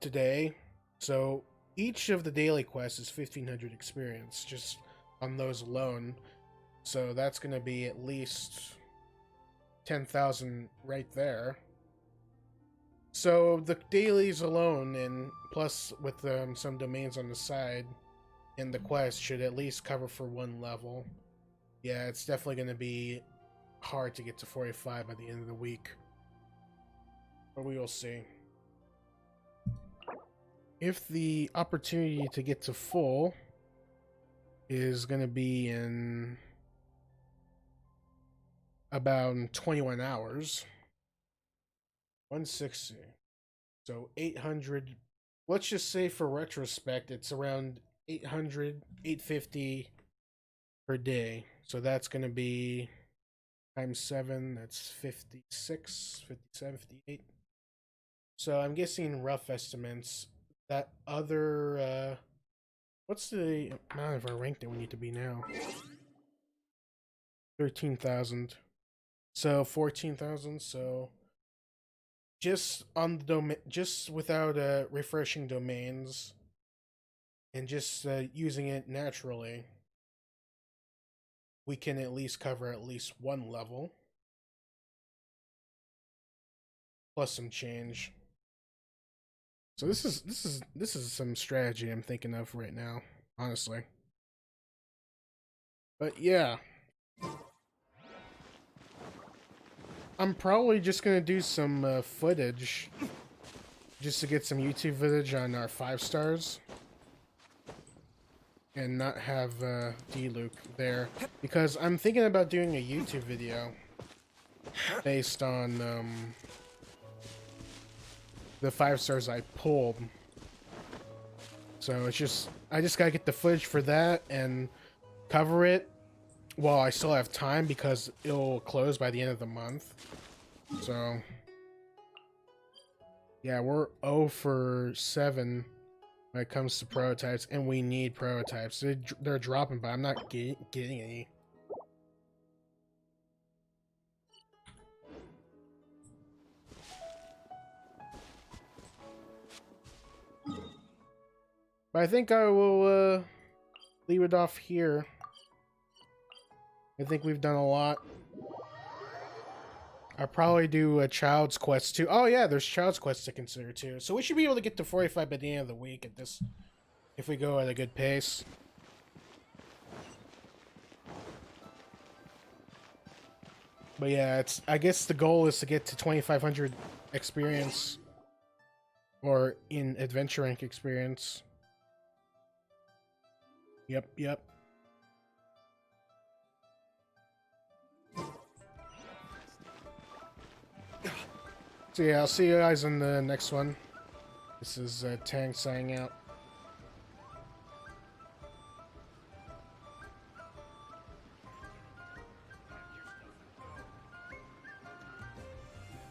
today. So each of the daily quests is 1500 experience, just on those alone. So that's going to be at least 10,000 right there. So the dailies alone, and plus with some domains on the side, and the quest should at least cover for 1 level. Yeah, it's definitely going to be hard to get to 45 by the end of the week. But we will see. If the opportunity to get to full is going to be in about 21 hours. 160. So 800. Let's just say for retrospect, it's around 800, 850 per day. So that's going to be times 7. That's 56, 57, 58. So I'm guessing rough estimates. That other, what's the amount of our rank that we need to be now? 13,000. So 14,000. So just on the domain, just without refreshing domains, and just using it naturally, we can at least cover at least 1 level, plus some change. So this is some strategy I'm thinking of right now, honestly. But yeah. I'm probably just gonna do some footage just to get some YouTube footage on our 5-stars and not have Diluc there, because I'm thinking about doing a YouTube video based on the 5-stars I pulled. So it's just I just gotta get the footage for that and cover it while I still have time, because it'll close by the end of the month. So yeah, we're 0 for 7 when it comes to prototypes, and we need prototypes. They're dropping, but I'm not getting any. But I think I will leave it off here. I think we've done a lot. I'll probably do a Child's Quest too. Oh yeah, there's Child's Quest to consider too. So we should be able to get to 45 by the end of the week at this, if we go at a good pace. But yeah, I guess the goal is to get to 2,500 experience, or in adventure rank experience. Yep. So yeah, I'll see you guys in the next one. This is Tang signing out.